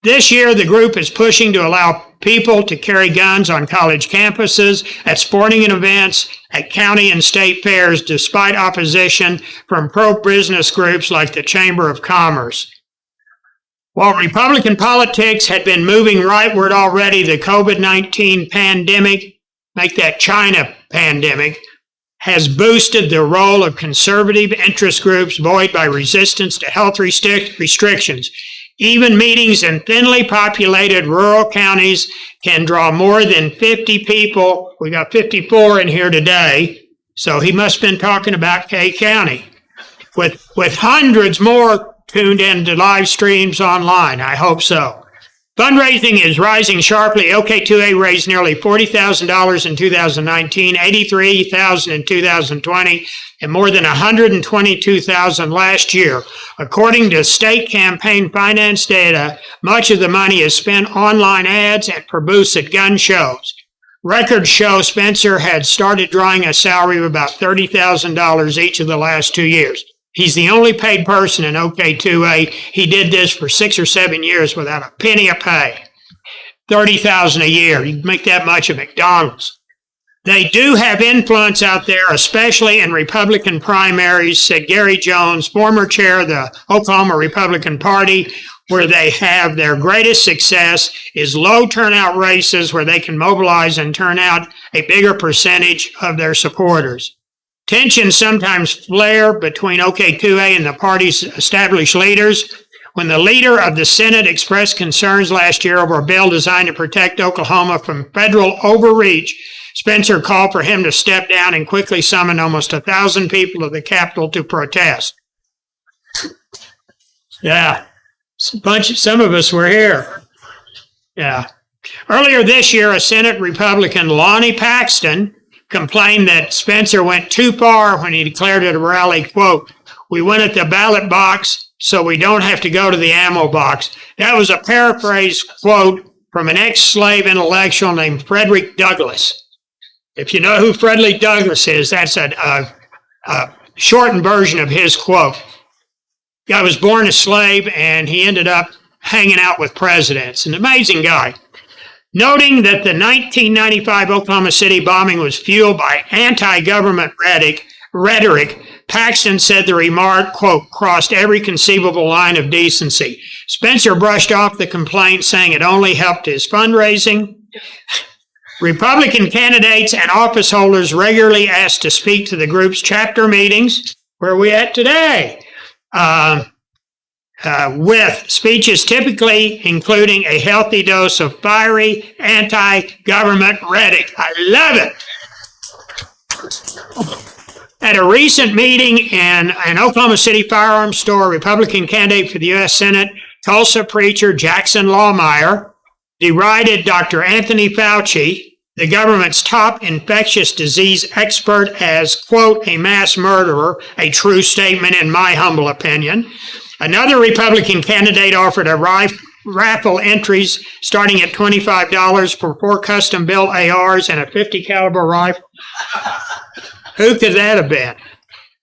This year, the group is pushing to allow people to carry guns on college campuses, at sporting events, at county and state fairs, despite opposition from pro-business groups like the Chamber of Commerce. While Republican politics had been moving rightward already, the COVID-19 pandemic, make that China pandemic, has boosted the role of conservative interest groups buoyed by resistance to health restrictions. Even meetings in thinly populated rural counties can draw more than 50 people. We got 54 in here today, so he must have been talking about K County, with hundreds more tuned into live streams online. I hope so. Fundraising is rising sharply. OK2A raised nearly $40,000 in 2019, $83,000 in 2020, and more than $122,000 last year. According to state campaign finance data, much of the money is spent online ads and for booths at gun shows. Records show Spencer had started drawing a salary of about $30,000 each of the last 2 years. He's the only paid person in OK2A. He did this for 6 or 7 years without a penny of pay. $30,000 a year. You'd make that much at McDonald's. They do have influence out there, especially in Republican primaries, said Gary Jones, former chair of the Oklahoma Republican Party, where they have their greatest success is low turnout races where they can mobilize and turn out a bigger percentage of their supporters. Tensions sometimes flare between OK2A and the party's established leaders. When the leader of the Senate expressed concerns last year over a bill designed to protect Oklahoma from federal overreach, Spencer called for him to step down and quickly summoned almost 1,000 people to the Capitol to protest. Yeah, some of us were here. Yeah. Earlier this year, a Senate Republican, Lonnie Paxton, complained that Spencer went too far when he declared at a rally, quote, "We went at the ballot box so we don't have to go to the ammo box. That was a paraphrase quote from an ex-slave intellectual named Frederick Douglass. If you know who Frederick Douglass is, that's a shortened version of his quote. Guy was born a slave, and he ended up hanging out with presidents. An amazing guy. Noting that the 1995 Oklahoma City bombing was fueled by anti-government rhetoric, Paxton said the remark, quote, crossed every conceivable line of decency. Spencer brushed off the complaint, saying it only helped his fundraising. Republican candidates and office holders regularly asked to speak to the group's chapter meetings. Where are we at today? With speeches typically including a healthy dose of fiery anti-government rhetoric. I love it. At a recent meeting in an Oklahoma City firearms store, Republican candidate for the U.S. Senate, Tulsa preacher Jackson Lawmeyer, derided Dr. Anthony Fauci, the government's top infectious disease expert, as, quote, a mass murderer, a true statement in my humble opinion. Another Republican candidate offered a raffle entries starting at $25 for 4 custom-built ARs and a .50 caliber rifle. Who could that have been?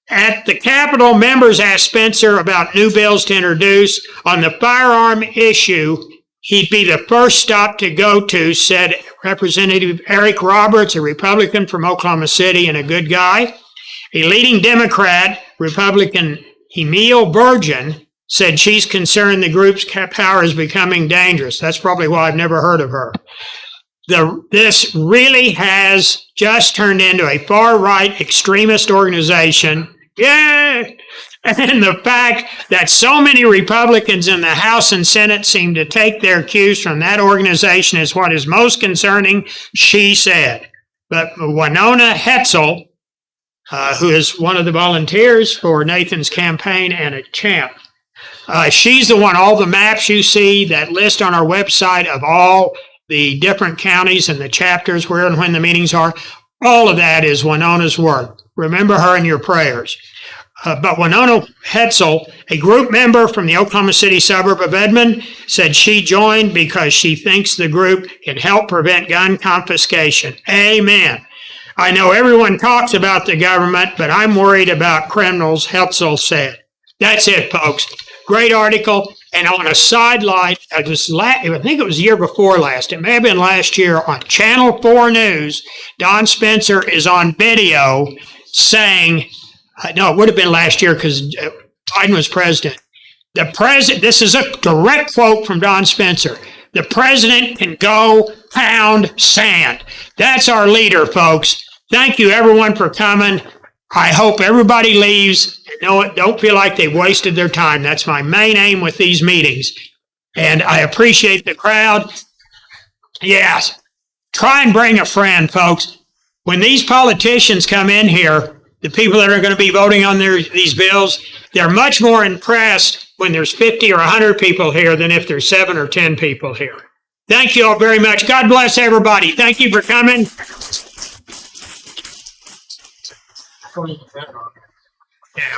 At the Capitol, members asked Spencer about new bills to introduce. On the firearm issue, he'd be the first stop to go to, said Representative Eric Roberts, a Republican from Oklahoma City and a good guy. A leading Democrat, Republican Emil Virgin, said she's concerned the group's power is becoming dangerous. That's probably why I've never heard of her. This really has just turned into a far-right extremist organization. Yeah! And the fact that so many Republicans in the House and Senate seem to take their cues from that organization is what is most concerning, she said. But Winona Hetzel, who is one of the volunteers for Nathan's campaign and a champ, she's the one, all the maps you see that list on our website of all the different counties and the chapters, where and when the meetings are, all of that is Winona's work. Remember her in your prayers. But Winona Hetzel, a group member from the Oklahoma City suburb of Edmond, said she joined because she thinks the group can help prevent gun confiscation. Amen. I know everyone talks about the government, but I'm worried about criminals, Hetzel said. That's it, folks. Great article. And on a sidelight, I think it was the year before last. It may have been last year on Channel 4 News. Don Spencer is on video saying, no, it would have been last year because Biden was president. This is a direct quote from Don Spencer. The president can go pound sand. That's our leader, folks. Thank you, everyone, for coming. I hope everybody leaves and don't feel like they've wasted their time. That's my main aim with these meetings. And I appreciate the crowd. Yes. Try and bring a friend, folks. When these politicians come in here, the people that are going to be voting on these bills, they're much more impressed when there's 50 or 100 people here than if there's 7 or 10 people here. Thank you all very much. God bless everybody. Thank you for coming. Yeah.